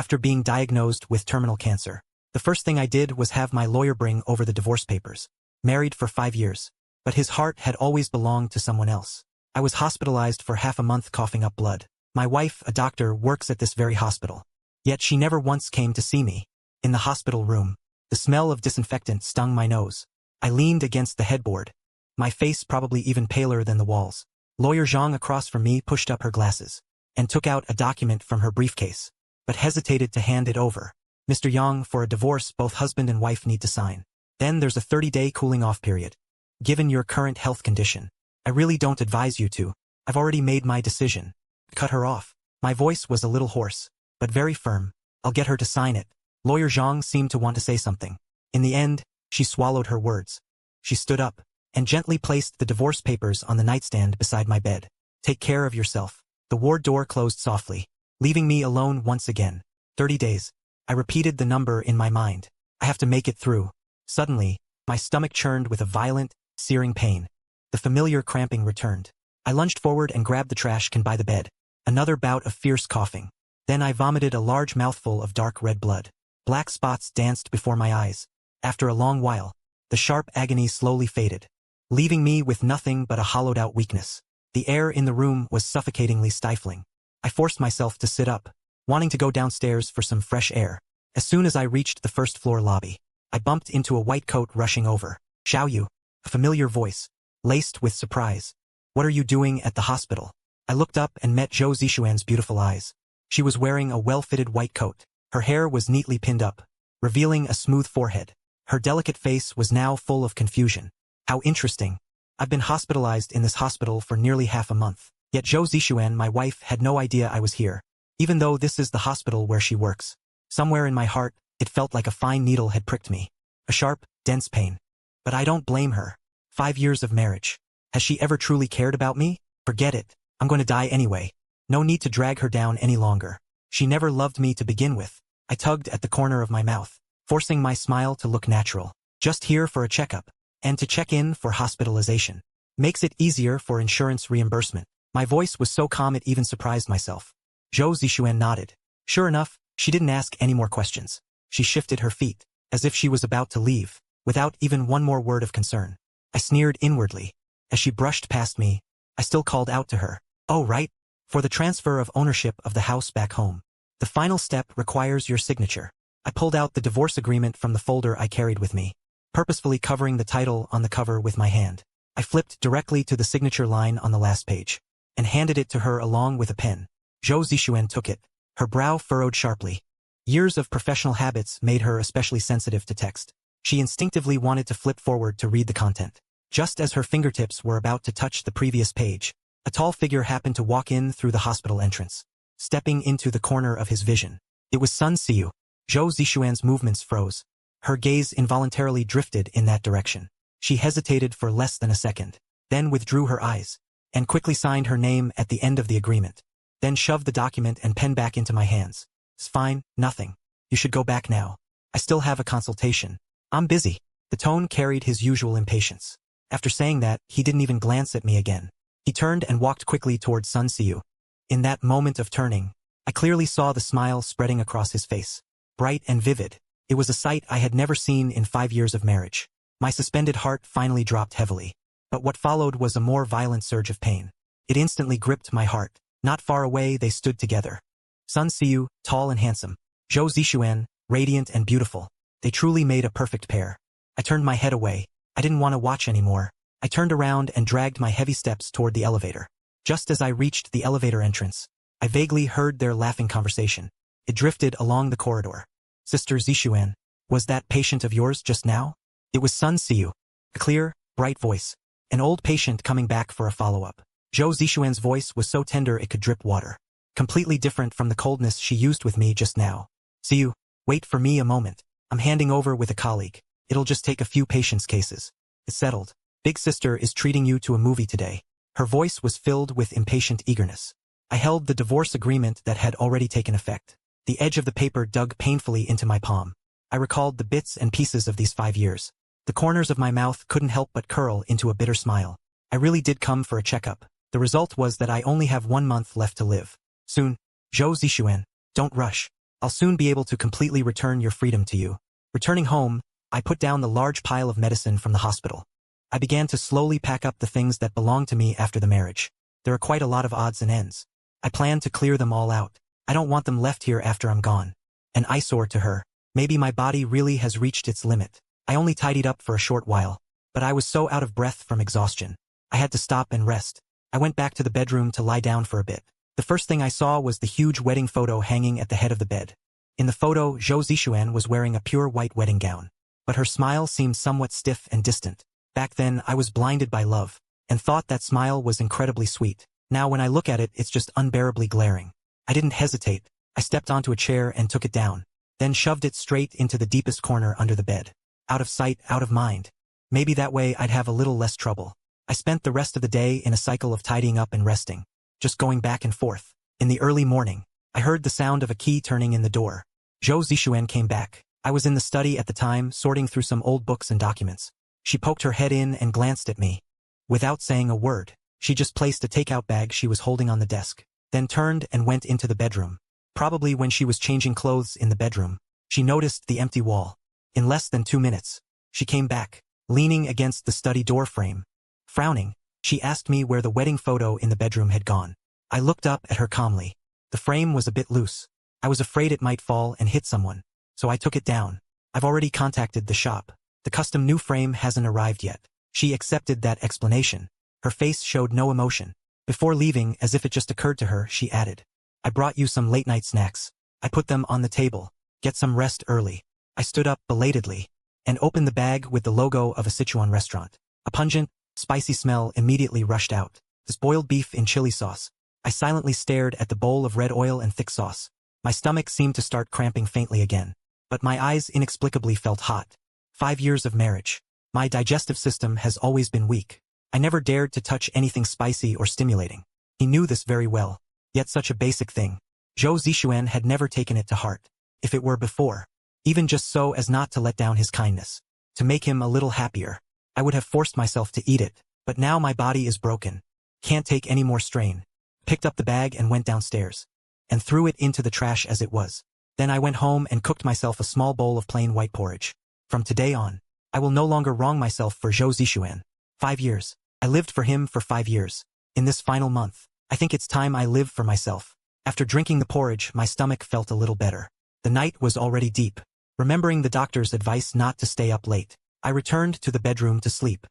after being diagnosed with terminal cancer. The first thing I did was have my lawyer bring over the divorce papers. Married for 5 years. But his heart had always belonged to someone else. I was hospitalized for half a month coughing up blood. My wife, a doctor, works at this very hospital. Yet she never once came to see me. In the hospital room, the smell of disinfectant stung my nose. I leaned against the headboard, my face probably even paler than the walls. Lawyer Zhang across from me pushed up her glasses and took out a document from her briefcase, but hesitated to hand it over. Mr. Yang, for a divorce, both husband and wife need to sign. Then there's a 30-day cooling-off period. Given your current health condition, I really don't advise you to. I've already made my decision. Cut her off. My voice was a little hoarse, but very firm. I'll get her to sign it. Lawyer Zhang seemed to want to say something. In the end, she swallowed her words. She stood up and gently placed the divorce papers on the nightstand beside my bed. Take care of yourself. The ward door closed softly, leaving me alone once again. 30 days. I repeated the number in my mind. I have to make it through. Suddenly, my stomach churned with a violent, searing pain. The familiar cramping returned. I lunged forward and grabbed the trash can by the bed. Another bout of fierce coughing. Then I vomited a large mouthful of dark red blood. Black spots danced before my eyes. After a long while, the sharp agony slowly faded, leaving me with nothing but a hollowed-out weakness. The air in the room was suffocatingly stifling. I forced myself to sit up, wanting to go downstairs for some fresh air. As soon as I reached the first-floor lobby, I bumped into a white coat rushing over. Xiao Yu, a familiar voice, laced with surprise. What are you doing at the hospital? I looked up and met Zhou Zixuan's beautiful eyes. She was wearing a well-fitted white coat. Her hair was neatly pinned up, revealing a smooth forehead. Her delicate face was now full of confusion. How interesting. I've been hospitalized in this hospital for nearly half a month. Yet Zhou Zixuan, my wife, had no idea I was here, even though this is the hospital where she works. Somewhere in my heart, it felt like a fine needle had pricked me. A sharp, dense pain. But I don't blame her. 5 years of marriage. Has she ever truly cared about me? Forget it. I'm going to die anyway. No need to drag her down any longer. She never loved me to begin with. I tugged at the corner of my mouth, forcing my smile to look natural. Just here for a checkup, and to check in for hospitalization. Makes it easier for insurance reimbursement. My voice was so calm it even surprised myself. Zhou Zixuan nodded. Sure enough, she didn't ask any more questions. She shifted her feet, as if she was about to leave, without even one more word of concern. I sneered inwardly. As she brushed past me, I still called out to her. Oh, right. For the transfer of ownership of the house back home. The final step requires your signature. I pulled out the divorce agreement from the folder I carried with me, purposefully covering the title on the cover with my hand. I flipped directly to the signature line on the last page, and handed it to her along with a pen. Zhou Zixuan took it, her brow furrowed sharply. Years of professional habits made her especially sensitive to text. She instinctively wanted to flip forward to read the content. Just as her fingertips were about to touch the previous page, a tall figure happened to walk in through the hospital entrance, stepping into the corner of his vision. It was Sun Siyu. Zhou Zixuan's movements froze. Her gaze involuntarily drifted in that direction. She hesitated for less than a second, then withdrew her eyes, and quickly signed her name at the end of the agreement, then shoved the document and pen back into my hands. It's fine, nothing. You should go back now. I still have a consultation. I'm busy. The tone carried his usual impatience. After saying that, he didn't even glance at me again. He turned and walked quickly towards Sun Siyu. In that moment of turning, I clearly saw the smile spreading across his face. Bright and vivid. It was a sight I had never seen in 5 years of marriage. My suspended heart finally dropped heavily. But what followed was a more violent surge of pain. It instantly gripped my heart. Not far away they stood together. Sun Siyu, tall and handsome. Zhou Zixuan, radiant and beautiful. They truly made a perfect pair. I turned my head away. I didn't want to watch anymore. I turned around and dragged my heavy steps toward the elevator. Just as I reached the elevator entrance, I vaguely heard their laughing conversation. It drifted along the corridor. Sister Zixuan, was that patient of yours just now? It was Sun Siyu. A clear, bright voice. An old patient coming back for a follow-up. Zhou Zixuan's voice was so tender it could drip water. Completely different from the coldness she used with me just now. Siyu, wait for me a moment. I'm handing over with a colleague. It'll just take a few patients' cases. It's settled. Big sister is treating you to a movie today. Her voice was filled with impatient eagerness. I held the divorce agreement that had already taken effect. The edge of the paper dug painfully into my palm. I recalled the bits and pieces of these 5 years. The corners of my mouth couldn't help but curl into a bitter smile. I really did come for a checkup. The result was that I only have 1 month left to live. Soon. Zhou Zixuan, don't rush. I'll soon be able to completely return your freedom to you. Returning home, I put down the large pile of medicine from the hospital. I began to slowly pack up the things that belonged to me after the marriage. There are quite a lot of odds and ends. I plan to clear them all out. I don't want them left here after I'm gone. An eyesore to her. Maybe my body really has reached its limit. I only tidied up for a short while, but I was so out of breath from exhaustion. I had to stop and rest. I went back to the bedroom to lie down for a bit. The first thing I saw was the huge wedding photo hanging at the head of the bed. In the photo, Zhou Zixuan was wearing a pure white wedding gown, but her smile seemed somewhat stiff and distant. Back then, I was blinded by love, and thought that smile was incredibly sweet. Now when I look at it, it's just unbearably glaring. I didn't hesitate. I stepped onto a chair and took it down, then shoved it straight into the deepest corner under the bed. Out of sight, out of mind. Maybe that way I'd have a little less trouble. I spent the rest of the day in a cycle of tidying up and resting, just going back and forth. In the early morning, I heard the sound of a key turning in the door. Zhou Zixuan came back. I was in the study at the time, sorting through some old books and documents. She poked her head in and glanced at me. Without saying a word, she just placed a takeout bag she was holding on the desk, then turned and went into the bedroom. Probably when she was changing clothes in the bedroom, she noticed the empty wall. In less than 2 minutes, she came back, leaning against the study door frame. Frowning, she asked me where the wedding photo in the bedroom had gone. I looked up at her calmly. The frame was a bit loose. I was afraid it might fall and hit someone, so I took it down. I've already contacted the shop. The custom new frame hasn't arrived yet. She accepted that explanation. Her face showed no emotion. Before leaving, as if it just occurred to her, she added, I brought you some late-night snacks. I put them on the table. Get some rest early. I stood up belatedly and opened the bag with the logo of a Sichuan restaurant. A pungent, spicy smell immediately rushed out. This boiled beef in chili sauce. I silently stared at the bowl of red oil and thick sauce. My stomach seemed to start cramping faintly again, but my eyes inexplicably felt hot. 5 years of marriage. My digestive system has always been weak. I never dared to touch anything spicy or stimulating. He knew this very well. Yet such a basic thing. Zhou Zixuan had never taken it to heart. If it were before, even just so as not to let down his kindness, to make him a little happier, I would have forced myself to eat it. But now my body is broken. Can't take any more strain. Picked up the bag and went downstairs, and threw it into the trash as it was. Then I went home and cooked myself a small bowl of plain white porridge. From today on, I will no longer wrong myself for Zhou Zixuan. 5 years. I lived for him for 5 years. In this final month, I think it's time I live for myself. After drinking the porridge, my stomach felt a little better. The night was already deep. Remembering the doctor's advice not to stay up late, I returned to the bedroom to sleep.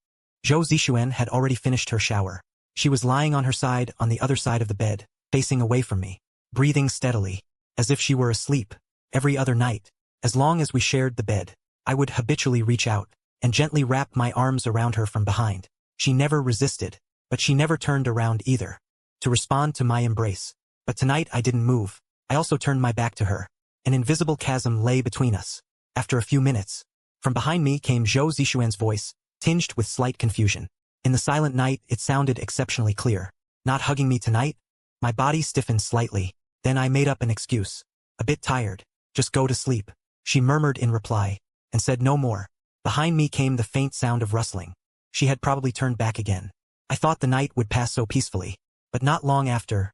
Zhou Zixuan had already finished her shower. She was lying on her side on the other side of the bed, facing away from me, breathing steadily, as if she were asleep. Every other night, as long as we shared the bed, I would habitually reach out and gently wrap my arms around her from behind. She never resisted, but she never turned around either to respond to my embrace. But tonight I didn't move. I also turned my back to her. An invisible chasm lay between us. After a few minutes, from behind me came Zhou Zixuan's voice, tinged with slight confusion. In the silent night, it sounded exceptionally clear. Not hugging me tonight? My body stiffened slightly. Then I made up an excuse. A bit tired. Just go to sleep. She murmured in reply, and said no more. Behind me came the faint sound of rustling. She had probably turned back again. I thought the night would pass so peacefully. But not long after,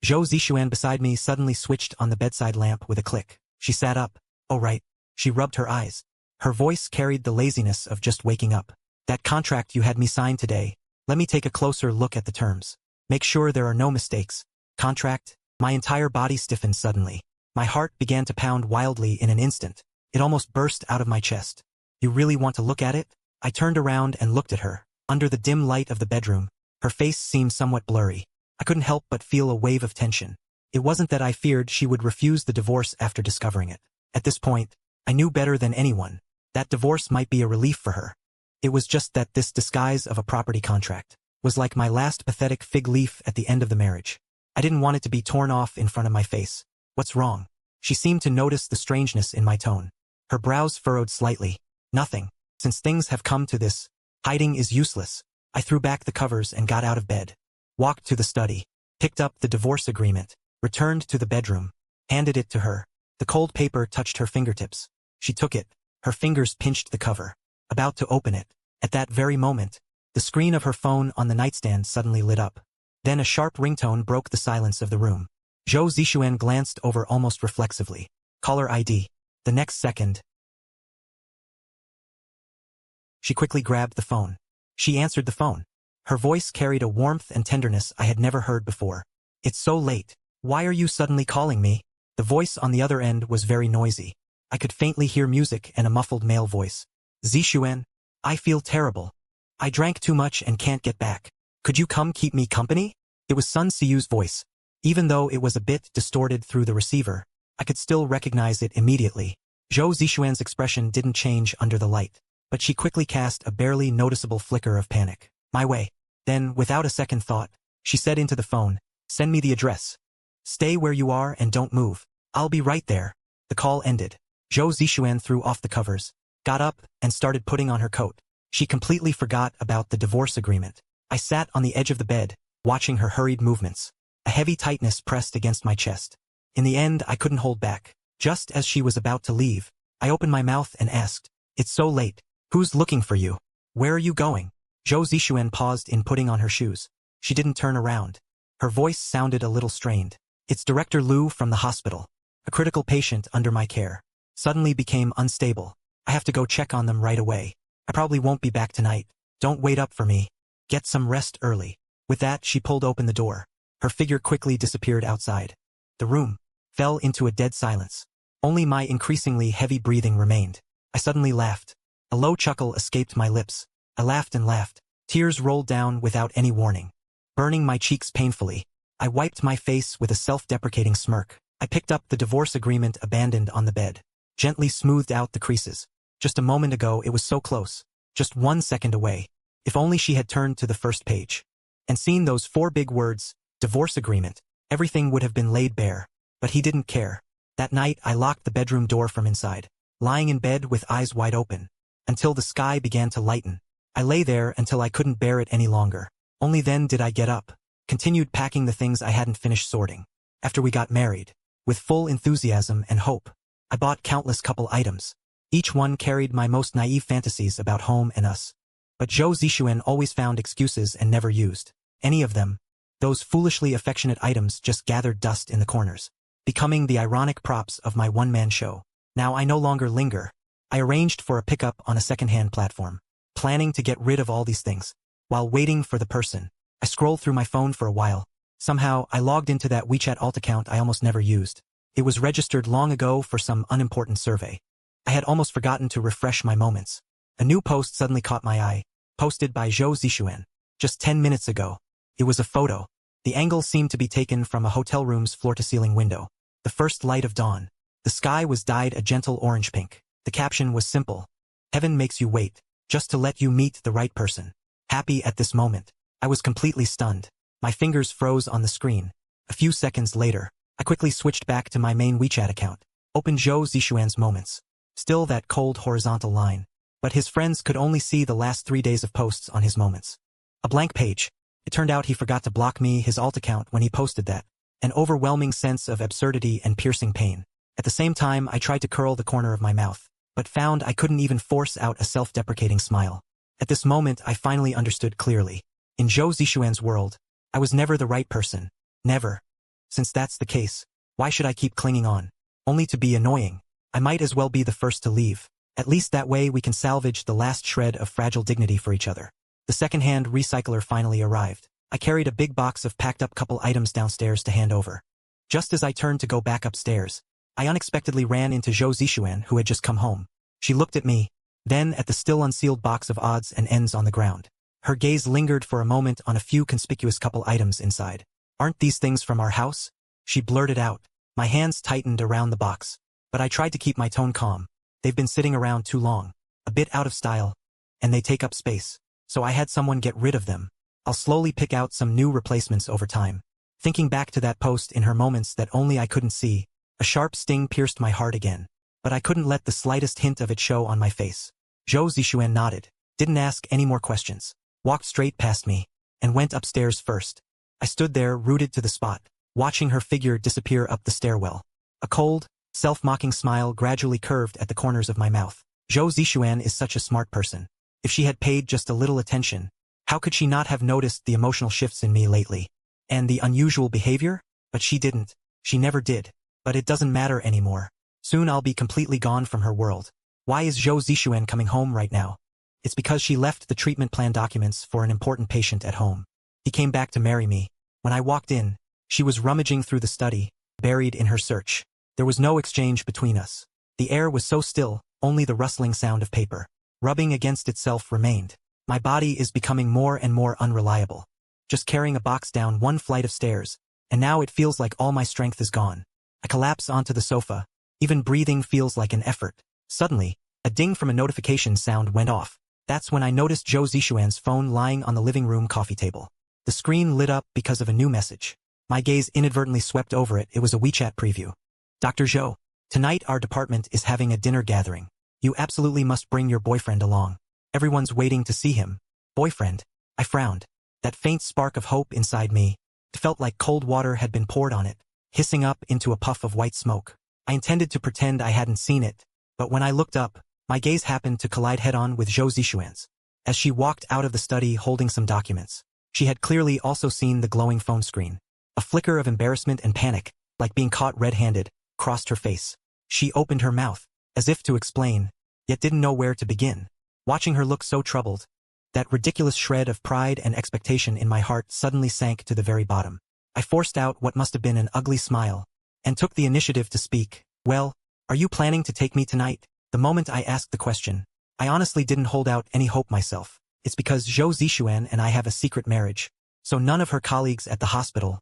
Zhou Zixuan beside me suddenly switched on the bedside lamp with a click. She sat up. Oh right. She rubbed her eyes. Her voice carried the laziness of just waking up. That contract you had me sign today, let me take a closer look at the terms. Make sure there are no mistakes. Contract? My entire body stiffened suddenly. My heart began to pound wildly in an instant. It almost burst out of my chest. You really want to look at it? I turned around and looked at her. Under the dim light of the bedroom, her face seemed somewhat blurry. I couldn't help but feel a wave of tension. It wasn't that I feared she would refuse the divorce after discovering it. At this point, I knew better than anyone that divorce might be a relief for her. It was just that this disguise of a property contract was like my last pathetic fig leaf at the end of the marriage. I didn't want it to be torn off in front of my face. What's wrong? She seemed to notice the strangeness in my tone. Her brows furrowed slightly. Nothing. Since things have come to this, hiding is useless. I threw back the covers and got out of bed. Walked to the study. Picked up the divorce agreement. Returned to the bedroom. Handed it to her. The cold paper touched her fingertips. She took it. Her fingers pinched the cover. About to open it. At that very moment, the screen of her phone on the nightstand suddenly lit up. Then a sharp ringtone broke the silence of the room. Zhou Zixuan glanced over almost reflexively. Caller ID. The next second, she quickly grabbed the phone. She answered the phone. Her voice carried a warmth and tenderness I had never heard before. It's so late. Why are you suddenly calling me? The voice on the other end was very noisy. I could faintly hear music and a muffled male voice. Zixuan, I feel terrible. I drank too much and can't get back. Could you come keep me company? It was Sun Siyu's voice. Even though it was a bit distorted through the receiver, I could still recognize it immediately. Zhou Zixuan's expression didn't change under the light, but she quickly cast a barely noticeable flicker of panic. My way. Then, without a second thought, she said into the phone, send me the address. Stay where you are and don't move. I'll be right there. The call ended. Zhou Zixuan threw off the covers, got up, and started putting on her coat. She completely forgot about the divorce agreement. I sat on the edge of the bed, watching her hurried movements. A heavy tightness pressed against my chest. In the end, I couldn't hold back. Just as she was about to leave, I opened my mouth and asked, it's so late. Who's looking for you? Where are you going? Zhou Zixuan paused in putting on her shoes. She didn't turn around. Her voice sounded a little strained. It's Director Liu from the hospital. A critical patient under my care suddenly became unstable. I have to go check on them right away. I probably won't be back tonight. Don't wait up for me. Get some rest early. With that, she pulled open the door. Her figure quickly disappeared outside. The room fell into a dead silence. Only my increasingly heavy breathing remained. I suddenly laughed. A low chuckle escaped my lips. I laughed and laughed. Tears rolled down without any warning, burning my cheeks painfully. I wiped my face with a self-deprecating smirk. I picked up the divorce agreement abandoned on the bed, gently smoothed out the creases. Just a moment ago it was so close. Just 1 second away. If only she had turned to the first page and seen those 4 big words, divorce agreement, everything would have been laid bare. But he didn't care. That night I locked the bedroom door from inside, lying in bed with eyes wide open, until the sky began to lighten. I lay there until I couldn't bear it any longer. Only then did I get up, continued packing the things I hadn't finished sorting. After we got married, with full enthusiasm and hope, I bought countless couple items. Each one carried my most naive fantasies about home and us. But Zhou Zixuan always found excuses and never used any of them. Those foolishly affectionate items just gathered dust in the corners, becoming the ironic props of my one-man show. Now I no longer linger. I arranged for a pickup on a second-hand platform, planning to get rid of all these things. While waiting for the person, I scrolled through my phone for a while. Somehow, I logged into that WeChat alt account I almost never used. It was registered long ago for some unimportant survey. I had almost forgotten to refresh my moments. A new post suddenly caught my eye, posted by Zhou Zixuan, just 10 minutes ago. It was a photo. The angle seemed to be taken from a hotel room's floor-to-ceiling window. The first light of dawn. The sky was dyed a gentle orange pink. The caption was simple. Heaven makes you wait, just to let you meet the right person. Happy at this moment. I was completely stunned. My fingers froze on the screen. A few seconds later, I quickly switched back to my main WeChat account, opened Zhou Zixuan's moments. Still that cold horizontal line. But his friends could only see the last 3 days of posts on his moments. A blank page. It turned out he forgot to block his alt account when he posted that. An overwhelming sense of absurdity and piercing pain. At the same time, I tried to curl the corner of my mouth, but found I couldn't even force out a self-deprecating smile. At this moment, I finally understood clearly. In Zhou Zixuan's world, I was never the right person. Never. Since that's the case, why should I keep clinging on? Only to be annoying. I might as well be the first to leave. At least that way we can salvage the last shred of fragile dignity for each other. The second-hand recycler finally arrived. I carried a big box of packed-up couple items downstairs to hand over. Just as I turned to go back upstairs, I unexpectedly ran into Zhou Zixuan, who had just come home. She looked at me, then at the still unsealed box of odds and ends on the ground. Her gaze lingered for a moment on a few conspicuous couple items inside. Aren't these things from our house? She blurted out. My hands tightened around the box, but I tried to keep my tone calm. They've been sitting around too long, a bit out of style, and they take up space. So I had someone get rid of them. I'll slowly pick out some new replacements over time. Thinking back to that post in her moments that only I couldn't see, a sharp sting pierced my heart again. But I couldn't let the slightest hint of it show on my face. Zhou Zixuan nodded, didn't ask any more questions, walked straight past me, and went upstairs first. I stood there rooted to the spot, watching her figure disappear up the stairwell. A cold, self-mocking smile gradually curved at the corners of my mouth. Zhou Zixuan is such a smart person. If she had paid just a little attention, how could she not have noticed the emotional shifts in me lately? And the unusual behavior? But she didn't. She never did. But it doesn't matter anymore. Soon I'll be completely gone from her world. Why is Zhou Zixuan coming home right now? It's because she left the treatment plan documents for an important patient at home. He came back to marry me. When I walked in, she was rummaging through the study, buried in her search. There was no exchange between us. The air was so still, only the rustling sound of paper rubbing against itself remained. My body is becoming more and more unreliable. Just carrying a box down one flight of stairs, and now it feels like all my strength is gone. I collapse onto the sofa. Even breathing feels like an effort. Suddenly, a ding from a notification sound went off. That's when I noticed Zhou Zixuan's phone lying on the living room coffee table. The screen lit up because of a new message. My gaze inadvertently swept over it. It was a WeChat preview. Dr. Zhou, tonight our department is having a dinner gathering. You absolutely must bring your boyfriend along. Everyone's waiting to see him. Boyfriend? I frowned. That faint spark of hope inside me. It felt like cold water had been poured on it, hissing up into a puff of white smoke. I intended to pretend I hadn't seen it, but when I looked up, my gaze happened to collide head-on with Zhou Zixuan's. As she walked out of the study holding some documents, she had clearly also seen the glowing phone screen. A flicker of embarrassment and panic, like being caught red-handed, crossed her face. She opened her mouth, as if to explain, yet didn't know where to begin. Watching her look so troubled, that ridiculous shred of pride and expectation in my heart suddenly sank to the very bottom. I forced out what must have been an ugly smile, and took the initiative to speak. Well, are you planning to take me tonight? The moment I asked the question, I honestly didn't hold out any hope myself. It's because Zhou Zixuan and I have a secret marriage, so none of her colleagues at the hospital,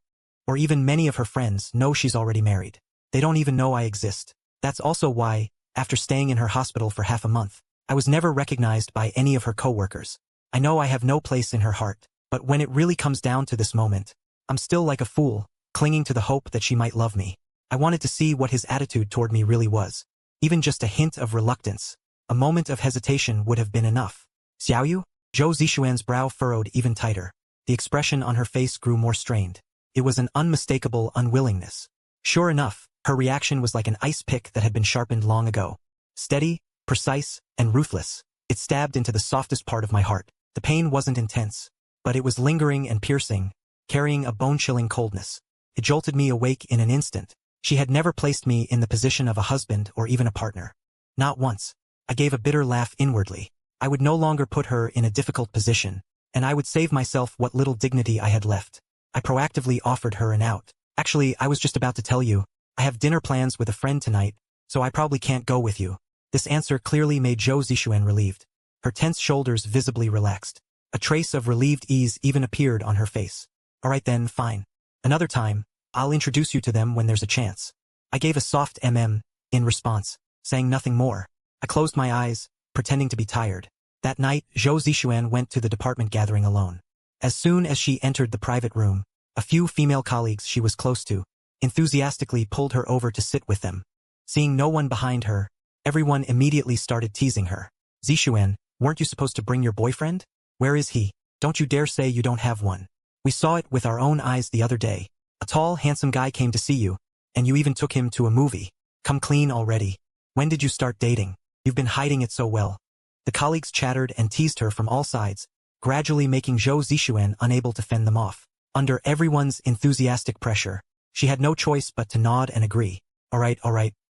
or even many of her friends, know she's already married. They don't even know I exist. That's also why, after staying in her hospital for half a month, I was never recognized by any of her co-workers. I know I have no place in her heart, but when it really comes down to this moment, I'm still like a fool, clinging to the hope that she might love me. I wanted to see what his attitude toward me really was. Even just a hint of reluctance, a moment of hesitation would have been enough. Xiaoyu? Zhou Zixuan's brow furrowed even tighter. The expression on her face grew more strained. It was an unmistakable unwillingness. Sure enough, her reaction was like an ice pick that had been sharpened long ago. Steady, precise, and ruthless. It stabbed into the softest part of my heart. The pain wasn't intense, but it was lingering and piercing, carrying a bone-chilling coldness. It jolted me awake in an instant. She had never placed me in the position of a husband or even a partner. Not once. I gave a bitter laugh inwardly. I would no longer put her in a difficult position, and I would save myself what little dignity I had left. I proactively offered her an out. Actually, I was just about to tell you, I have dinner plans with a friend tonight, so I probably can't go with you. This answer clearly made Zhou Zixuan relieved. Her tense shoulders visibly relaxed. A trace of relieved ease even appeared on her face. All right then, fine. Another time, I'll introduce you to them when there's a chance. I gave a soft in response, saying nothing more. I closed my eyes, pretending to be tired. That night, Zhou Zixuan went to the department gathering alone. As soon as she entered the private room, a few female colleagues she was close to enthusiastically pulled her over to sit with them. Seeing no one behind her, everyone immediately started teasing her. Zixuan, weren't you supposed to bring your boyfriend? Where is he? Don't you dare say you don't have one. We saw it with our own eyes the other day. A tall, handsome guy came to see you, and you even took him to a movie. Come clean already. When did you start dating? You've been hiding it so well. The colleagues chattered and teased her from all sides, gradually making Zhou Zixuan unable to fend them off. Under everyone's enthusiastic pressure, she had no choice but to nod and agree. All right,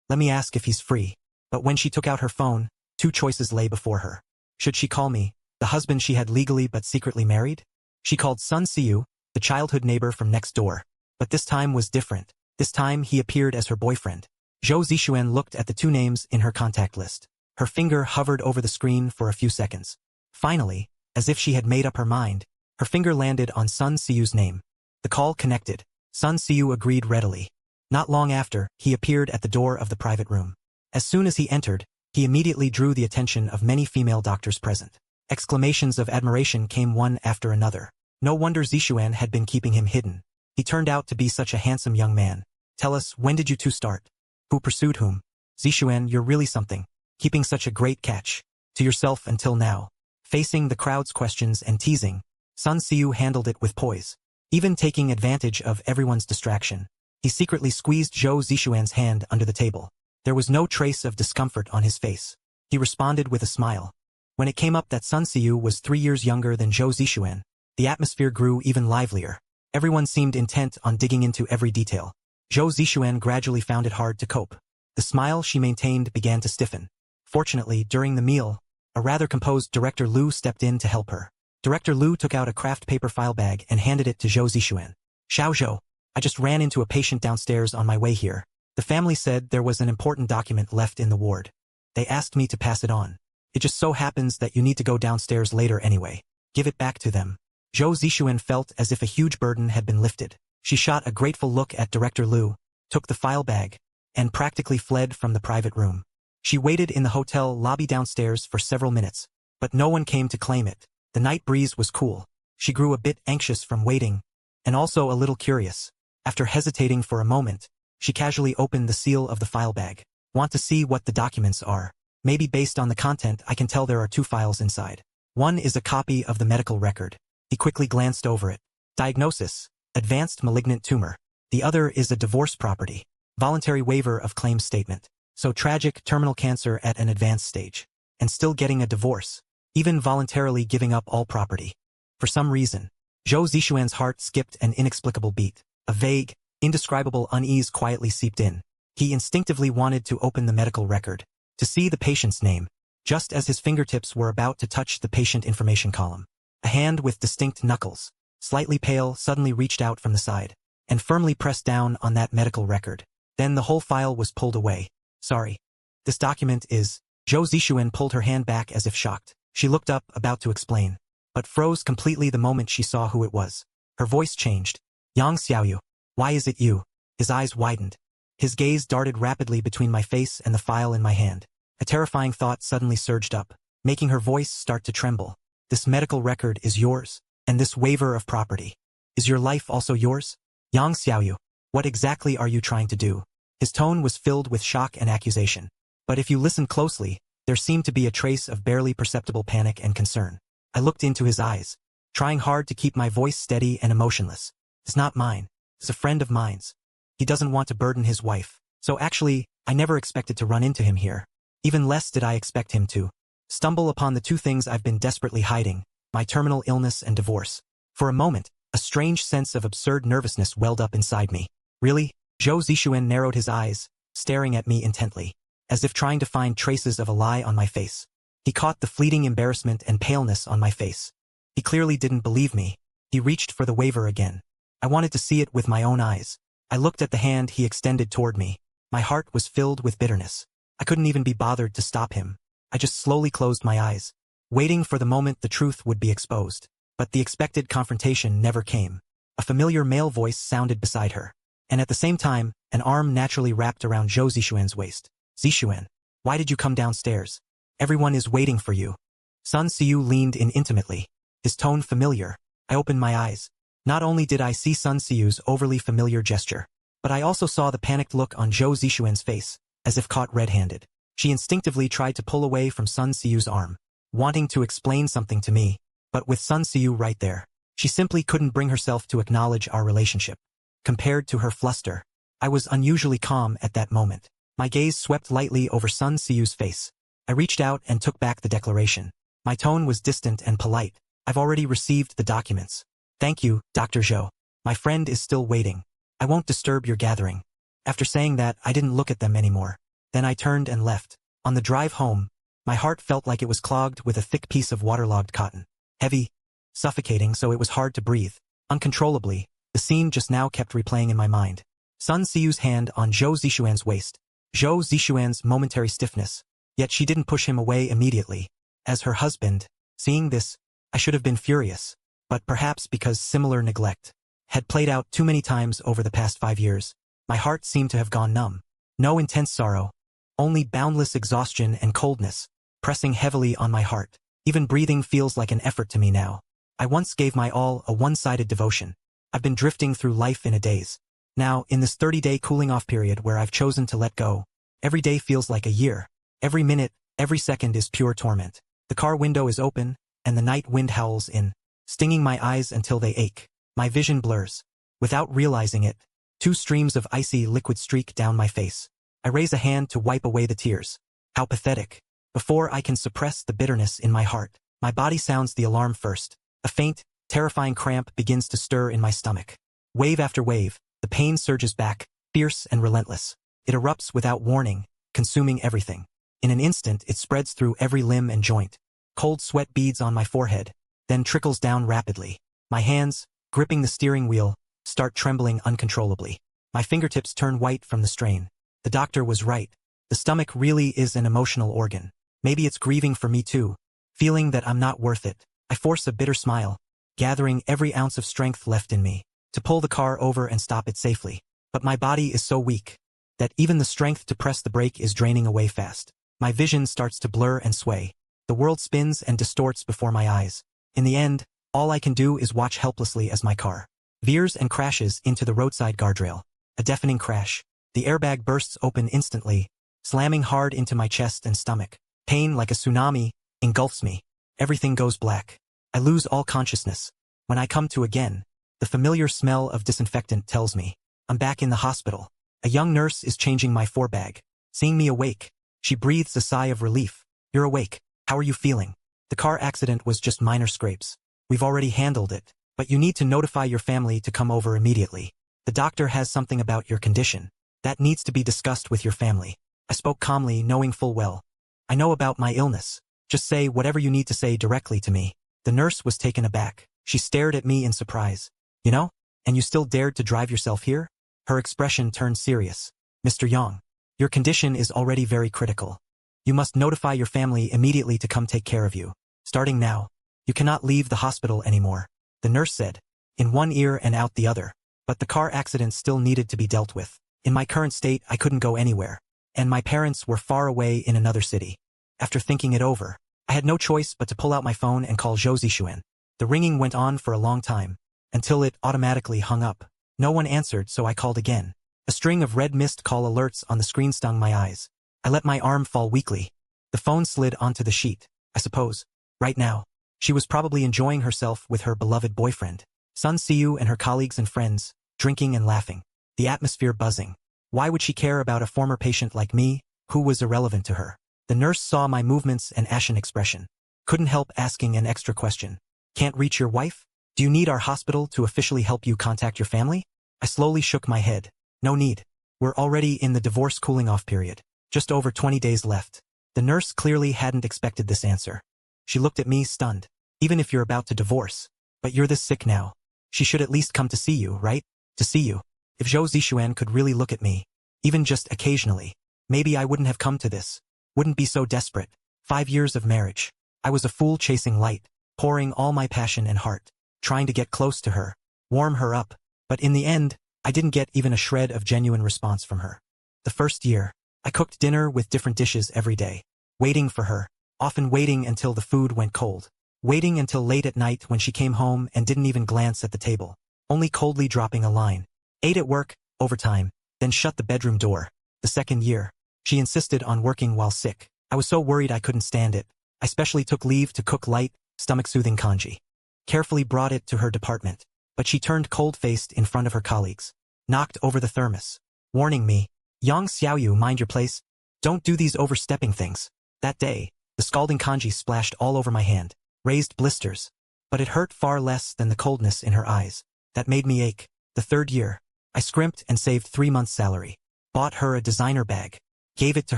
let me ask if he's free. But when she took out her phone, two choices lay before her. Should she call me, the husband she had legally but secretly married? She called Sun Siyu, the childhood neighbor from next door. But this time was different. This time he appeared as her boyfriend. Zhou Zixuan looked at the two names in her contact list. Her finger hovered over the screen for a few seconds. Finally, as if she had made up her mind, her finger landed on Sun Siyu's name. The call connected. Sun Siyu agreed readily. Not long after, he appeared at the door of the private room. As soon as he entered, he immediately drew the attention of many female doctors present. Exclamations of admiration came one after another. No wonder Zixuan had been keeping him hidden. He turned out to be such a handsome young man. Tell us, when did you two start? Who pursued whom? Zixuan, you're really something. Keeping such a great catch to yourself until now. Facing the crowd's questions and teasing, Sun Siyu handled it with poise. Even taking advantage of everyone's distraction, he secretly squeezed Zhou Zixuan's hand under the table. There was no trace of discomfort on his face. He responded with a smile. When it came up that Sun Siyu was 3 years younger than Zhou Zixuan, the atmosphere grew even livelier. Everyone seemed intent on digging into every detail. Zhou Zixuan gradually found it hard to cope. The smile she maintained began to stiffen. Fortunately, during the meal, a rather composed Director Liu stepped in to help her. Director Liu took out a craft paper file bag and handed it to Zhou Zixuan. Xiao Zhou, I just ran into a patient downstairs on my way here. The family said there was an important document left in the ward. They asked me to pass it on. It just so happens that you need to go downstairs later anyway. Give it back to them. Zhou Zixuan felt as if a huge burden had been lifted. She shot a grateful look at Director Liu, took the file bag, and practically fled from the private room. She waited in the hotel lobby downstairs for several minutes, but no one came to claim it. The night breeze was cool. She grew a bit anxious from waiting, and also a little curious. After hesitating for a moment, she casually opened the seal of the file bag. Want to see what the documents are? Maybe based on the content I can tell there are 2 files inside. One is a copy of the medical record. He quickly glanced over it. Diagnosis: advanced malignant tumor. The other is a divorce property. Voluntary waiver of claims statement. So tragic terminal cancer at an advanced stage. And still getting a divorce. Even voluntarily giving up all property. For some reason, Zhou Zixuan's heart skipped an inexplicable beat. A vague, indescribable unease quietly seeped in. He instinctively wanted to open the medical record, to see the patient's name, just as his fingertips were about to touch the patient information column. A hand with distinct knuckles, slightly pale, suddenly reached out from the side, and firmly pressed down on that medical record. Then the whole file was pulled away. Sorry. This document is... Zhou Zixuan pulled her hand back as if shocked. She looked up, about to explain, but froze completely the moment she saw who it was. Her voice changed. Yang Xiaoyu, why is it you? His eyes widened. His gaze darted rapidly between my face and the file in my hand. A terrifying thought suddenly surged up, making her voice start to tremble. This medical record is yours, and this waiver of property. Is your life also yours? Yang Xiaoyu, what exactly are you trying to do? His tone was filled with shock and accusation. But if you listen closely, there seemed to be a trace of barely perceptible panic and concern. I looked into his eyes, trying hard to keep my voice steady and emotionless. It's not mine. It's a friend of mine's. He doesn't want to burden his wife. So actually, I never expected to run into him here. Even less did I expect him to stumble upon the 2 things I've been desperately hiding, my terminal illness and divorce. For a moment, a strange sense of absurd nervousness welled up inside me. Really? Zhou Zixuan narrowed his eyes, staring at me intently, as if trying to find traces of a lie on my face. He caught the fleeting embarrassment and paleness on my face. He clearly didn't believe me. He reached for the waiver again. I wanted to see it with my own eyes. I looked at the hand he extended toward me. My heart was filled with bitterness. I couldn't even be bothered to stop him. I just slowly closed my eyes, waiting for the moment the truth would be exposed. But the expected confrontation never came. A familiar male voice sounded beside her. And at the same time, an arm naturally wrapped around Zhou Zixuan's waist. Zixuan, why did you come downstairs? Everyone is waiting for you. Sun Siyu leaned in intimately, his tone familiar. I opened my eyes. Not only did I see Sun Siyu's overly familiar gesture, but I also saw the panicked look on Zhou Zixuan's face, as if caught red-handed. She instinctively tried to pull away from Sun Siyu's arm, wanting to explain something to me, but with Sun Siyu right there, she simply couldn't bring herself to acknowledge our relationship. Compared to her fluster, I was unusually calm at that moment. My gaze swept lightly over Sun Siyu's face. I reached out and took back the declaration. My tone was distant and polite. I've already received the documents. Thank you, Dr. Zhou. My friend is still waiting. I won't disturb your gathering. After saying that, I didn't look at them anymore. Then I turned and left. On the drive home, my heart felt like it was clogged with a thick piece of waterlogged cotton. Heavy, suffocating, so it was hard to breathe. Uncontrollably, the scene just now kept replaying in my mind. Sun Siyu's hand on Zhou Zixuan's waist. Zhou Zixuan's momentary stiffness. Yet she didn't push him away immediately. As her husband, seeing this, I should have been furious. But perhaps because similar neglect had played out too many times over the past 5 years, my heart seemed to have gone numb. No intense sorrow, only boundless exhaustion and coldness, pressing heavily on my heart. Even breathing feels like an effort to me now. I once gave my all, a one-sided devotion. I've been drifting through life in a daze. Now, in this 30-day cooling-off period where I've chosen to let go, every day feels like a year. Every minute, every second is pure torment. The car window is open, and the night wind howls in, stinging my eyes until they ache. My vision blurs. Without realizing it, 2 streams of icy liquid streak down my face. I raise a hand to wipe away the tears. How pathetic. Before I can suppress the bitterness in my heart, my body sounds the alarm first. A faint, terrifying cramp begins to stir in my stomach. Wave after wave, the pain surges back, fierce and relentless. It erupts without warning, consuming everything. In an instant, it spreads through every limb and joint. Cold sweat beads on my forehead, then trickles down rapidly. My hands, gripping the steering wheel, start trembling uncontrollably. My fingertips turn white from the strain. The doctor was right. The stomach really is an emotional organ. Maybe it's grieving for me too. Feeling that I'm not worth it, I force a bitter smile, gathering every ounce of strength left in me to pull the car over and stop it safely. But my body is so weak that even the strength to press the brake is draining away fast. My vision starts to blur and sway. The world spins and distorts before my eyes. In the end, all I can do is watch helplessly as my car veers and crashes into the roadside guardrail. A deafening crash. The airbag bursts open instantly, slamming hard into my chest and stomach. Pain, like a tsunami, engulfs me. Everything goes black. I lose all consciousness. When I come to again, the familiar smell of disinfectant tells me I'm back in the hospital. A young nurse is changing my forebag. Seeing me awake, she breathes a sigh of relief. You're awake. How are you feeling? The car accident was just minor scrapes. We've already handled it, but you need to notify your family to come over immediately. The doctor has something about your condition that needs to be discussed with your family. I spoke calmly, knowing full well I know about my illness. Just say whatever you need to say directly to me. The nurse was taken aback. She stared at me in surprise. You know? And you still dared to drive yourself here? Her expression turned serious. Mr. Yang, your condition is already very critical. You must notify your family immediately to come take care of you. Starting now, you cannot leave the hospital anymore, the nurse said, in one ear and out the other. But the car accident still needed to be dealt with. In my current state, I couldn't go anywhere, and my parents were far away in another city. After thinking it over, I had no choice but to pull out my phone and call Zhou Zixuan. The ringing went on for a long time, until it automatically hung up. No one answered, so I called again. A string of red missed call alerts on the screen stung my eyes. I let my arm fall weakly. The phone slid onto the sheet. I suppose, right now, she was probably enjoying herself with her beloved boyfriend, Sun Siu, and her colleagues and friends, drinking and laughing. The atmosphere buzzing. Why would she care about a former patient like me, who was irrelevant to her? The nurse saw my movements and ashen expression. Couldn't help asking an extra question. Can't reach your wife? Do you need our hospital to officially help you contact your family? I slowly shook my head. No need. We're already in the divorce cooling-off period. Just over 20 days left. The nurse clearly hadn't expected this answer. She looked at me, stunned. Even if you're about to divorce, but you're this sick now, she should at least come to see you, right? To see you. If Zhou Zixuan could really look at me, even just occasionally, maybe I wouldn't have come to this. Wouldn't be so desperate. 5 years of marriage. I was a fool chasing light, pouring all my passion and heart, trying to get close to her, warm her up. But in the end, I didn't get even a shred of genuine response from her. The first year, I cooked dinner with different dishes every day, waiting for her, often waiting until the food went cold, waiting until late at night when she came home and didn't even glance at the table, only coldly dropping a line. Ate at work, overtime, then shut the bedroom door. The second year, she insisted on working while sick. I was so worried I couldn't stand it. I specially took leave to cook light, stomach-soothing congee. Carefully brought it to her department, but she turned cold-faced in front of her colleagues, knocked over the thermos, warning me, Yang Xiaoyu, mind your place. Don't do these overstepping things. That day, the scalding congee splashed all over my hand, raised blisters, but it hurt far less than the coldness in her eyes. That made me ache. The third year, I scrimped and saved 3 months' salary, bought her a designer bag, gave it to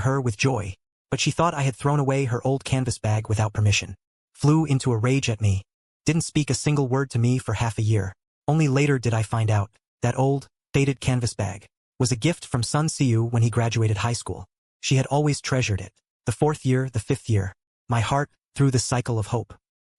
her with joy, but she thought I had thrown away her old canvas bag without permission, flew into a rage at me, didn't speak a single word to me for half a year. Only later did I find out that old, faded canvas bag was a gift from Sun Siu when he graduated high school. She had always treasured it. The 4th year, the 5th year, my heart, through the cycle of hope,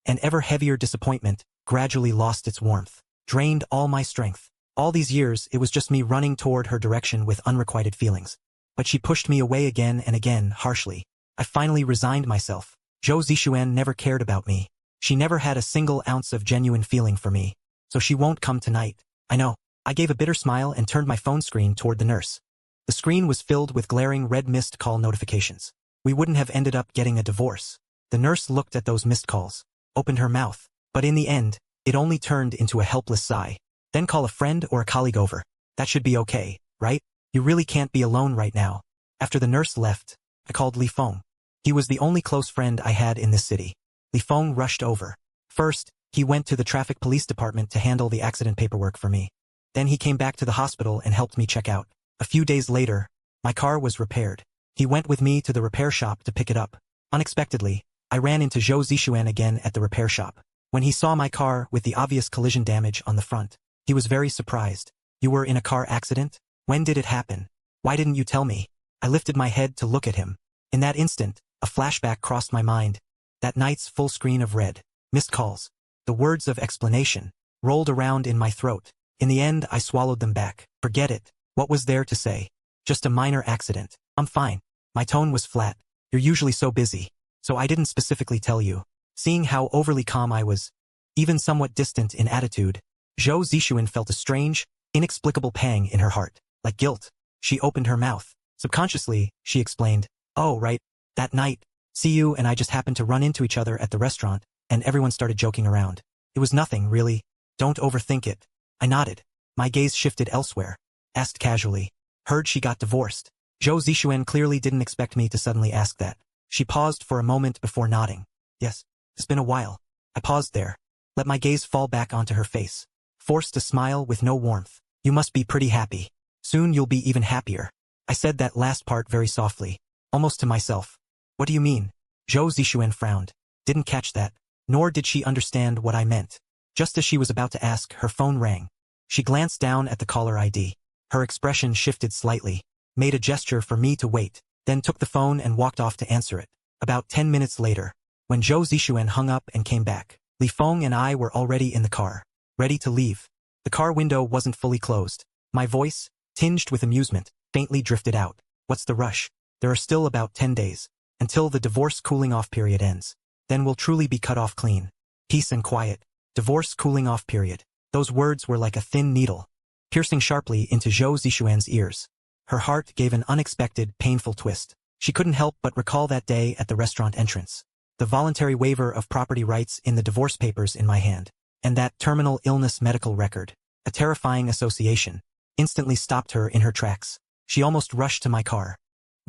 an ever heavier disappointment, gradually lost its warmth, drained all my strength. All these years, it was just me running toward her direction with unrequited feelings. But she pushed me away again and again, harshly. I finally resigned myself. Zhou Zixuan never cared about me. She never had a single ounce of genuine feeling for me. So she won't come tonight. I know. I gave a bitter smile and turned my phone screen toward the nurse. The screen was filled with glaring red missed call notifications. We wouldn't have ended up getting a divorce. The nurse looked at those missed calls, opened her mouth, but in the end, it only turned into a helpless sigh. Then call a friend or a colleague over. That should be okay, right? You really can't be alone right now. After the nurse left, I called Li Feng. He was the only close friend I had in this city. Li Feng rushed over. First, he went to the traffic police department to handle the accident paperwork for me. Then he came back to the hospital and helped me check out. A few days later, My car was repaired. He went with me to the repair shop to pick it up. Unexpectedly, I ran into Zhou Zixuan again at the repair shop. When he saw my car with the obvious collision damage on the front, he was very surprised. You were in a car accident? When did it happen? Why didn't you tell me? I lifted my head to look at him. In that instant, a flashback crossed my mind. That night's full screen of red, missed calls. The words of explanation rolled around in my throat. In the end, I swallowed them back. Forget it. What was there to say? Just a minor accident. I'm fine. My tone was flat. You're usually so busy. So I didn't specifically tell you. Seeing how overly calm I was, even somewhat distant in attitude, Zhou Zixuan felt a strange, inexplicable pang in her heart. Like guilt. She opened her mouth. Subconsciously, she explained, "Oh, right. That night, you and I just happened to run into each other at the restaurant, and everyone started joking around. It was nothing, really. Don't overthink it." I nodded. My gaze shifted elsewhere. Asked casually. Heard she got divorced. Zhou Zixuan clearly didn't expect me to suddenly ask that. She paused for a moment before nodding. Yes, it's been a while. I paused there. Let my gaze fall back onto her face. Forced a smile with no warmth. You must be pretty happy. Soon you'll be even happier. I said that last part very softly, almost to myself. What do you mean? Zhou Zixuan frowned. Didn't catch that. Nor did she understand what I meant. Just as she was about to ask, her phone rang. She glanced down at the caller ID. Her expression shifted slightly, made a gesture for me to wait, then took the phone and walked off to answer it. About 10 minutes later, when Zhou Zixuan hung up and came back, Li Feng and I were already in the car, ready to leave. The car window wasn't fully closed. My voice, tinged with amusement, faintly drifted out. What's the rush? There are still about 10 days, until the divorce cooling-off period ends. Then we'll truly be cut off clean. Peace and quiet. Divorce cooling-off period. Those words were like a thin needle, piercing sharply into Zhou Zixuan's ears. Her heart gave an unexpected, painful twist. She couldn't help but recall that day at the restaurant entrance. The voluntary waiver of property rights in the divorce papers in my hand, and that terminal illness medical record, a terrifying association, instantly stopped her in her tracks. She almost rushed to my car,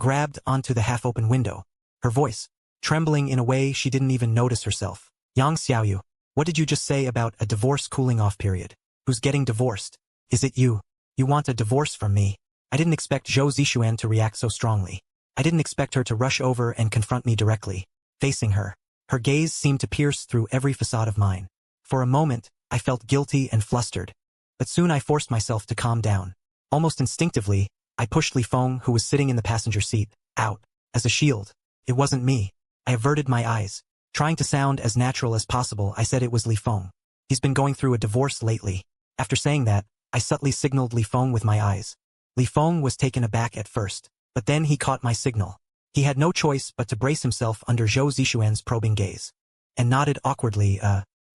grabbed onto the half-open window, her voice trembling in a way she didn't even notice herself. Yang Xiaoyu, what did you just say about a divorce cooling-off period? Who's getting divorced? Is it you? You want a divorce from me? I didn't expect Zhou Zixuan to react so strongly. I didn't expect her to rush over and confront me directly. Facing her, her gaze seemed to pierce through every facade of mine. For a moment, I felt guilty and flustered. But soon I forced myself to calm down. Almost instinctively, I pushed Li Feng, who was sitting in the passenger seat, out. As a shield. It wasn't me. I averted my eyes. Trying to sound as natural as possible, I said it was Li Feng. He's been going through a divorce lately. After saying that, I subtly signaled Li Feng with my eyes. Li Feng was taken aback at first, but then he caught my signal. He had no choice but to brace himself under Zhou Zixuan's probing gaze. And nodded awkwardly,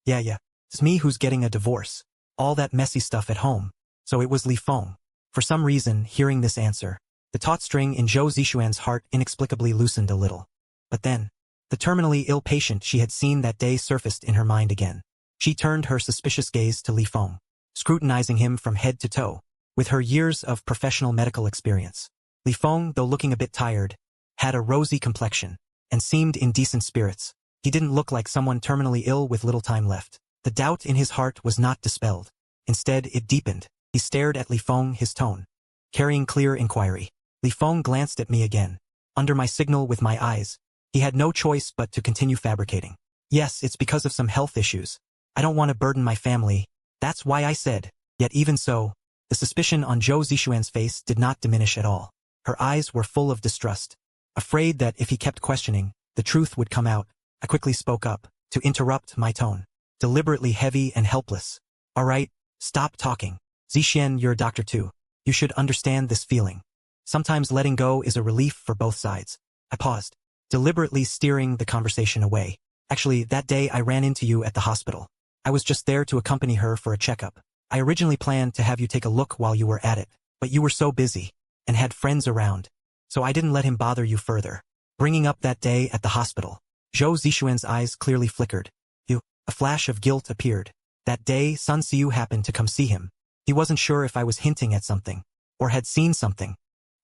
yeah. It's me who's getting a divorce. All that messy stuff at home. So it was Li Feng. For some reason, hearing this answer, the taut string in Zhou Zixuan's heart inexplicably loosened a little. But then, the terminally ill patient she had seen that day surfaced in her mind again. She turned her suspicious gaze to Li Feng, scrutinizing him from head to toe. With her years of professional medical experience, Li Feng, though looking a bit tired, had a rosy complexion, and seemed in decent spirits. He didn't look like someone terminally ill with little time left. The doubt in his heart was not dispelled. Instead, it deepened. He stared at Li Feng, his tone carrying clear inquiry. Li Feng glanced at me again, under my signal with my eyes. He had no choice but to continue fabricating. Yes, it's because of some health issues. I don't want to burden my family. That's why I said. Yet even so, the suspicion on Zhou Zixuan's face did not diminish at all. Her eyes were full of distrust. Afraid that if he kept questioning, the truth would come out, I quickly spoke up, to interrupt my tone. Deliberately heavy and helpless. All right, stop talking. Zixuan, you're a doctor too. You should understand this feeling. Sometimes letting go is a relief for both sides. I paused, deliberately steering the conversation away. Actually, that day I ran into you at the hospital. I was just there to accompany her for a checkup. I originally planned to have you take a look while you were at it, but you were so busy, and had friends around, so I didn't let him bother you further. Bringing up that day at the hospital, Zhou Zixuan's eyes clearly flickered. A flash of guilt appeared. That day, Sun Xiu happened to come see him. He wasn't sure if I was hinting at something, or had seen something.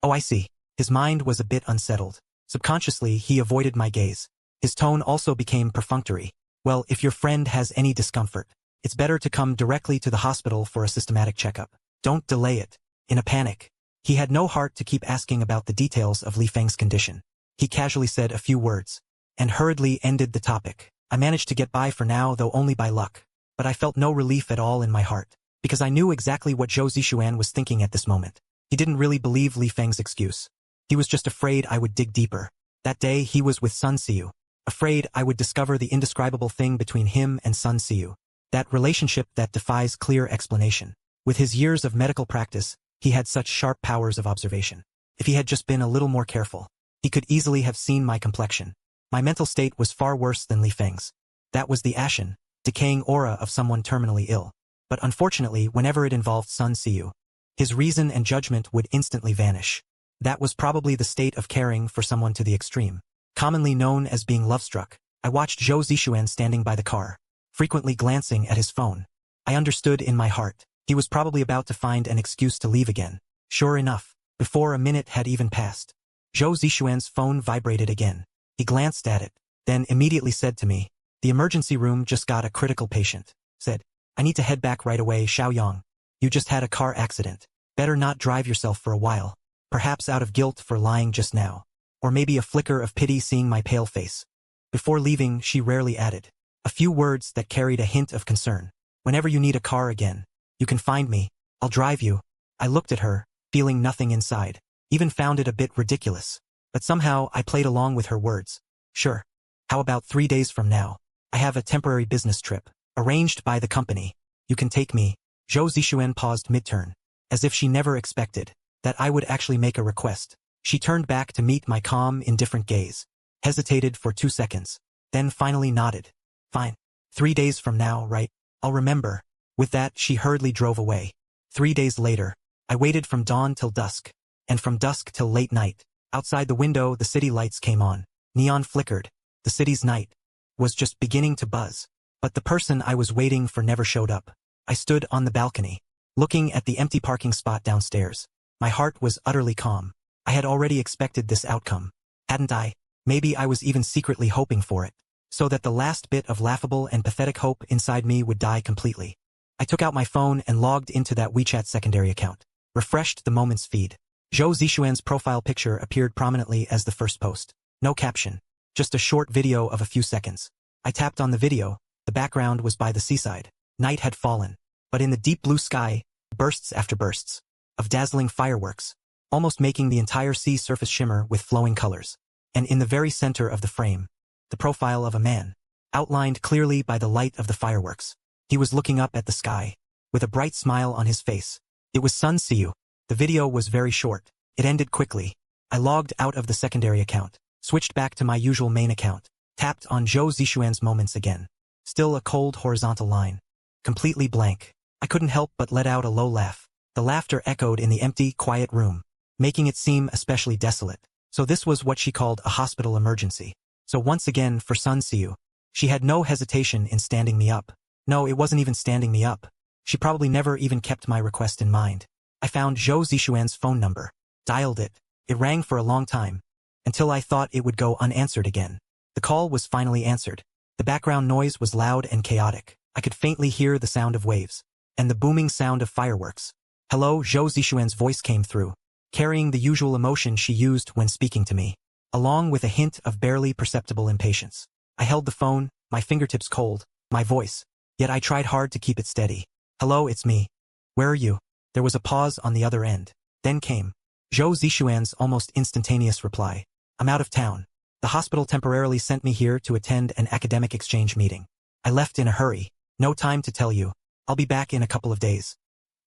Oh, I see. His mind was a bit unsettled. Subconsciously, he avoided my gaze. His tone also became perfunctory. Well, if your friend has any discomfort, it's better to come directly to the hospital for a systematic checkup. Don't delay it. In a panic, He had no heart to keep asking about the details of Li Feng's condition. He casually said a few words, and hurriedly ended the topic. I managed to get by for now, though only by luck. But I felt no relief at all in my heart, because I knew exactly what Zhou Zixuan was thinking at this moment. He didn't really believe Li Feng's excuse. He was just afraid I would dig deeper. That day he was with Sun Xiu. Afraid I would discover the indescribable thing between him and Sun Xiu. That relationship that defies clear explanation. With his years of medical practice, he had such sharp powers of observation. If he had just been a little more careful, he could easily have seen my complexion. My mental state was far worse than Li Feng's. That was the ashen, decaying aura of someone terminally ill. But unfortunately, whenever it involved Sun Xiu, his reason and judgment would instantly vanish. That was probably the state of caring for someone to the extreme. Commonly known as being love-struck, I watched Zhou Zixuan standing by the car, frequently glancing at his phone. I understood in my heart, he was probably about to find an excuse to leave again. Sure enough, before a minute had even passed, Zhou Zixuan's phone vibrated again. He glanced at it, then immediately said to me, "The emergency room just got a critical patient." Said, "I need to head back right away, Xiaoyang. You just had a car accident. Better not drive yourself for a while. Perhaps out of guilt for lying just now. Or maybe a flicker of pity seeing my pale face." Before leaving, she rarely added a few words that carried a hint of concern. "Whenever you need a car again, you can find me. I'll drive you." I looked at her, feeling nothing inside. Even found it a bit ridiculous. But somehow I played along with her words. "Sure. How about 3 days from now? I have a temporary business trip, arranged by the company. You can take me." Zhou Zixuan paused mid-turn, as if she never expected that I would actually make a request. She turned back to meet my calm, indifferent gaze, hesitated for 2 seconds, then finally nodded. "Fine. 3 days from now, right? I'll remember." With that, she hurriedly drove away. 3 days later, I waited from dawn till dusk, and from dusk till late night. Outside the window, the city lights came on. Neon flickered. The city's night was just beginning to buzz. But the person I was waiting for never showed up. I stood on the balcony, looking at the empty parking spot downstairs. My heart was utterly calm. I had already expected this outcome, hadn't I? Maybe I was even secretly hoping for it, so that the last bit of laughable and pathetic hope inside me would die completely. I took out my phone and logged into that WeChat secondary account. Refreshed the moment's feed. Zhou Zixuan's profile picture appeared prominently as the first post. No caption, just a short video of a few seconds. I tapped on the video. The background was by the seaside. Night had fallen, but in the deep blue sky, bursts after bursts of dazzling fireworks, almost making the entire sea surface shimmer with flowing colors. And in the very center of the frame, the profile of a man, outlined clearly by the light of the fireworks. He was looking up at the sky, with a bright smile on his face. It was Sun Xiu. The video was very short. It ended quickly. I logged out of the secondary account, switched back to my usual main account, tapped on Zhou Zixuan's moments again. Still a cold horizontal line. Completely blank. I couldn't help but let out a low laugh. The laughter echoed in the empty, quiet room, making it seem especially desolate. So this was what she called a hospital emergency. So once again, for Sun Xiu, she had no hesitation in standing me up. No, it wasn't even standing me up. She probably never even kept my request in mind. I found Zhou Zixuan's phone number, dialed it. It rang for a long time, until I thought it would go unanswered again. The call was finally answered. The background noise was loud and chaotic. I could faintly hear the sound of waves, and the booming sound of fireworks. "Hello," Zhou Zixuan's voice came through, carrying the usual emotion she used when speaking to me, along with a hint of barely perceptible impatience. I held the phone, my fingertips cold, my voice, yet I tried hard to keep it steady. "Hello, it's me. Where are you?" There was a pause on the other end. Then came Zhou Zixuan's almost instantaneous reply. "I'm out of town. The hospital temporarily sent me here to attend an academic exchange meeting. I left in a hurry. No time to tell you. I'll be back in a couple of days."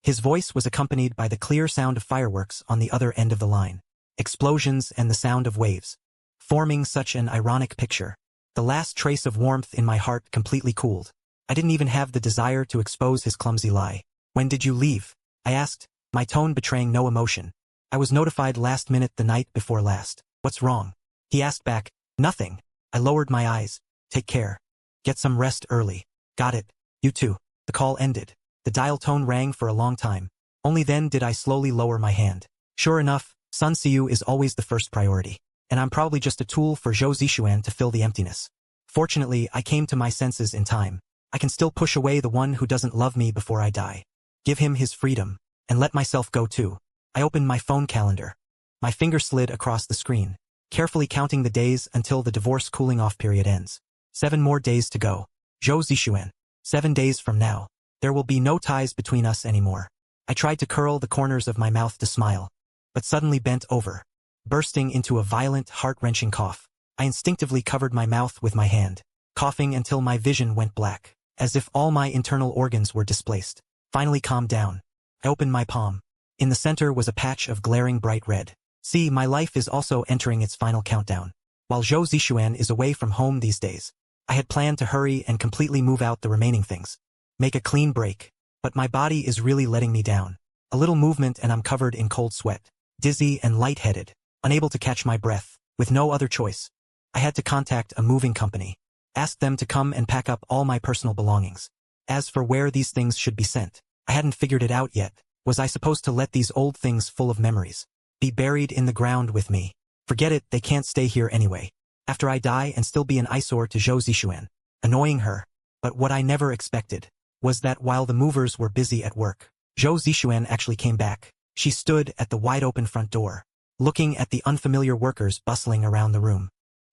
His voice was accompanied by the clear sound of fireworks on the other end of the line. Explosions and the sound of waves, forming such an ironic picture. The last trace of warmth in my heart completely cooled. I didn't even have the desire to expose his clumsy lie. "When did you leave?" I asked, my tone betraying no emotion. "I was notified last minute the night before last." "What's wrong?" He asked back. "Nothing." I lowered my eyes. "Take care. Get some rest early." "Got it. You too." The call ended. The dial tone rang for a long time. Only then did I slowly lower my hand. Sure enough, Sun Xiu is always the first priority, and I'm probably just a tool for Zhou Zixuan to fill the emptiness. Fortunately, I came to my senses in time. I can still push away the one who doesn't love me before I die. Give him his freedom, and let myself go too. I opened my phone calendar. My finger slid across the screen, carefully counting the days until the divorce cooling-off period ends. 7 more days to go. Zhou Zixuan. 7 days from now. There will be no ties between us anymore. I tried to curl the corners of my mouth to smile, but suddenly bent over, bursting into a violent, heart-wrenching cough. I instinctively covered my mouth with my hand, coughing until my vision went black, as if all my internal organs were displaced. Finally calmed down. I opened my palm. In the center was a patch of glaring bright red. See, my life is also entering its final countdown. While Zhou Zixuan is away from home these days, I had planned to hurry and completely move out the remaining things. Make a clean break. But my body is really letting me down. A little movement and I'm covered in cold sweat, dizzy and lightheaded, unable to catch my breath. With no other choice, I had to contact a moving company, ask them to come and pack up all my personal belongings. As for where these things should be sent, I hadn't figured it out yet. Was I supposed to let these old things full of memories be buried in the ground with me? Forget it, they can't stay here anyway. After I die and still be an eyesore to Zhou Zixuan, annoying her. But what I never expected was that while the movers were busy at work, Zhou Zixuan actually came back. She stood at the wide-open front door, looking at the unfamiliar workers bustling around the room.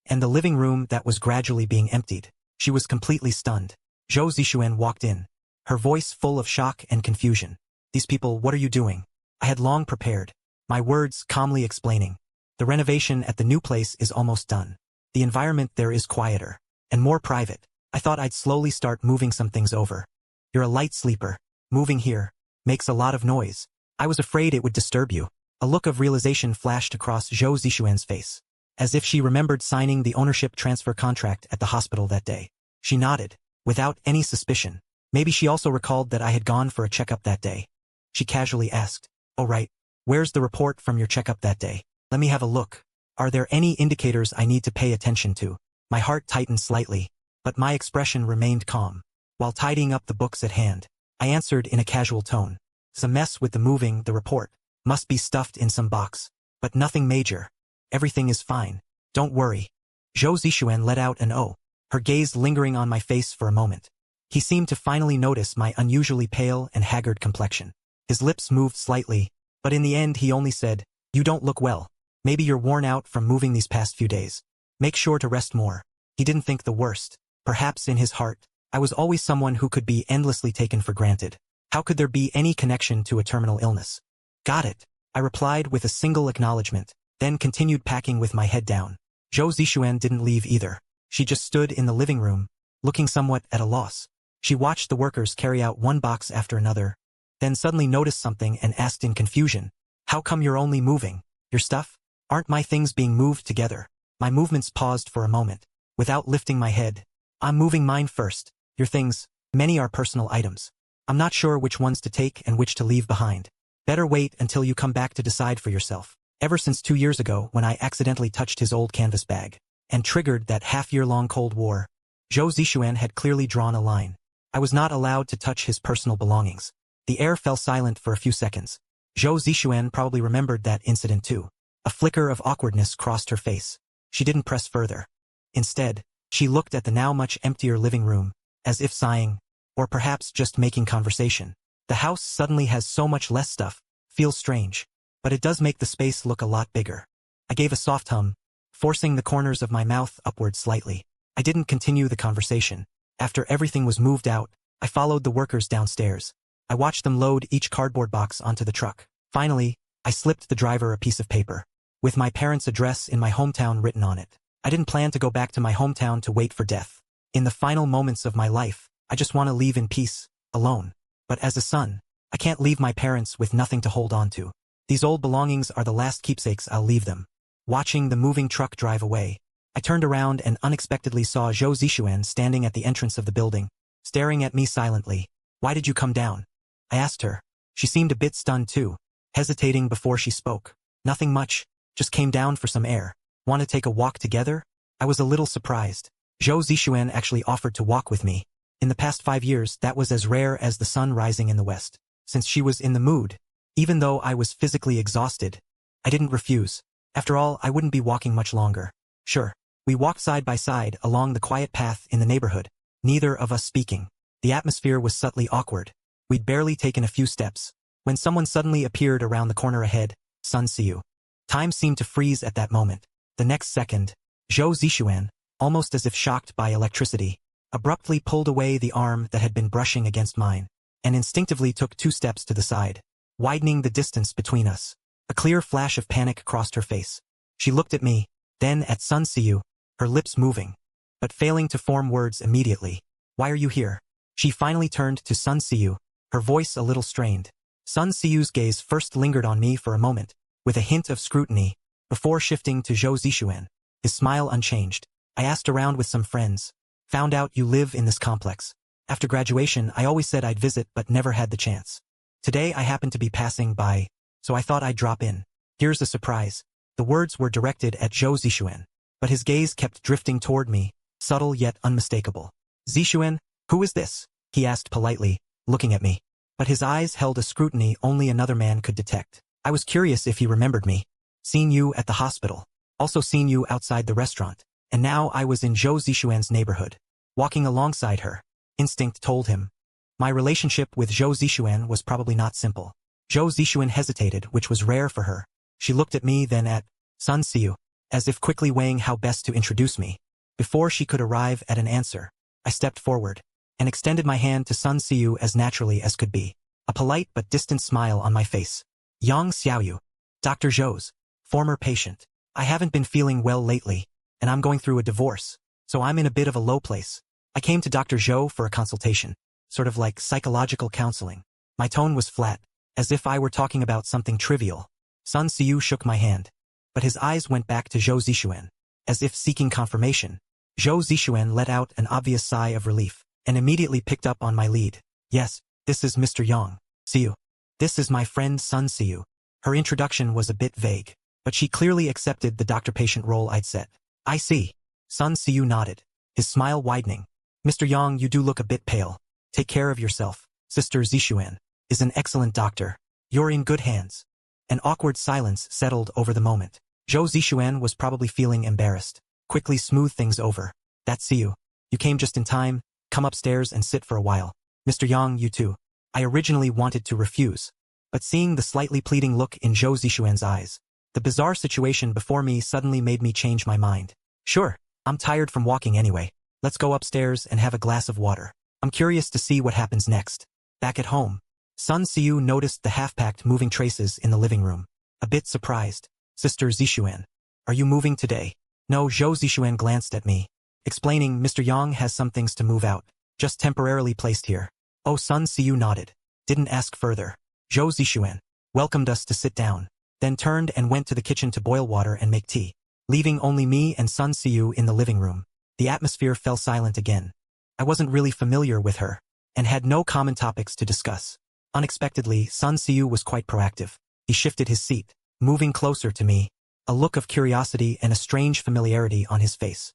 And the living room that was gradually being emptied. She was completely stunned. Zhou Zixuan walked in, her voice full of shock and confusion. These people, what are you doing? I had long prepared, my words calmly explaining. The renovation at the new place is almost done. The environment there is quieter and more private. I thought I'd slowly start moving some things over. You're a light sleeper. Moving here makes a lot of noise. I was afraid it would disturb you. A look of realization flashed across Zhou Zixuan's face, as if she remembered signing the ownership transfer contract at the hospital that day. She nodded, without any suspicion. Maybe she also recalled that I had gone for a checkup that day. She casually asked, "Oh right, where's the report from your checkup that day? Let me have a look. Are there any indicators I need to pay attention to?" My heart tightened slightly, but my expression remained calm. While tidying up the books at hand, I answered in a casual tone. "It's a mess with the report. Must be stuffed in some box. But nothing major. Everything is fine. Don't worry." Zhou Zixuan let out an "oh," her gaze lingering on my face for a moment. He seemed to finally notice my unusually pale and haggard complexion. His lips moved slightly, but in the end he only said, "You don't look well. Maybe you're worn out from moving these past few days. Make sure to rest more." He didn't think the worst. Perhaps in his heart, I was always someone who could be endlessly taken for granted. How could there be any connection to a terminal illness? "Got it," I replied with a single acknowledgement, then continued packing with my head down. Zhou Zixuan didn't leave either. She just stood in the living room, looking somewhat at a loss. She watched the workers carry out one box after another, then suddenly noticed something and asked in confusion, "How come you're only moving your stuff? Aren't my things being moved together?" My movements paused for a moment. Without lifting my head, "I'm moving mine first. Your things, many are personal items. I'm not sure which ones to take and which to leave behind. Better wait until you come back to decide for yourself." Ever since 2 years ago when I accidentally touched his old canvas bag and triggered that half-year-long Cold War, Zhou Zixuan had clearly drawn a line. I was not allowed to touch his personal belongings. The air fell silent for a few seconds. Zhou Zixuan probably remembered that incident too. A flicker of awkwardness crossed her face. She didn't press further. Instead, she looked at the now much emptier living room, as if sighing, or perhaps just making conversation. The house suddenly has so much less stuff. Feels strange. But it does make the space look a lot bigger. I gave a soft hum, forcing the corners of my mouth upward slightly. I didn't continue the conversation. After everything was moved out, I followed the workers downstairs. I watched them load each cardboard box onto the truck. Finally, I slipped the driver a piece of paper, with my parents' address in my hometown written on it. I didn't plan to go back to my hometown to wait for death. In the final moments of my life, I just want to leave in peace, alone. But as a son, I can't leave my parents with nothing to hold on to. These old belongings are the last keepsakes I'll leave them. Watching the moving truck drive away, I turned around and unexpectedly saw Zhou Zixuan standing at the entrance of the building, staring at me silently. "Why did you come down?" I asked her. She seemed a bit stunned too, hesitating before she spoke. "Nothing much, just came down for some air. Want to take a walk together?" I was a little surprised. Zhou Zixuan actually offered to walk with me. In the past 5 years, that was as rare as the sun rising in the west. Since she was in the mood, even though I was physically exhausted, I didn't refuse. After all, I wouldn't be walking much longer. Sure. We walked side by side along the quiet path in the neighborhood, neither of us speaking. The atmosphere was subtly awkward. We'd barely taken a few steps when someone suddenly appeared around the corner ahead. Sun Siyu. Time seemed to freeze at that moment. The next second, Zhou Zixuan, almost as if shocked by electricity, abruptly pulled away the arm that had been brushing against mine, and instinctively took 2 steps to the side, widening the distance between us. A clear flash of panic crossed her face. She looked at me, then at Sun Siyu, her lips moving, but failing to form words immediately. Why are you here? She finally turned to Sun Siyu, her voice a little strained. Sun Siyu's gaze first lingered on me for a moment, with a hint of scrutiny, before shifting to Zhou Zixuan, his smile unchanged. I asked around with some friends. Found out you live in this complex. After graduation, I always said I'd visit but never had the chance. Today I happened to be passing by, so I thought I'd drop in. Here's a surprise. The words were directed at Zhou Zixuan, but his gaze kept drifting toward me, subtle yet unmistakable. Zixuan, who is this? He asked politely, looking at me. But his eyes held a scrutiny only another man could detect. I was curious if he remembered me. Seen you at the hospital. Also seen you outside the restaurant. And now I was in Zhou Zixuan's neighborhood, walking alongside her. Instinct told him. My relationship with Zhou Zixuan was probably not simple. Zhou Zixuan hesitated, which was rare for her. She looked at me, then at Sun Siyu, as if quickly weighing how best to introduce me. Before she could arrive at an answer, I stepped forward and extended my hand to Sun Siyu as naturally as could be, a polite but distant smile on my face. Yang Xiaoyu, Dr. Zhou's former patient. I haven't been feeling well lately, and I'm going through a divorce, so I'm in a bit of a low place. I came to Dr. Zhou for a consultation, sort of like psychological counseling. My tone was flat, as if I were talking about something trivial. Sun Siyu shook my hand, but his eyes went back to Zhou Zixuan, as if seeking confirmation. Zhou Zixuan let out an obvious sigh of relief, and immediately picked up on my lead. Yes, this is Mr. Yang Siyu. This is my friend Sun Siyu. Her introduction was a bit vague, but she clearly accepted the doctor-patient role I'd set. I see. Sun Siyu nodded, his smile widening. Mr. Yang, you do look a bit pale. Take care of yourself. Sister Zixuan is an excellent doctor. You're in good hands. An awkward silence settled over the moment. Zhou Zixuan was probably feeling embarrassed. Quickly smoothed things over. That's Siyu. You came just in time. Come upstairs and sit for a while. Mr. Yang, you too. I originally wanted to refuse, but seeing the slightly pleading look in Zhou Zixuan's eyes, the bizarre situation before me suddenly made me change my mind. Sure, I'm tired from walking anyway. Let's go upstairs and have a glass of water. I'm curious to see what happens next. Back at home, Sun Siyu noticed the half-packed moving traces in the living room. A bit surprised. Sister Zixuan, are you moving today? No, Zhou Zixuan glanced at me, explaining Mr. Yang has some things to move out, just temporarily placed here. Oh, Sun Siyu nodded. Didn't ask further. Zhou Zixuan welcomed us to sit down, then turned and went to the kitchen to boil water and make tea, leaving only me and Sun Siyu in the living room. The atmosphere fell silent again. I wasn't really familiar with her, and had no common topics to discuss. Unexpectedly, Sun Siyu was quite proactive. He shifted his seat, moving closer to me, a look of curiosity and a strange familiarity on his face.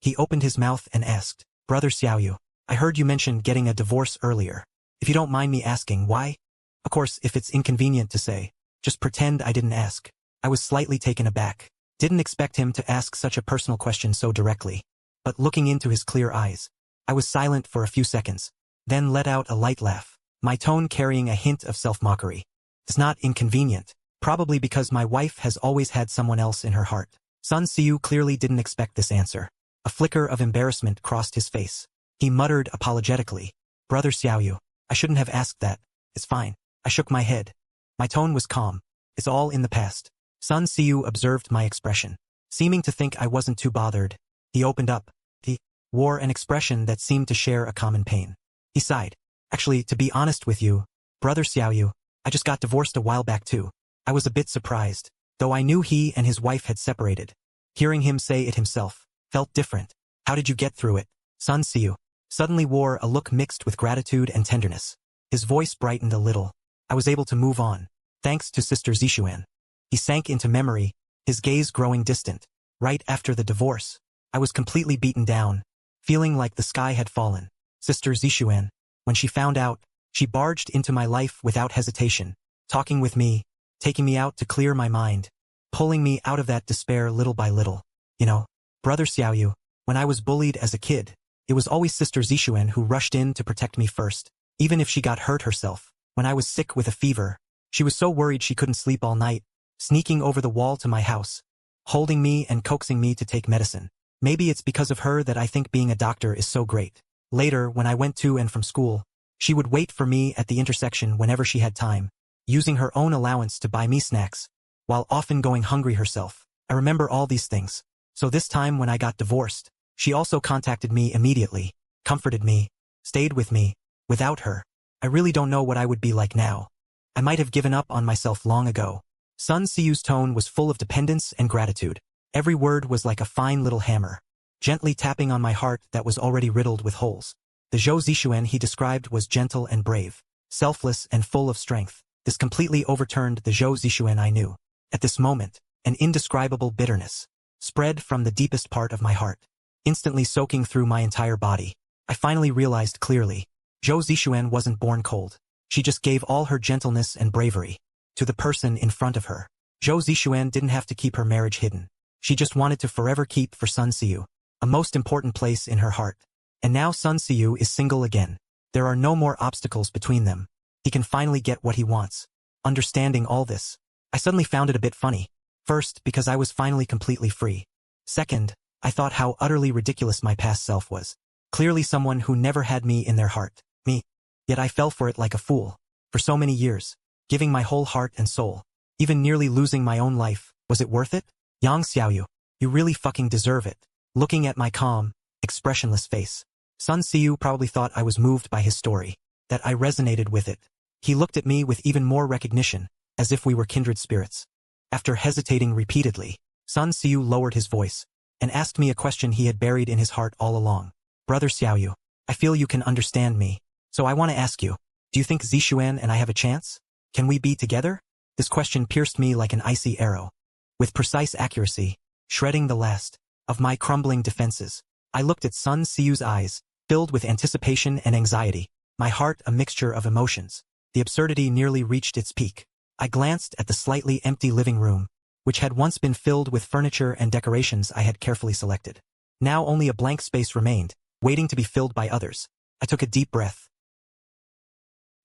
He opened his mouth and asked, Brother Xiaoyu, I heard you mention getting a divorce earlier. If you don't mind me asking, why? Of course, if it's inconvenient to say, just pretend I didn't ask. I was slightly taken aback. Didn't expect him to ask such a personal question so directly. But looking into his clear eyes, I was silent for a few seconds, then let out a light laugh, my tone carrying a hint of self-mockery. It's not inconvenient, probably because my wife has always had someone else in her heart. Sun Siyu clearly didn't expect this answer. A flicker of embarrassment crossed his face. He muttered apologetically, Brother Xiaoyu, I shouldn't have asked that. It's fine. I shook my head. My tone was calm. It's all in the past. Sun Siyu observed my expression. Seeming to think I wasn't too bothered, he opened up. He wore an expression that seemed to share a common pain. He sighed. Actually, to be honest with you, Brother Xiaoyu, I just got divorced a while back too. I was a bit surprised, though I knew he and his wife had separated. Hearing him say it himself felt different. How did you get through it? Sun Siyu suddenly wore a look mixed with gratitude and tenderness. His voice brightened a little. I was able to move on, thanks to Sister Zixuan. He sank into memory, his gaze growing distant. Right after the divorce, I was completely beaten down, feeling like the sky had fallen. Sister Zixuan, when she found out, she barged into my life without hesitation, talking with me, taking me out to clear my mind, pulling me out of that despair little by little. You know, Brother Xiaoyu, when I was bullied as a kid, it was always Sister Zixuan who rushed in to protect me first, even if she got hurt herself. When I was sick with a fever, She was so worried she couldn't sleep all night, sneaking over the wall to my house, holding me and coaxing me to take medicine. Maybe it's because of her that I think being a doctor is so great. Later, when I went to and from school, she would wait for me at the intersection whenever she had time, using her own allowance to buy me snacks, while often going hungry herself. I remember all these things. So this time when I got divorced, she also contacted me immediately, comforted me, stayed with me. Without her, I really don't know what I would be like now. I might have given up on myself long ago. Sun Siyu's tone was full of dependence and gratitude. Every word was like a fine little hammer, gently tapping on my heart that was already riddled with holes. The Zhou Zixuan he described was gentle and brave, selfless and full of strength. This completely overturned the Zhou Zixuan I knew. At this moment, an indescribable bitterness spread from the deepest part of my heart, instantly soaking through my entire body. I finally realized clearly, Zhou Zixuan wasn't born cold. She just gave all her gentleness and bravery to the person in front of her. Zhou Zixuan didn't have to keep her marriage hidden. She just wanted to forever keep for Sun Siyu a most important place in her heart. And now Sun Siyu is single again. There are no more obstacles between them. He can finally get what he wants. Understanding all this, I suddenly found it a bit funny. First, because I was finally completely free. Second, I thought how utterly ridiculous my past self was. Clearly someone who never had me in their heart. Me. Yet I fell for it like a fool. For so many years, giving my whole heart and soul, even nearly losing my own life. Was it worth it? Yang Xiaoyu, you really fucking deserve it. Looking at my calm, expressionless face, Sun Siyu probably thought I was moved by his story, that I resonated with it. He looked at me with even more recognition, as if we were kindred spirits. After hesitating repeatedly, Sun Siyu lowered his voice, and asked me a question he had buried in his heart all along. Brother Xiaoyu, I feel you can understand me, so I want to ask you, do you think Zixuan and I have a chance? Can we be together? This question pierced me like an icy arrow. With precise accuracy, shredding the last of my crumbling defenses, I looked at Sun Siyu's eyes, filled with anticipation and anxiety, my heart a mixture of emotions. The absurdity nearly reached its peak. I glanced at the slightly empty living room, which had once been filled with furniture and decorations I had carefully selected. Now only a blank space remained, waiting to be filled by others. I took a deep breath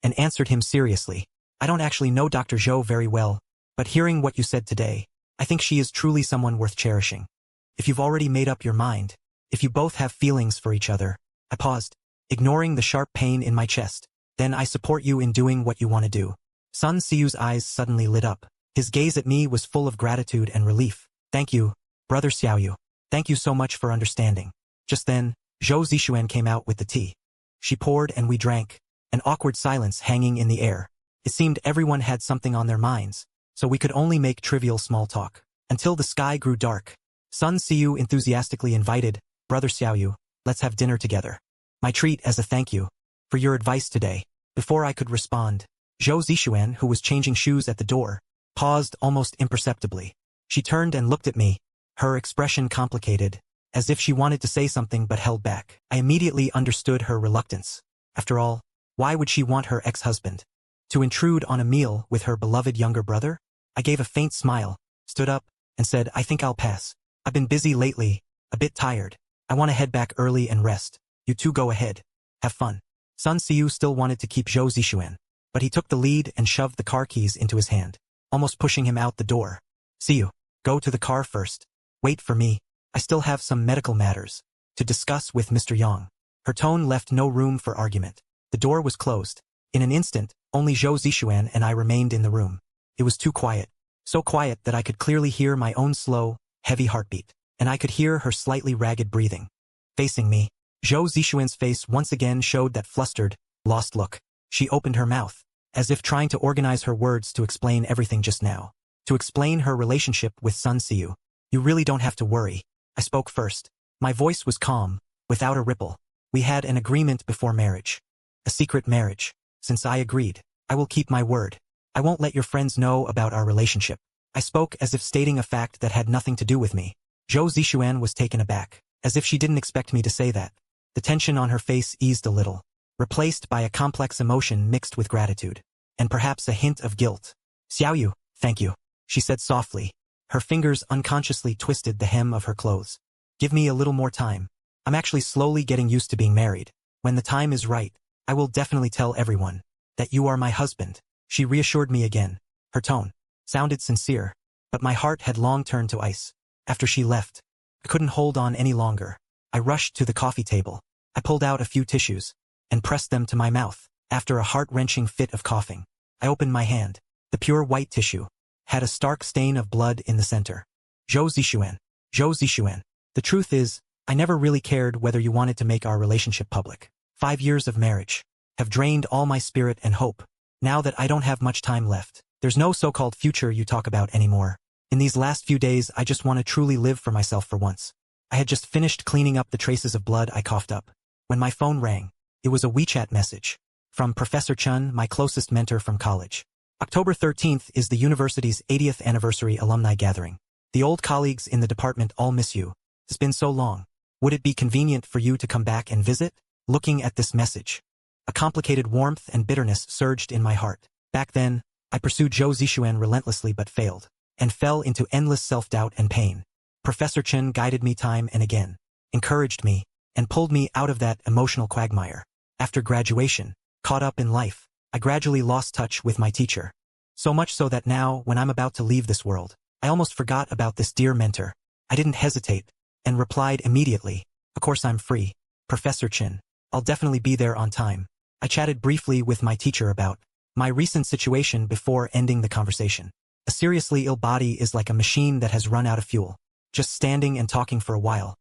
and answered him seriously. I don't actually know Dr. Zhou very well, but hearing what you said today, I think she is truly someone worth cherishing. If you've already made up your mind, if you both have feelings for each other. I paused, ignoring the sharp pain in my chest. Then I support you in doing what you want to do. Sun Siyu's eyes suddenly lit up. His gaze at me was full of gratitude and relief. Thank you, Brother Xiaoyu. Thank you so much for understanding. Just then, Zhou Zixuan came out with the tea. She poured and we drank, an awkward silence hanging in the air. It seemed everyone had something on their minds, so we could only make trivial small talk. Until the sky grew dark, Sun Siyu enthusiastically invited, Brother Xiaoyu, let's have dinner together. My treat as a thank you for your advice today. Before I could respond, Zhou Zixuan, who was changing shoes at the door, paused almost imperceptibly. She turned and looked at me, her expression complicated, as if she wanted to say something but held back. I immediately understood her reluctance. After all, why would she want her ex-husband to intrude on a meal with her beloved younger brother? I gave a faint smile, stood up, and said, I think I'll pass. I've been busy lately, a bit tired. I want to head back early and rest. You two go ahead. Have fun. Sun Siyu still wanted to keep Zhou Zixuan, but he took the lead and shoved the car keys into his hand, almost pushing him out the door. Siyu, go to the car first. Wait for me. I still have some medical matters to discuss with Mr. Yang. Her tone left no room for argument. The door was closed. In an instant, only Zhou Zixuan and I remained in the room. It was too quiet. So quiet that I could clearly hear my own slow, heavy heartbeat, and I could hear her slightly ragged breathing. Facing me, Zhou Zixuan's face once again showed that flustered, lost look. She opened her mouth, as if trying to organize her words to explain everything just now. To explain her relationship with Sun Siyu. You really don't have to worry. I spoke first. My voice was calm, without a ripple. We had an agreement before marriage. A secret marriage. Since I agreed, I will keep my word. I won't let your friends know about our relationship. I spoke as if stating a fact that had nothing to do with me. Zhou Zixuan was taken aback, as if she didn't expect me to say that. The tension on her face eased a little, replaced by a complex emotion mixed with gratitude, and perhaps a hint of guilt. Xiaoyu, thank you, she said softly. Her fingers unconsciously twisted the hem of her clothes. Give me a little more time. I'm actually slowly getting used to being married. When the time is right, I will definitely tell everyone that you are my husband. She reassured me again. Her tone sounded sincere, but my heart had long turned to ice. After she left, I couldn't hold on any longer. I rushed to the coffee table. I pulled out a few tissues and pressed them to my mouth. After a heart-wrenching fit of coughing, I opened my hand. The pure white tissue had a stark stain of blood in the center. Zhou Zixuan. Zhou Zixuan. The truth is, I never really cared whether you wanted to make our relationship public. 5 years of marriage have drained all my spirit and hope. Now that I don't have much time left, there's no so-called future you talk about anymore. In these last few days, I just want to truly live for myself for once. I had just finished cleaning up the traces of blood I coughed up when my phone rang. It was a WeChat message from Professor Chun, my closest mentor from college. October 13th is the university's 80th anniversary alumni gathering. The old colleagues in the department all miss you. It's been so long. Would it be convenient for you to come back and visit? Looking at this message, a complicated warmth and bitterness surged in my heart. Back then, I pursued Zhou Zixuan relentlessly but failed, and fell into endless self-doubt and pain. Professor Chen guided me time and again, encouraged me, and pulled me out of that emotional quagmire. After graduation, caught up in life, I gradually lost touch with my teacher. So much so that now, when I'm about to leave this world, I almost forgot about this dear mentor. I didn't hesitate, and replied immediately, "Of course I'm free, Professor Chen. I'll definitely be there on time." I chatted briefly with my teacher about my recent situation before ending the conversation. A seriously ill body is like a machine that has run out of fuel. Just standing and talking for a while,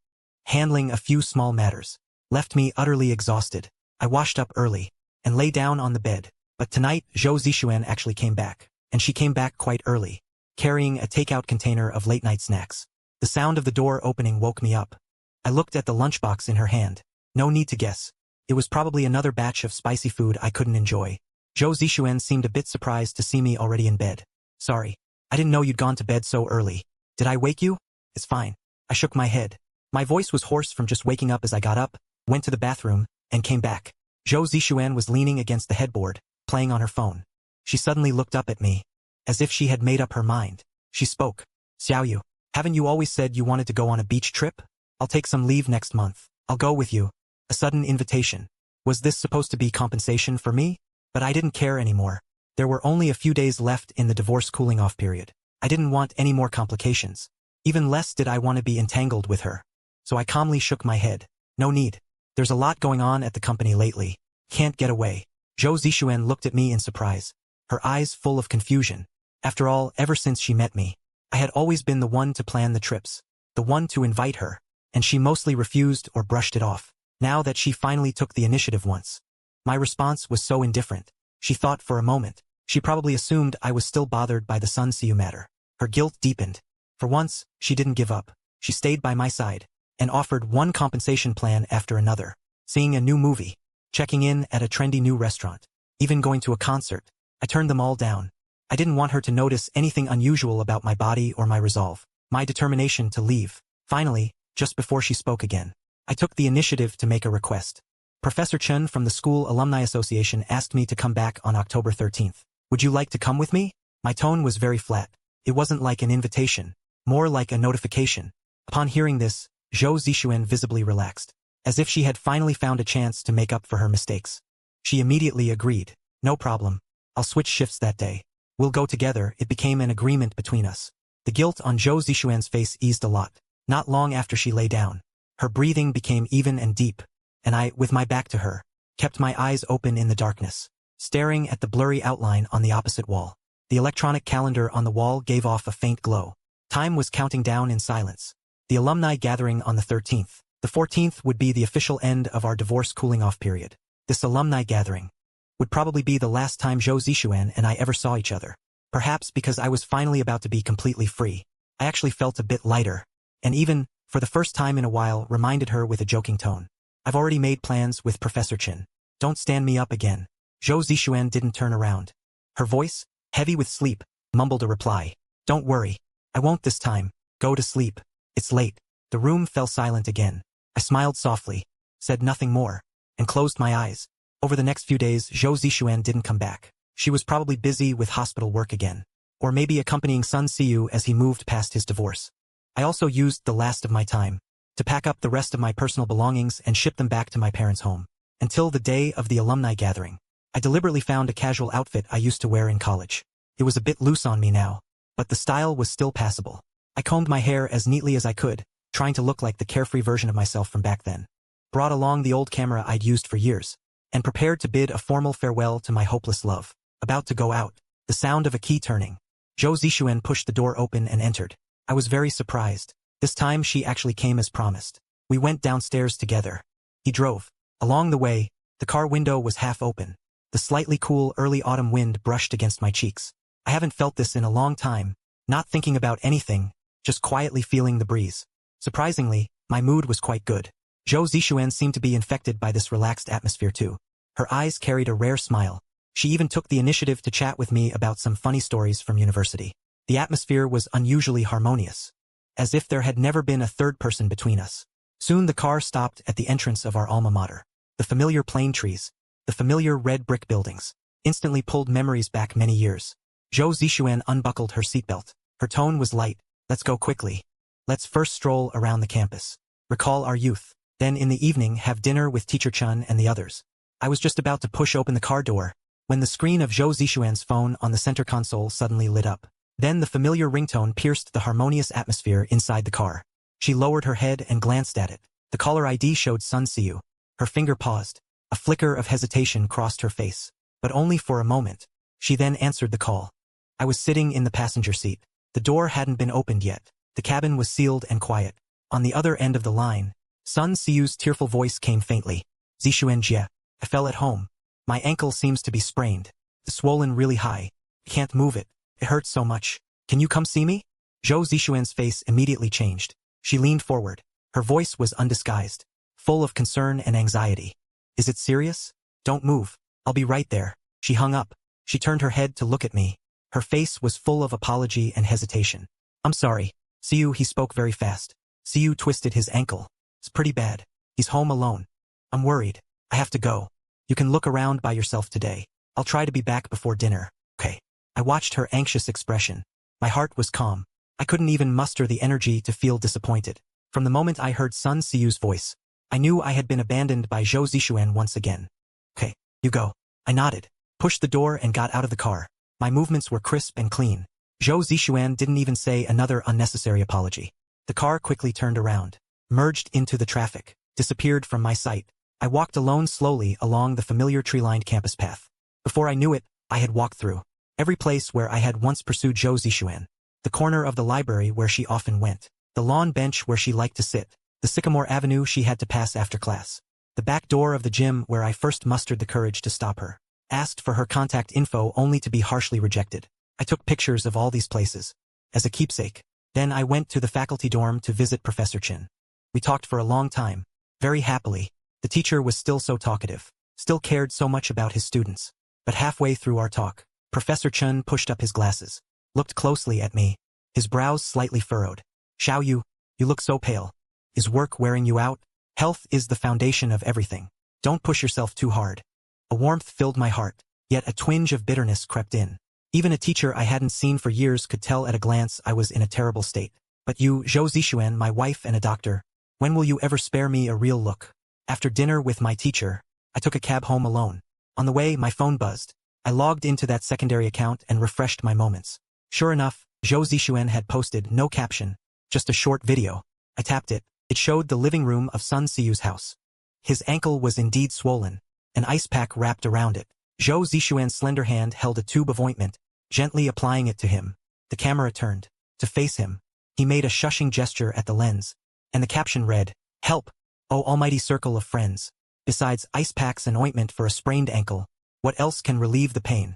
handling a few small matters, left me utterly exhausted. I washed up early and lay down on the bed. But tonight, Zhou Zixuan actually came back, and she came back quite early, carrying a takeout container of late-night snacks. The sound of the door opening woke me up. I looked at the lunchbox in her hand. No need to guess. It was probably another batch of spicy food I couldn't enjoy. Zhou Zixuan seemed a bit surprised to see me already in bed. "Sorry, I didn't know you'd gone to bed so early. Did I wake you?" "It's fine." I shook my head. My voice was hoarse from just waking up as I got up, went to the bathroom, and came back. Zhou Zixuan was leaning against the headboard, playing on her phone. She suddenly looked up at me, as if she had made up her mind. She spoke. "Xiaoyu, haven't you always said you wanted to go on a beach trip? I'll take some leave next month. I'll go with you." A sudden invitation. Was this supposed to be compensation for me? But I didn't care anymore. There were only a few days left in the divorce cooling-off period. I didn't want any more complications. Even less did I want to be entangled with her. So I calmly shook my head. "No need. There's a lot going on at the company lately. Can't get away." Zhou Zixuan looked at me in surprise, her eyes full of confusion. After all, ever since she met me, I had always been the one to plan the trips, the one to invite her, and she mostly refused or brushed it off. Now that she finally took the initiative once, my response was so indifferent. She thought for a moment. She probably assumed I was still bothered by the Sun Siu matter. Her guilt deepened. For once, she didn't give up. She stayed by my side, and offered one compensation plan after another. Seeing a new movie, checking in at a trendy new restaurant, even going to a concert. I turned them all down. I didn't want her to notice anything unusual about my body or my resolve, my determination to leave. Finally, just before she spoke again, I took the initiative to make a request. Professor Chun from the School Alumni Association asked me to come back on October 13th. "Would you like to come with me?" My tone was very flat. It wasn't like an invitation, more like a notification. Upon hearing this, Zhou Zixuan visibly relaxed, as if she had finally found a chance to make up for her mistakes. She immediately agreed. "No problem. I'll switch shifts that day. We'll go together." It became an agreement between us. The guilt on Zhou Zixuan's face eased a lot. Not long after she lay down, her breathing became even and deep, and I, with my back to her, kept my eyes open in the darkness, staring at the blurry outline on the opposite wall. The electronic calendar on the wall gave off a faint glow. Time was counting down in silence. The alumni gathering on the 13th. The 14th would be the official end of our divorce cooling-off period. This alumni gathering would probably be the last time Zhou Zixuan and I ever saw each other. Perhaps because I was finally about to be completely free, I actually felt a bit lighter, and even, for the first time in a while, reminded her with a joking tone. "I've already made plans with Professor Chin. Don't stand me up again." Zhou Zixuan didn't turn around. Her voice, heavy with sleep, mumbled a reply. "Don't worry. I won't this time. Go to sleep. It's late." The room fell silent again. I smiled softly, said nothing more, and closed my eyes. Over the next few days, Zhou Zixuan didn't come back. She was probably busy with hospital work again, or maybe accompanying Sun Siu as he moved past his divorce. I also used the last of my time to pack up the rest of my personal belongings and ship them back to my parents' home. Until the day of the alumni gathering, I deliberately found a casual outfit I used to wear in college. It was a bit loose on me now, but the style was still passable. I combed my hair as neatly as I could, trying to look like the carefree version of myself from back then. Brought along the old camera I'd used for years, and prepared to bid a formal farewell to my hopeless love. About to go out, the sound of a key turning. Zhou Zixuan pushed the door open and entered. I was very surprised. This time she actually came as promised. We went downstairs together. He drove. Along the way, the car window was half open. The slightly cool early autumn wind brushed against my cheeks. I haven't felt this in a long time, not thinking about anything, just quietly feeling the breeze. Surprisingly, my mood was quite good. Zhou Zixuan seemed to be infected by this relaxed atmosphere too. Her eyes carried a rare smile. She even took the initiative to chat with me about some funny stories from university. The atmosphere was unusually harmonious, as if there had never been a third person between us. Soon the car stopped at the entrance of our alma mater. The familiar plane trees, the familiar red brick buildings, instantly pulled memories back many years. Zhou Zixuan unbuckled her seatbelt. Her tone was light. Let's go quickly. Let's first stroll around the campus. Recall our youth. Then in the evening have dinner with Teacher Chun and the others. I was just about to push open the car door, when the screen of Zhou Zixuan's phone on the center console suddenly lit up. Then the familiar ringtone pierced the harmonious atmosphere inside the car. She lowered her head and glanced at it. The caller ID showed Sun Siyu. Her finger paused. A flicker of hesitation crossed her face, but only for a moment. She then answered the call. I was sitting in the passenger seat. The door hadn't been opened yet. The cabin was sealed and quiet. On the other end of the line, Sun Siyu's tearful voice came faintly. Zixuan Jie. I fell at home. My ankle seems to be sprained. It's swollen really high. I can't move it. It hurts so much. Can you come see me? Zhou Zixuan's face immediately changed. She leaned forward. Her voice was undisguised, full of concern and anxiety. Is it serious? Don't move. I'll be right there. She hung up. She turned her head to look at me. Her face was full of apology and hesitation. I'm sorry. Siyu, he spoke very fast. Siyu twisted his ankle. It's pretty bad. He's home alone. I'm worried. I have to go. You can look around by yourself today. I'll try to be back before dinner. Okay. I watched her anxious expression. My heart was calm. I couldn't even muster the energy to feel disappointed. From the moment I heard Sun Siyu's voice, I knew I had been abandoned by Zhou Zixuan once again. Okay, you go. I nodded, pushed the door and got out of the car. My movements were crisp and clean. Zhou Zixuan didn't even say another unnecessary apology. The car quickly turned around, merged into the traffic, disappeared from my sight. I walked alone slowly along the familiar tree-lined campus path. Before I knew it, I had walked through every place where I had once pursued Zhou Zixuan. The corner of the library where she often went, the lawn bench where she liked to sit, the sycamore avenue she had to pass after class, the back door of the gym where I first mustered the courage to stop her, asked for her contact info only to be harshly rejected. I took pictures of all these places, as a keepsake. Then I went to the faculty dorm to visit Professor Chin. We talked for a long time, very happily. The teacher was still so talkative, still cared so much about his students. But halfway through our talk, Professor Chun pushed up his glasses, looked closely at me, his brows slightly furrowed. Xiao Yu, you look so pale. Is work wearing you out? Health is the foundation of everything. Don't push yourself too hard. A warmth filled my heart, yet a twinge of bitterness crept in. Even a teacher I hadn't seen for years could tell at a glance I was in a terrible state. But you, Zhou Zixuan, my wife and a doctor, when will you ever spare me a real look? After dinner with my teacher, I took a cab home alone. On the way, my phone buzzed. I logged into that secondary account and refreshed my moments. Sure enough, Zhou Zixuan had posted no caption, just a short video. I tapped it. It showed the living room of Sun Siyu's house. His ankle was indeed swollen, an ice pack wrapped around it. Zhou Zixuan's slender hand held a tube of ointment, gently applying it to him. The camera turned to face him. He made a shushing gesture at the lens, and the caption read, "Help! Oh almighty circle of friends. Besides ice packs and ointment for a sprained ankle, what else can relieve the pain?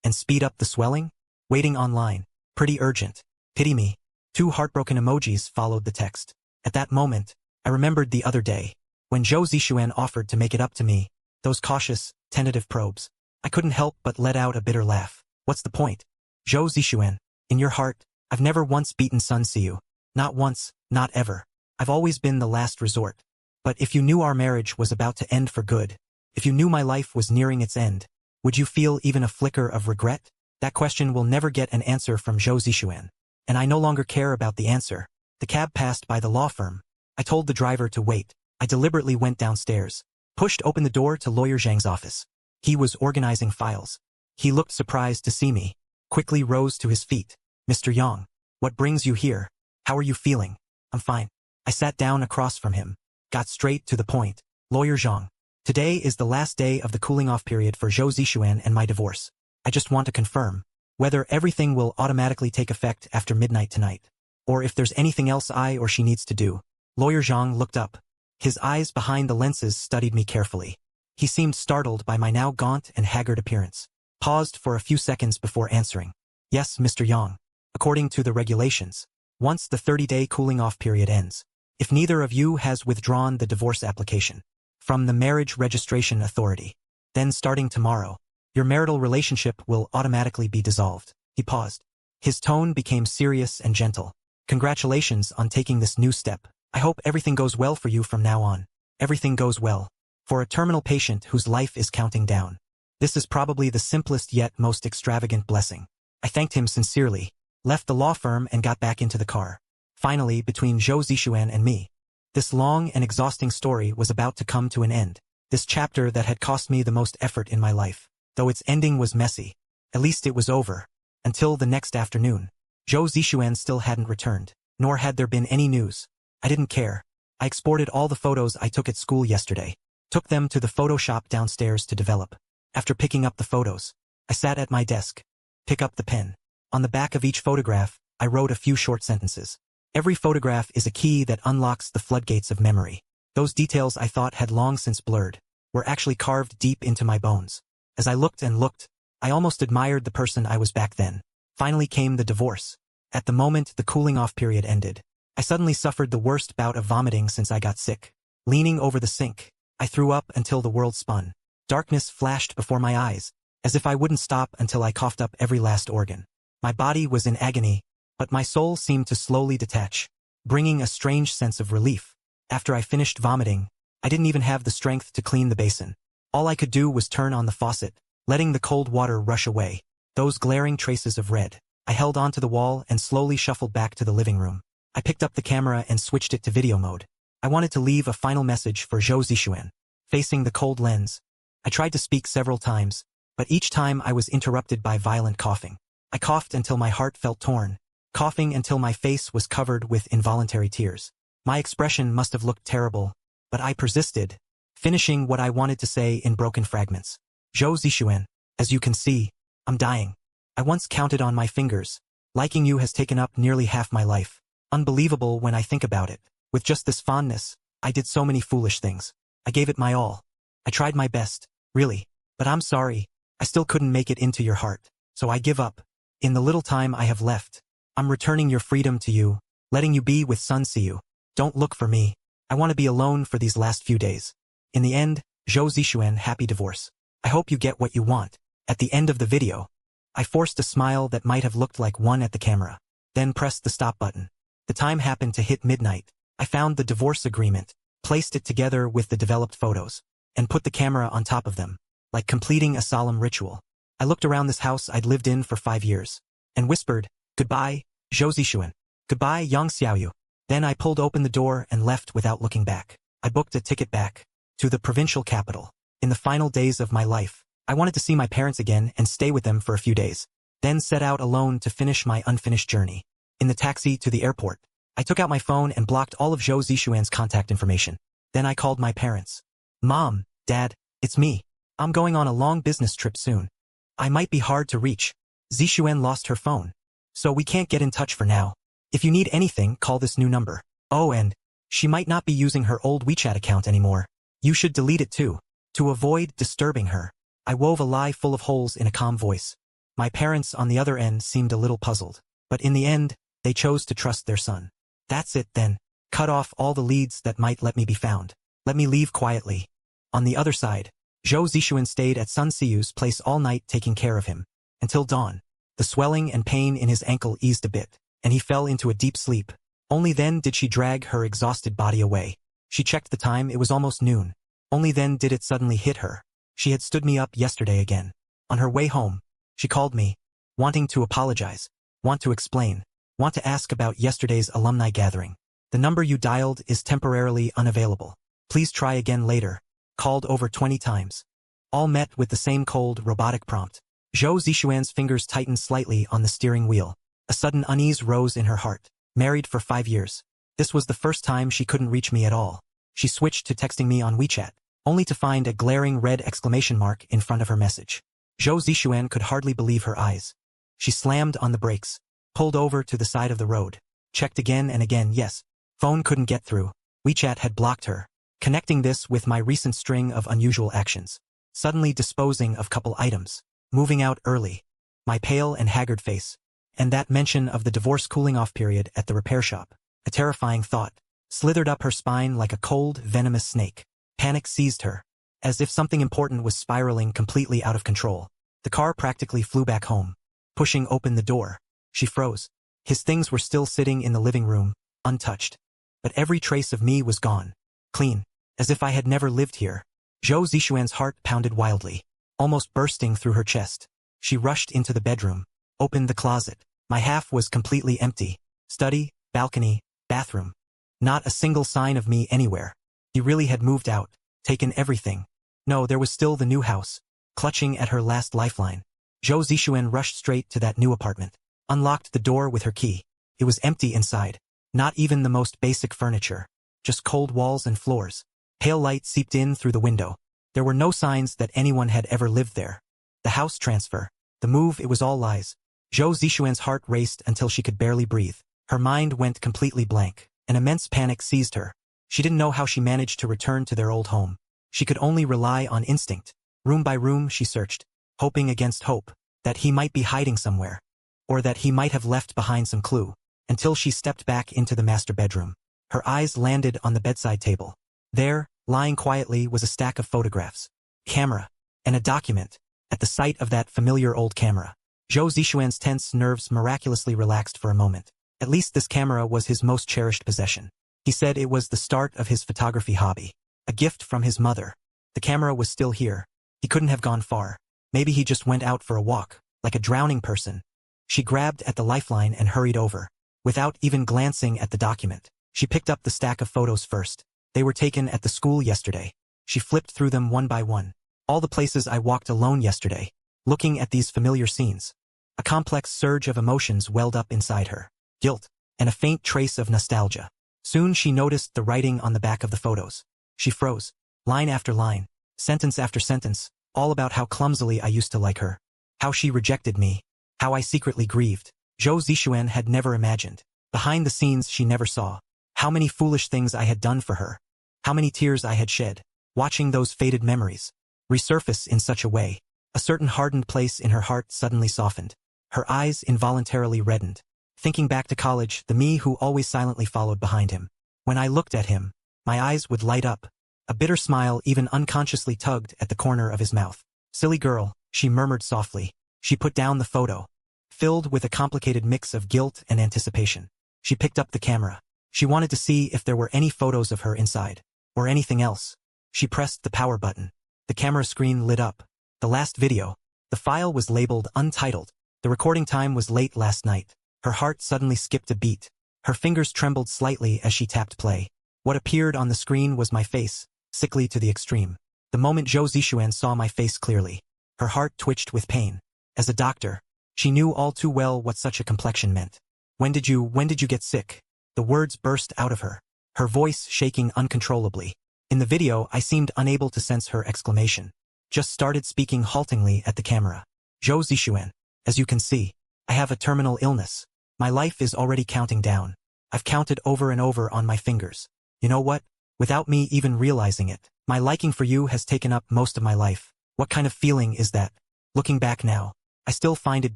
And speed up the swelling? Waiting online. Pretty urgent. Pity me." 2 heartbroken emojis followed the text. At that moment, I remembered the other day, when Zhou Zixuan offered to make it up to me, those cautious, tentative probes. I couldn't help but let out a bitter laugh. What's the point? Zhou Zixuan, in your heart, I've never once beaten Sun Siyu. Not once, not ever. I've always been the last resort. But if you knew our marriage was about to end for good, if you knew my life was nearing its end, would you feel even a flicker of regret? That question will never get an answer from Zhou Zixuan. And I no longer care about the answer. The cab passed by the law firm. I told the driver to wait. I deliberately went downstairs, pushed open the door to Lawyer Zhang's office. He was organizing files. He looked surprised to see me, quickly rose to his feet. Mr. Yang, what brings you here? How are you feeling? I'm fine. I sat down across from him, got straight to the point. Lawyer Zhang, today is the last day of the cooling-off period for Zhou Zixuan and my divorce. I just want to confirm whether everything will automatically take effect after midnight tonight, or if there's anything else I or she needs to do. Lawyer Zhang looked up. His eyes behind the lenses studied me carefully. He seemed startled by my now gaunt and haggard appearance. Paused for a few seconds before answering. Yes, Mr. Yang. According to the regulations, once the 30-day cooling-off period ends, if neither of you has withdrawn the divorce application from the Marriage Registration Authority, then starting tomorrow, your marital relationship will automatically be dissolved. He paused. His tone became serious and gentle. Congratulations on taking this new step. I hope everything goes well for you from now on. Everything goes well. For a terminal patient whose life is counting down, this is probably the simplest yet most extravagant blessing. I thanked him sincerely, left the law firm and got back into the car. Finally, between Zhou Zixuan and me, this long and exhausting story was about to come to an end. This chapter that had cost me the most effort in my life. Though its ending was messy, at least it was over. Until the next afternoon, Zhou Zixuan still hadn't returned, nor had there been any news. I didn't care. I exported all the photos I took at school yesterday, took them to the Photoshop downstairs to develop. After picking up the photos, I sat at my desk, pick up the pen. On the back of each photograph, I wrote a few short sentences. Every photograph is a key that unlocks the floodgates of memory. Those details I thought had long since blurred were actually carved deep into my bones. As I looked and looked, I almost admired the person I was back then. Finally came the divorce. At the moment the cooling-off period ended, I suddenly suffered the worst bout of vomiting since I got sick. Leaning over the sink, I threw up until the world spun. Darkness flashed before my eyes, as if I wouldn't stop until I coughed up every last organ. My body was in agony, but my soul seemed to slowly detach, bringing a strange sense of relief. After I finished vomiting, I didn't even have the strength to clean the basin. All I could do was turn on the faucet, letting the cold water rush away. Those glaring traces of red. I held onto the wall and slowly shuffled back to the living room. I picked up the camera and switched it to video mode. I wanted to leave a final message for Zhou Zixuan. Facing the cold lens, I tried to speak several times, but each time I was interrupted by violent coughing. I coughed until my heart felt torn, coughing until my face was covered with involuntary tears. My expression must have looked terrible, but I persisted, finishing what I wanted to say in broken fragments. Zhou Zixuan, as you can see, I'm dying. I once counted on my fingers. Liking you has taken up nearly half my life. Unbelievable when I think about it. With just this fondness, I did so many foolish things. I gave it my all. I tried my best, really. But I'm sorry, I still couldn't make it into your heart. So I give up. In the little time I have left, I'm returning your freedom to you, letting you be with Sun Siu. Don't look for me. I want to be alone for these last few days. In the end, Zhou Zixuan, happy divorce. I hope you get what you want. At the end of the video, I forced a smile that might have looked like one at the camera, then pressed the stop button. The time happened to hit midnight. I found the divorce agreement, placed it together with the developed photos, and put the camera on top of them, like completing a solemn ritual. I looked around this house I'd lived in for 5 years, and whispered, "Goodbye, Zhou Zixuan. Goodbye, Yang Xiaoyu." Then I pulled open the door and left without looking back. I booked a ticket back to the provincial capital. In the final days of my life, I wanted to see my parents again and stay with them for a few days, then set out alone to finish my unfinished journey. In the taxi to the airport, I took out my phone and blocked all of Zhou Zixuan's contact information. Then I called my parents. "Mom, Dad, it's me. I'm going on a long business trip soon. I might be hard to reach. Zixuan lost her phone, so we can't get in touch for now. If you need anything, call this new number. Oh, and she might not be using her old WeChat account anymore. You should delete it too." To avoid disturbing her, I wove a lie full of holes in a calm voice. My parents on the other end seemed a little puzzled, but in the end, they chose to trust their son. That's it then. Cut off all the leads that might let me be found. Let me leave quietly. On the other side, Zhou Zixuan stayed at Sun Siu's place all night taking care of him. Until dawn, the swelling and pain in his ankle eased a bit, and he fell into a deep sleep. Only then did she drag her exhausted body away. She checked the time, it was almost noon. Only then did it suddenly hit her. She had stood me up yesterday again. On her way home, she called me, wanting to apologize, want to explain, want to ask about yesterday's alumni gathering. "The number you dialed is temporarily unavailable. Please try again later." Called over 20 times. all met with the same cold, robotic prompt. Zhou Zixuan's fingers tightened slightly on the steering wheel. A sudden unease rose in her heart. Married for 5 years. This was the first time she couldn't reach me at all. She switched to texting me on WeChat, only to find a glaring red exclamation mark in front of her message. Zhou Zixuan could hardly believe her eyes. She slammed on the brakes, pulled over to the side of the road, checked again and again. Yes, phone couldn't get through. WeChat had blocked her. Connecting this with my recent string of unusual actions. Suddenly disposing of couple items. Moving out early. My pale and haggard face. And that mention of the divorce cooling-off period at the repair shop. A terrifying thought. Slithered up her spine like a cold, venomous snake. Panic seized her. As if something important was spiraling completely out of control. The car practically flew back home. Pushing open the door. She froze. His things were still sitting in the living room, untouched. But every trace of me was gone. Clean. As if I had never lived here. Zhou Zixuan's heart pounded wildly, almost bursting through her chest. She rushed into the bedroom, opened the closet. My half was completely empty. Study, balcony, bathroom. Not a single sign of me anywhere. He really had moved out, taken everything. No, there was still the new house, clutching at her last lifeline. Zhou Zixuan rushed straight to that new apartment, unlocked the door with her key. It was empty inside. Not even the most basic furniture. Just cold walls and floors. Pale light seeped in through the window. There were no signs that anyone had ever lived there. The house transfer, the move, it was all lies. Zhou Zixuan's heart raced until she could barely breathe. Her mind went completely blank. An immense panic seized her. She didn't know how she managed to return to their old home. She could only rely on instinct. Room by room she searched, hoping against hope, that he might be hiding somewhere, or that he might have left behind some clue, until she stepped back into the master bedroom. Her eyes landed on the bedside table. There, lying quietly, was a stack of photographs, camera, and a document. At the sight of that familiar old camera, Zhou Zixuan's tense nerves miraculously relaxed for a moment. At least this camera was his most cherished possession. He said it was the start of his photography hobby, a gift from his mother. The camera was still here. He couldn't have gone far. Maybe he just went out for a walk, like a drowning person. She grabbed at the lifeline and hurried over. Without even glancing at the document, she picked up the stack of photos first. They were taken at the school yesterday. She flipped through them one by one. All the places I walked alone yesterday, looking at these familiar scenes. A complex surge of emotions welled up inside her. Guilt, and a faint trace of nostalgia. Soon she noticed the writing on the back of the photos. She froze. Line after line, sentence after sentence, all about how clumsily I used to like her. How she rejected me. How I secretly grieved. Zhou Zixuan had never imagined. Behind the scenes she never saw. How many foolish things I had done for her. How many tears I had shed, watching those faded memories resurface in such a way. A certain hardened place in her heart suddenly softened. Her eyes involuntarily reddened. Thinking back to college, the me who always silently followed behind him. When I looked at him, my eyes would light up. A bitter smile even unconsciously tugged at the corner of his mouth. Silly girl, she murmured softly. She put down the photo, filled with a complicated mix of guilt and anticipation. She picked up the camera. She wanted to see if there were any photos of her inside, or anything else. She pressed the power button. The camera screen lit up. The last video. The file was labeled untitled. The recording time was late last night. Her heart suddenly skipped a beat. Her fingers trembled slightly as she tapped play. What appeared on the screen was my face, sickly to the extreme. The moment Zhou Zixuan saw my face clearly, her heart twitched with pain. As a doctor, she knew all too well what such a complexion meant. When did you get sick? The words burst out of her, her voice shaking uncontrollably. In the video, I seemed unable to sense her exclamation. Just started speaking haltingly at the camera. Zhou Zixuan, as you can see, I have a terminal illness. My life is already counting down. I've counted over and over on my fingers. You know what? Without me even realizing it, my liking for you has taken up most of my life. What kind of feeling is that? Looking back now, I still find it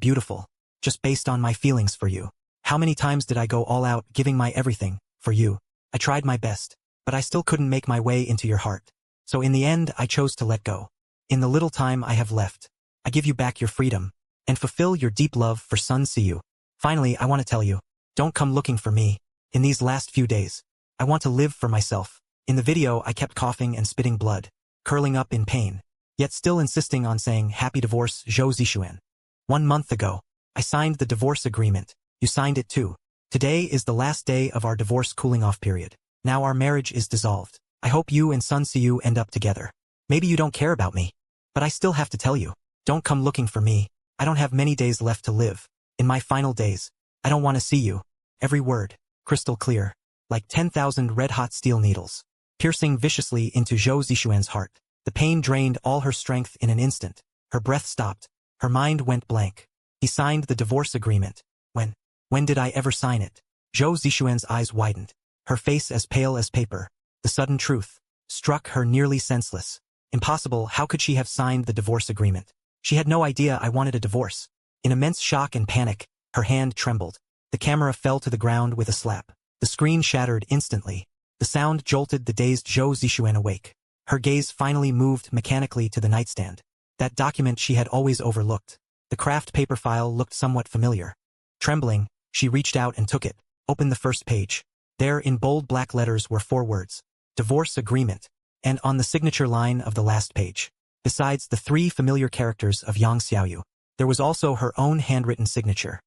beautiful, just based on my feelings for you. How many times did I go all out, giving my everything, for you? I tried my best, but I still couldn't make my way into your heart. So in the end, I chose to let go. In the little time I have left, I give you back your freedom, and fulfill your deep love for Sun Siyu. Finally, I want to tell you, don't come looking for me. In these last few days, I want to live for myself. In the video, I kept coughing and spitting blood, curling up in pain, yet still insisting on saying happy divorce, Zhou Zixuan. 1 month ago, I signed the divorce agreement. You signed it too. Today is the last day of our divorce cooling off period. Now our marriage is dissolved. I hope you and Sun Siyu end up together. Maybe you don't care about me. But I still have to tell you. Don't come looking for me. I don't have many days left to live. In my final days, I don't want to see you. Every word, crystal clear, like 10,000 red-hot steel needles, piercing viciously into Zhou Zixuan's heart. The pain drained all her strength in an instant. Her breath stopped. Her mind went blank. He signed the divorce agreement. When did I ever sign it? Zhou Zixuan's eyes widened, her face as pale as paper. The sudden truth struck her nearly senseless. Impossible, how could she have signed the divorce agreement? She had no idea I wanted a divorce. In immense shock and panic, her hand trembled. The camera fell to the ground with a slap. The screen shattered instantly. The sound jolted the dazed Zhou Zixuan awake. Her gaze finally moved mechanically to the nightstand. That document she had always overlooked. The craft paper file looked somewhat familiar. Trembling, she reached out and took it, opened the first page. There in bold black letters were 4 words. Divorce agreement. And on the signature line of the last page, besides the 3 familiar characters of Yang Xiaoyu, there was also her own handwritten signature.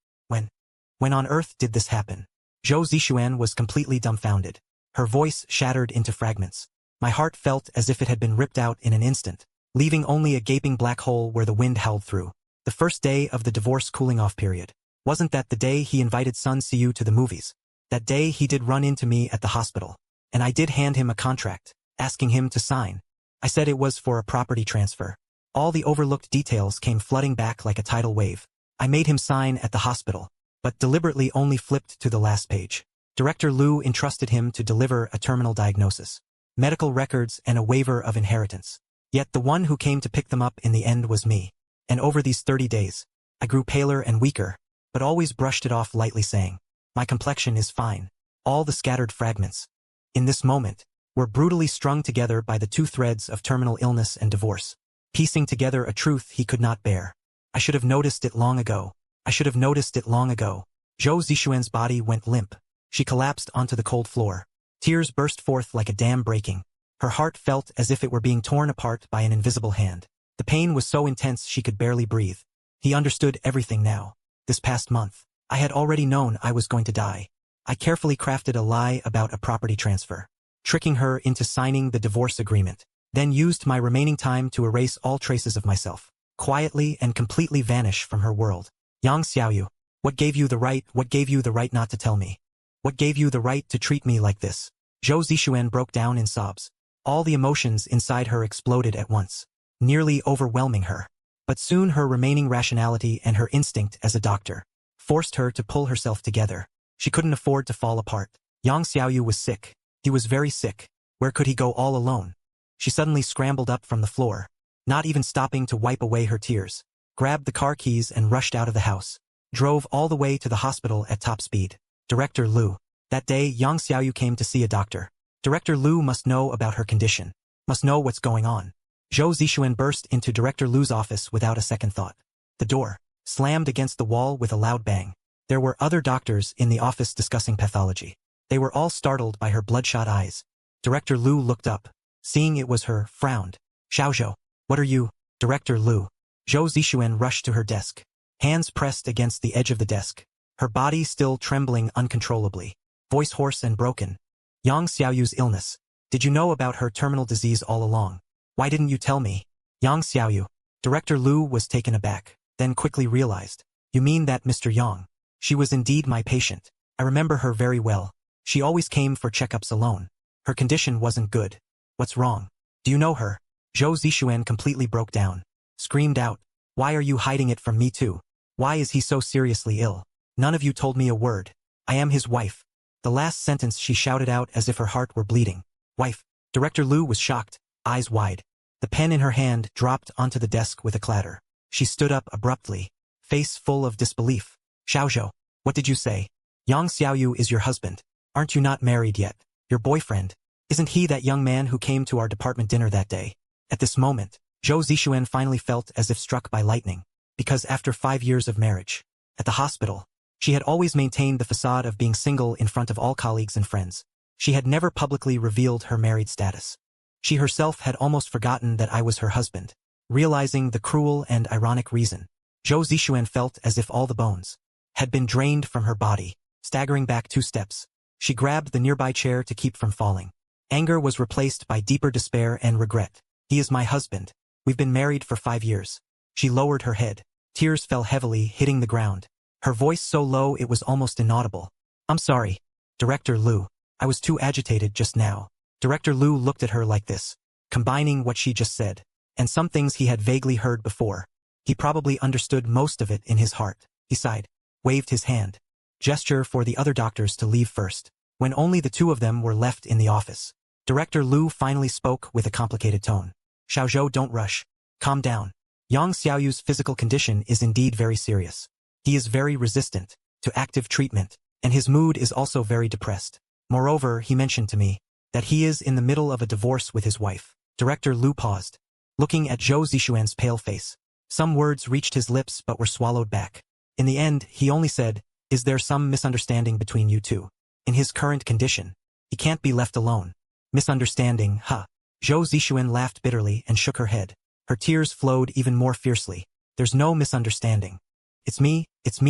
When on earth did this happen? Zhou Zixuan was completely dumbfounded. Her voice shattered into fragments. My heart felt as if it had been ripped out in an instant, leaving only a gaping black hole where the wind howled through. The first day of the divorce cooling-off period. Wasn't that the day he invited Sun Siyu to the movies? That day he did run into me at the hospital. And I did hand him a contract, asking him to sign. I said it was for a property transfer. All the overlooked details came flooding back like a tidal wave. I made him sign at the hospital, but deliberately only flipped to the last page. Director Liu entrusted him to deliver a terminal diagnosis, medical records, and a waiver of inheritance. Yet the one who came to pick them up in the end was me. And over these 30 days, I grew paler and weaker, but always brushed it off lightly, saying, "My complexion is fine." All the scattered fragments, in this moment, were brutally strung together by the 2 threads of terminal illness and divorce, piecing together a truth he could not bear. I should have noticed it long ago. I should have noticed it long ago. Zhou Zixuan's body went limp. She collapsed onto the cold floor. Tears burst forth like a dam breaking. Her heart felt as if it were being torn apart by an invisible hand. The pain was so intense she could barely breathe. He understood everything now. This past month, I had already known I was going to die. I carefully crafted a lie about a property transfer, tricking her into signing the divorce agreement, then used my remaining time to erase all traces of myself, quietly and completely vanish from her world. Yang Xiaoyu, what gave you the right not to tell me? What gave you the right to treat me like this? Zhou Zixuan broke down in sobs. All the emotions inside her exploded at once, nearly overwhelming her. But soon her remaining rationality and her instinct as a doctor forced her to pull herself together. She couldn't afford to fall apart. Yang Xiaoyu was sick. He was very sick. Where could he go all alone? She suddenly scrambled up from the floor, not even stopping to wipe away her tears, grabbed the car keys and rushed out of the house, drove all the way to the hospital at top speed. Director Liu. That day, Yang Xiaoyu came to see a doctor. Director Liu must know about her condition, must know what's going on. Zhou Zixuan burst into Director Liu's office without a second thought. The door slammed against the wall with a loud bang. There were other doctors in the office discussing pathology. They were all startled by her bloodshot eyes. Director Liu looked up. Seeing it was her, frowned. "Xiaozhou, what are you?" "Director Liu." Zhou Zixuan rushed to her desk, hands pressed against the edge of the desk, her body still trembling uncontrollably, voice hoarse and broken. "Yang Xiaoyu's illness. Did you know about her terminal disease all along? Why didn't you tell me?" "Yang Xiaoyu." Director Liu was taken aback, then quickly realized. "You mean that Mr. Yang? She was indeed my patient. I remember her very well. She always came for checkups alone. Her condition wasn't good. What's wrong? Do you know her?" Zhou Zixuan completely broke down, screamed out, "Why are you hiding it from me too? Why is he so seriously ill? None of you told me a word. I am his wife." The last sentence she shouted out as if her heart were bleeding. "Wife." Director Liu was shocked, eyes wide. The pen in her hand dropped onto the desk with a clatter. She stood up abruptly, face full of disbelief. "Xiaozhou, what did you say? Yang Xiaoyu is your husband. Aren't you not married yet? Your boyfriend. Isn't he that young man who came to our department dinner that day?" At this moment, Zhou Zixuan finally felt as if struck by lightning, because after 5 years of marriage, at the hospital, she had always maintained the facade of being single in front of all colleagues and friends. She had never publicly revealed her married status. She herself had almost forgotten that I was her husband. Realizing the cruel and ironic reason, Zhou Zixuan felt as if all the bones had been drained from her body. Staggering back 2 steps, she grabbed the nearby chair to keep from falling. Anger was replaced by deeper despair and regret. "He is my husband. We've been married for 5 years. She lowered her head. Tears fell heavily, hitting the ground. Her voice so low it was almost inaudible. I'm sorry, Director Liu. I was too agitated just now. Director Liu looked at her like this, combining what she just said, and some things he had vaguely heard before. He probably understood most of it in his heart. He sighed, waved his hand, gesture for the other doctors to leave first. When only the two of them were left in the office, Director Liu finally spoke with a complicated tone. Xiaozhou, don't rush. Calm down. Yang Xiaoyu's physical condition is indeed very serious. He is very resistant to active treatment, and his mood is also very depressed. Moreover, he mentioned to me that he is in the middle of a divorce with his wife. Director Liu paused, looking at Zhou Zixuan's pale face. Some words reached his lips but were swallowed back. In the end, he only said, "Is there some misunderstanding between you two? In his current condition, he can't be left alone." Misunderstanding, huh? Zhou Zixuan laughed bitterly and shook her head. Her tears flowed even more fiercely. There's no misunderstanding. It's me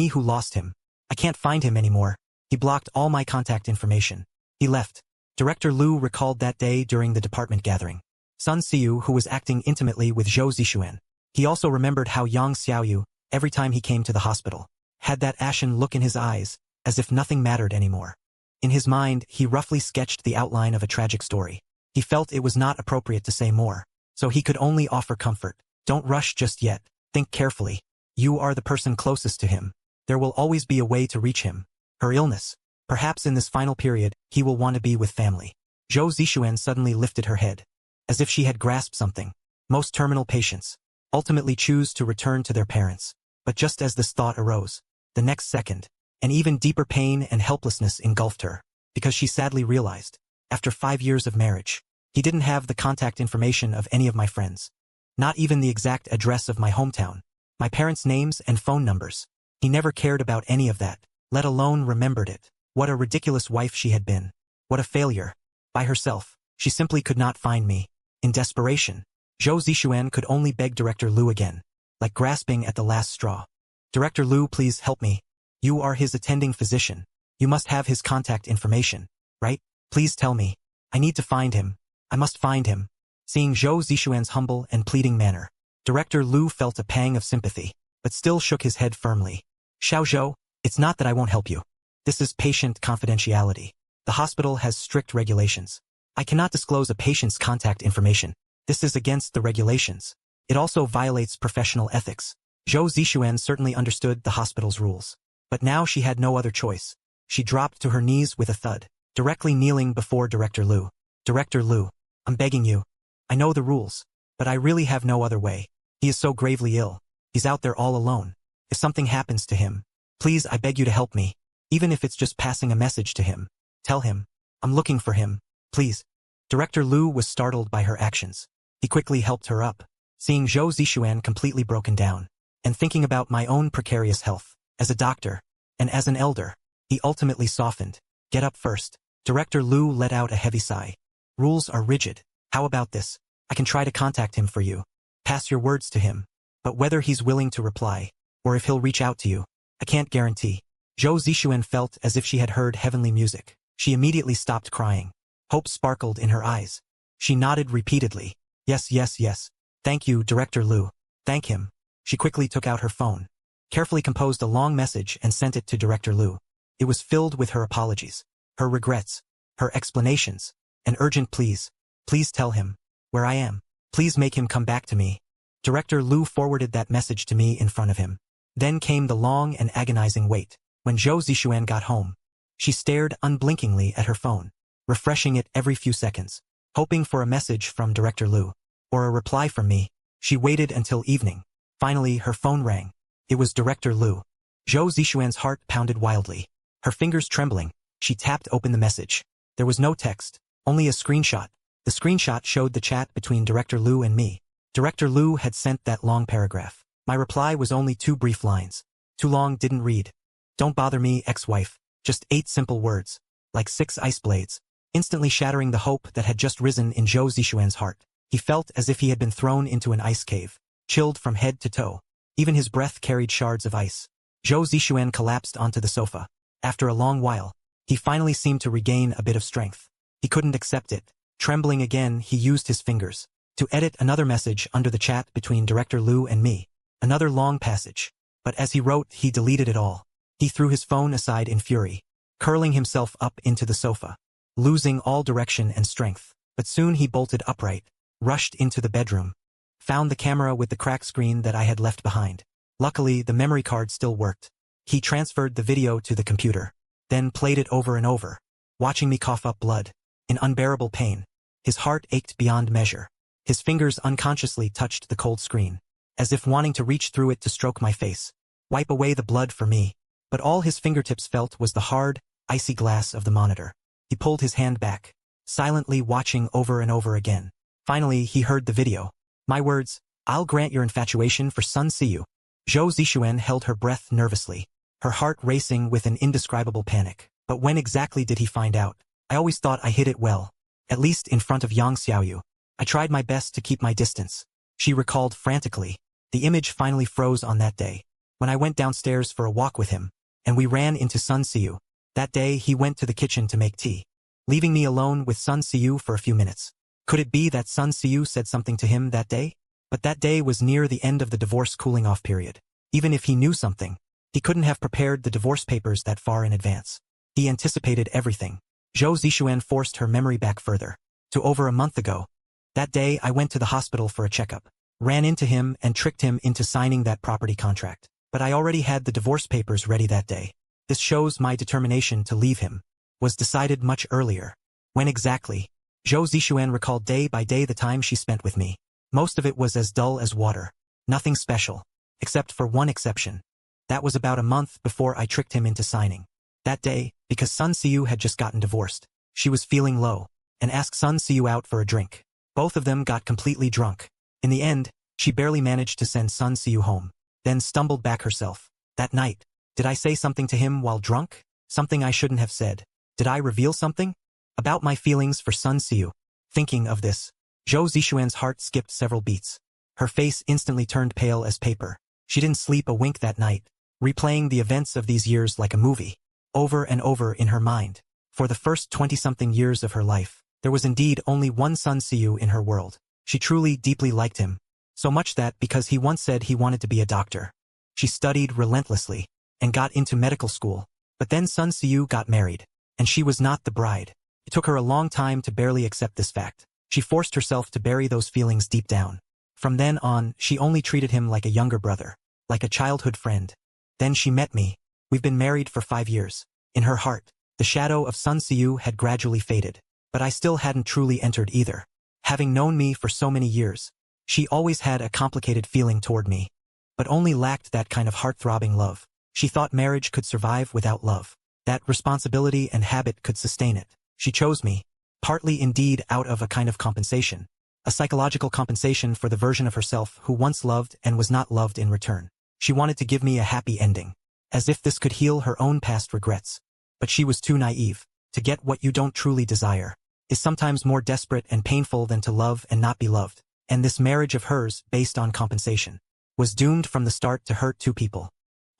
who lost him. I can't find him anymore. He blocked all my contact information. He left. Director Liu recalled that day during the department gathering. Sun Xiu, who was acting intimately with Zhou Zixuan. He also remembered how Yang Xiaoyu, every time he came to the hospital, had that ashen look in his eyes, as if nothing mattered anymore. In his mind, he roughly sketched the outline of a tragic story. He felt it was not appropriate to say more, so he could only offer comfort. Don't rush just yet. Think carefully. You are the person closest to him. There will always be a way to reach him. Her illness. Perhaps in this final period, he will want to be with family. Zhou Zixuan suddenly lifted her head, as if she had grasped something. Most terminal patients ultimately choose to return to their parents. But just as this thought arose, the next second, an even deeper pain and helplessness engulfed her, because she sadly realized, after 5 years of marriage, he didn't have the contact information of any of my friends. Not even the exact address of my hometown, my parents' names and phone numbers. He never cared about any of that, let alone remembered it. What a ridiculous wife she had been. What a failure. By herself, she simply could not find me. In desperation, Zhou Zixuan could only beg Director Liu again, like grasping at the last straw. Director Liu, please help me. You are his attending physician. You must have his contact information, right? Please tell me. I need to find him. I must find him. Seeing Zhou Zixuan's humble and pleading manner, Director Liu felt a pang of sympathy, but still shook his head firmly. Xiaozhou, it's not that I won't help you. This is patient confidentiality. The hospital has strict regulations. I cannot disclose a patient's contact information. This is against the regulations. It also violates professional ethics. Zhou Zixuan certainly understood the hospital's rules. But now she had no other choice. She dropped to her knees with a thud, directly kneeling before Director Liu. Director Liu, I'm begging you. I know the rules, but I really have no other way. He is so gravely ill. He's out there all alone. If something happens to him, please, I beg you to help me. Even if it's just passing a message to him. Tell him. I'm looking for him. Please. Director Liu was startled by her actions. He quickly helped her up, seeing Zhou Zixuan completely broken down, and thinking about my own precarious health. As a doctor, and as an elder, he ultimately softened. Get up first. Director Liu let out a heavy sigh. Rules are rigid. How about this? I can try to contact him for you. Pass your words to him. But whether he's willing to reply, or if he'll reach out to you, I can't guarantee. Zhou Zixuan felt as if she had heard heavenly music. She immediately stopped crying. Hope sparkled in her eyes. She nodded repeatedly. Yes, yes, yes. Thank you, Director Liu. Thank him. She quickly took out her phone, carefully composed a long message and sent it to Director Liu. It was filled with her apologies, her regrets, her explanations, an urgent please. Please tell him where I am. Please make him come back to me. Director Liu forwarded that message to me in front of him. Then came the long and agonizing wait. When Zhou Zixuan got home, she stared unblinkingly at her phone, refreshing it every few seconds, hoping for a message from Director Liu, or a reply from me. She waited until evening. Finally, her phone rang. It was Director Liu. Zhou Zixuan's heart pounded wildly. Her fingers trembling, she tapped open the message. There was no text, only a screenshot. The screenshot showed the chat between Director Liu and me. Director Liu had sent that long paragraph. My reply was only 2 brief lines. Too long, didn't read. Don't bother me, ex-wife. Just 8 simple words, like 6 ice blades, instantly shattering the hope that had just risen in Zhou Zixuan's heart. He felt as if he had been thrown into an ice cave, chilled from head to toe. Even his breath carried shards of ice. Zhou Zixuan collapsed onto the sofa. After a long while, he finally seemed to regain a bit of strength. He couldn't accept it. Trembling again, he used his fingers, To edit another message under the chat between Director Liu and me. Another long passage. But as he wrote, he deleted it all. He threw his phone aside in fury, curling himself up into the sofa, losing all direction and strength. But soon he bolted upright, rushed into the bedroom, found the camera with the cracked screen that I had left behind. Luckily, the memory card still worked. He transferred the video to the computer, then played it over and over, watching me cough up blood, in unbearable pain. His heart ached beyond measure. His fingers unconsciously touched the cold screen, as if wanting to reach through it to stroke my face, wipe away the blood for me. But all his fingertips felt was the hard, icy glass of the monitor. He pulled his hand back, silently watching over and over again. Finally, he heard the video. My words, "I'll grant your infatuation for Sun Siyu." Zhou Zixuan held her breath nervously, her heart racing with an indescribable panic. But when exactly did he find out? I always thought I hid it well, at least in front of Yang Xiaoyu. I tried my best to keep my distance, she recalled frantically. The image finally froze on that day, when I went downstairs for a walk with him, and we ran into Sun Siyu. That day he went to the kitchen to make tea, leaving me alone with Sun Siyu for a few minutes. Could it be that Sun Siyu said something to him that day? But that day was near the end of the divorce cooling-off period. Even if he knew something, he couldn't have prepared the divorce papers that far in advance. He anticipated everything. Zhou Zixuan forced her memory back further, to over a month ago. That day I went to the hospital for a checkup, ran into him and tricked him into signing that property contract. But I already had the divorce papers ready that day. This shows my determination to leave him was decided much earlier. When exactly? Zhou Zixuan recalled day by day the time she spent with me. Most of it was as dull as water. Nothing special. Except for one exception. That was about a month before I tricked him into signing. That day, because Sun Siyu had just gotten divorced, she was feeling low, and asked Sun Siyu out for a drink. Both of them got completely drunk. In the end, she barely managed to send Sun Siyu home, then stumbled back herself. That night, did I say something to him while drunk? Something I shouldn't have said. Did I reveal something about my feelings for Sun Siyu? Thinking of this, Zhou Zixuan's heart skipped several beats. Her face instantly turned pale as paper. She didn't sleep a wink that night, replaying the events of these years like a movie, over and over in her mind. For the first 20-something years of her life, there was indeed only one Sun Siyu in her world. She truly, deeply liked him. So much that, because he once said he wanted to be a doctor, she studied relentlessly, and got into medical school. But then Sun Siyu got married, and she was not the bride. It took her a long time to barely accept this fact. She forced herself to bury those feelings deep down. From then on, she only treated him like a younger brother, like a childhood friend. Then she met me. We've been married for 5 years. In her heart, the shadow of Sun Siyu had gradually faded. But I still hadn't truly entered either. Having known me for so many years, she always had a complicated feeling toward me, but only lacked that kind of heart-throbbing love. She thought marriage could survive without love, that responsibility and habit could sustain it. She chose me, partly indeed out of a kind of compensation, a psychological compensation for the version of herself who once loved and was not loved in return. She wanted to give me a happy ending, as if this could heal her own past regrets. But she was too naive. To get what you don't truly desire is sometimes more desperate and painful than to love and not be loved. And this marriage of hers, based on compensation, was doomed from the start to hurt two people.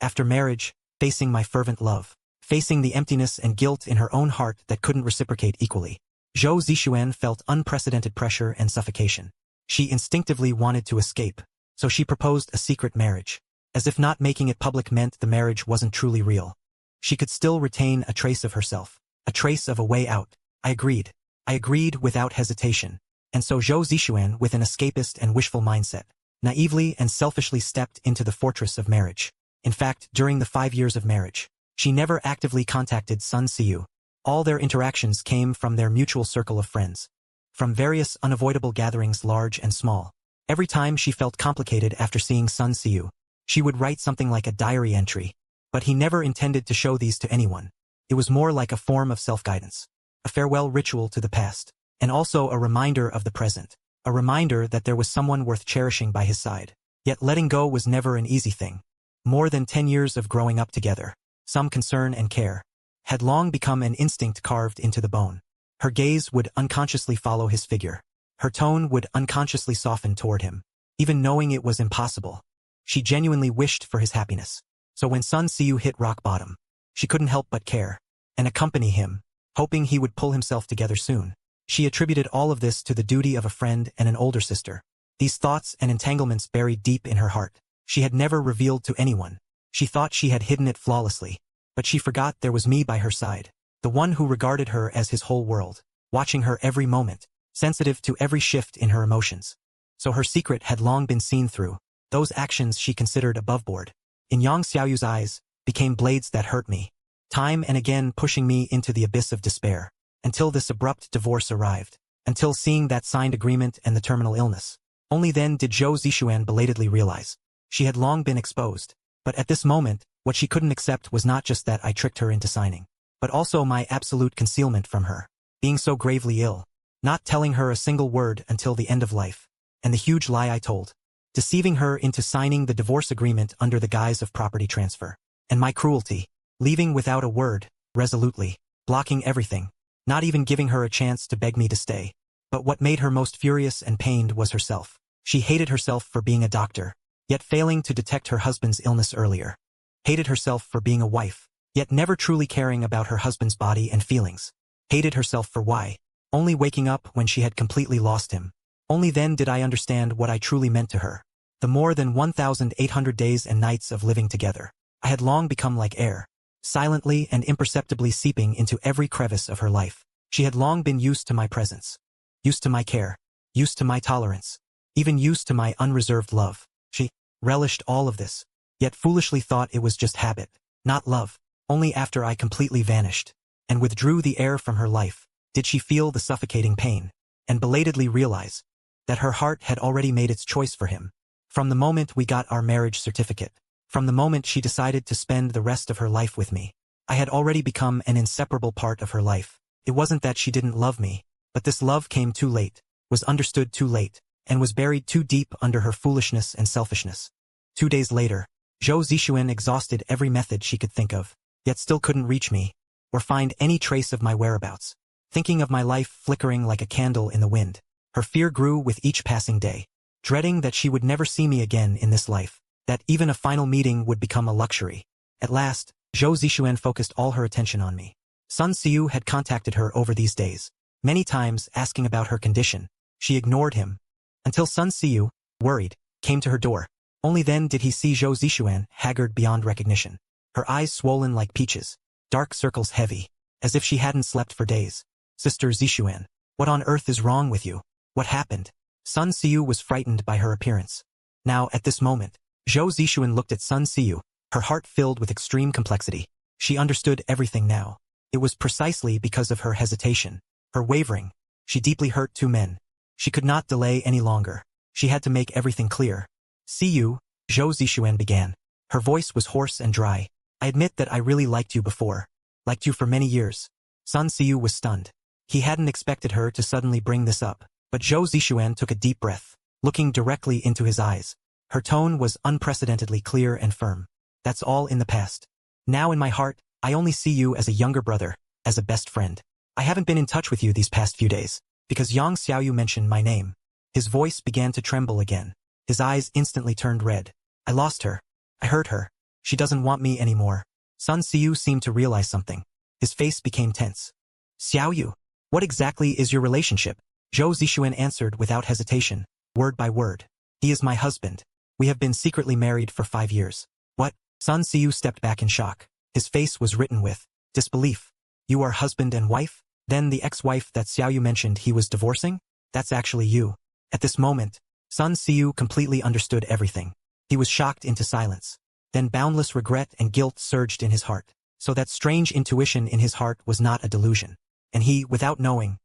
After marriage, facing my fervent love, facing the emptiness and guilt in her own heart that couldn't reciprocate equally, Zhou Zixuan felt unprecedented pressure and suffocation. She instinctively wanted to escape, so she proposed a secret marriage, as if not making it public meant the marriage wasn't truly real. She could still retain a trace of herself, a trace of a way out. I agreed. I agreed without hesitation. And so Zhou Zixuan, with an escapist and wishful mindset, naively and selfishly stepped into the fortress of marriage. In fact, during the 5 years of marriage, she never actively contacted Sun Siyu. All their interactions came from their mutual circle of friends, from various unavoidable gatherings large and small. Every time she felt complicated after seeing Sun Siyu, she would write something like a diary entry, but he never intended to show these to anyone. It was more like a form of self-guidance, a farewell ritual to the past, and also a reminder of the present, a reminder that there was someone worth cherishing by his side. Yet letting go was never an easy thing. More than 10 years of growing up together, some concern and care, had long become an instinct carved into the bone. Her gaze would unconsciously follow his figure. Her tone would unconsciously soften toward him, even knowing it was impossible. She genuinely wished for his happiness. So when Sun Siyu hit rock bottom, she couldn't help but care, and accompany him, hoping he would pull himself together soon. She attributed all of this to the duty of a friend and an older sister. These thoughts and entanglements buried deep in her heart. She had never revealed to anyone. She thought she had hidden it flawlessly. But she forgot there was me by her side, the one who regarded her as his whole world, watching her every moment, sensitive to every shift in her emotions. So her secret had long been seen through. Those actions she considered aboveboard, in Yang Xiaoyu's eyes, became blades that hurt me, time and again pushing me into the abyss of despair, until this abrupt divorce arrived, until seeing that signed agreement and the terminal illness. Only then did Zhou Zixuan belatedly realize. She had long been exposed, but at this moment, what she couldn't accept was not just that I tricked her into signing, but also my absolute concealment from her, being so gravely ill, not telling her a single word until the end of life, and the huge lie I told, deceiving her into signing the divorce agreement under the guise of property transfer, and my cruelty, leaving without a word, resolutely, blocking everything, not even giving her a chance to beg me to stay. But what made her most furious and pained was herself. She hated herself for being a doctor, yet failing to detect her husband's illness earlier. Hated herself for being a wife, yet never truly caring about her husband's body and feelings. Hated herself for why, only waking up when she had completely lost him. Only then did I understand what I truly meant to her. The more than 1,800 days and nights of living together, I had long become like air, silently and imperceptibly seeping into every crevice of her life. She had long been used to my presence, used to my care, used to my tolerance, even used to my unreserved love. She relished all of this, yet foolishly thought it was just habit, not love. Only after I completely vanished and withdrew the air from her life did she feel the suffocating pain and belatedly realize that her heart had already made its choice for him. From the moment we got our marriage certificate, from the moment she decided to spend the rest of her life with me, I had already become an inseparable part of her life. It wasn't that she didn't love me, but this love came too late, was understood too late, and was buried too deep under her foolishness and selfishness. 2 days later, Zhou Zixuan exhausted every method she could think of, yet still couldn't reach me, or find any trace of my whereabouts. Thinking of my life flickering like a candle in the wind, her fear grew with each passing day, dreading that she would never see me again in this life, that even a final meeting would become a luxury. At last, Zhou Zixuan focused all her attention on me. Sun Xiu had contacted her over these days, many times asking about her condition. She ignored him, until Sun Xiu, worried, came to her door. Only then did he see Zhou Zixuan, haggard beyond recognition, her eyes swollen like peaches, dark circles heavy, as if she hadn't slept for days. Sister Zixuan, what on earth is wrong with you? What happened? Sun Xiu was frightened by her appearance. Now, at this moment, Zhou Zixuan looked at Sun Xiu, her heart filled with extreme complexity. She understood everything now. It was precisely because of her hesitation, her wavering. She deeply hurt two men. She could not delay any longer. She had to make everything clear. Xiu, Zhou Zixuan began. Her voice was hoarse and dry. I admit that I really liked you before. Liked you for many years. Sun Xiu was stunned. He hadn't expected her to suddenly bring this up. But Zhou Zixuan took a deep breath, looking directly into his eyes. Her tone was unprecedentedly clear and firm. That's all in the past. Now in my heart, I only see you as a younger brother, as a best friend. I haven't been in touch with you these past few days, because Yang Xiaoyu mentioned my name. His voice began to tremble again. His eyes instantly turned red. I lost her. I hurt her. She doesn't want me anymore. Sun Xiu seemed to realize something. His face became tense. Xiaoyu, what exactly is your relationship? Zhou Zixuan answered without hesitation, word by word. He is my husband. We have been secretly married for 5 years. What? Sun Xiu stepped back in shock. His face was written with disbelief. You are husband and wife? Then the ex-wife that Xiaoyu mentioned he was divorcing? That's actually you. At this moment, Sun Xiu completely understood everything. He was shocked into silence. Then boundless regret and guilt surged in his heart. So that strange intuition in his heart was not a delusion. And he, without knowing,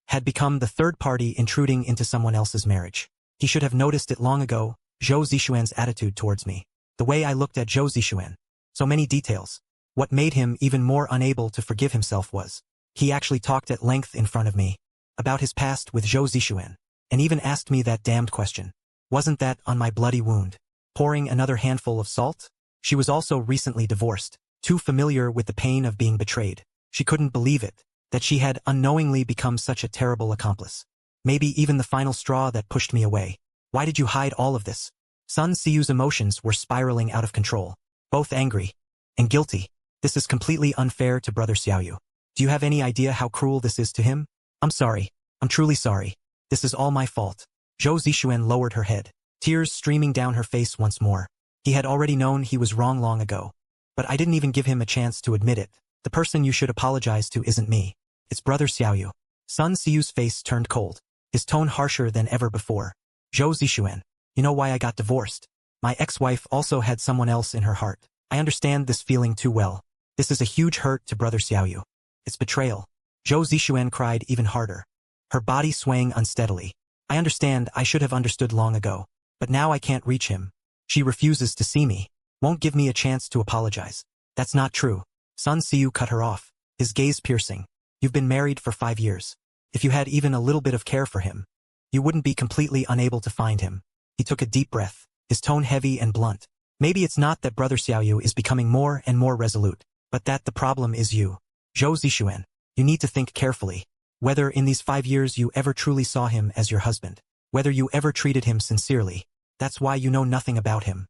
had become the third party intruding into someone else's marriage. He should have noticed it long ago, Zhou Zixuan's attitude towards me. The way I looked at Zhou Zixuan. So many details. What made him even more unable to forgive himself was, he actually talked at length in front of me about his past with Zhou Zixuan, and even asked me that damned question. Wasn't that on my bloody wound? Pouring another handful of salt? She was also recently divorced, too familiar with the pain of being betrayed. She couldn't believe it, that she had unknowingly become such a terrible accomplice. Maybe even the final straw that pushed me away. Why did you hide all of this? Sun Xiu's emotions were spiraling out of control, both angry and guilty. This is completely unfair to Brother Xiaoyu. Do you have any idea how cruel this is to him? I'm sorry. I'm truly sorry. This is all my fault. Zhou Zixuan lowered her head, tears streaming down her face once more. He had already known he was wrong long ago. But I didn't even give him a chance to admit it. The person you should apologize to isn't me. It's brother Xiaoyu. Sun Siyu's face turned cold, his tone harsher than ever before. Zhou Zixuan, you know why I got divorced? My ex-wife also had someone else in her heart. I understand this feeling too well. This is a huge hurt to brother Xiaoyu. It's betrayal. Zhou Zixuan cried even harder, her body swaying unsteadily. I understand, I should have understood long ago. But now I can't reach him. She refuses to see me, won't give me a chance to apologize. That's not true. Sun Siyu cut her off, his gaze piercing. You've been married for 5 years. If you had even a little bit of care for him, you wouldn't be completely unable to find him. He took a deep breath, his tone heavy and blunt. Maybe it's not that brother Xiaoyu is becoming more and more resolute, but that the problem is you. Zhou Zixuan, you need to think carefully. Whether in these 5 years you ever truly saw him as your husband, whether you ever treated him sincerely, that's why you know nothing about him.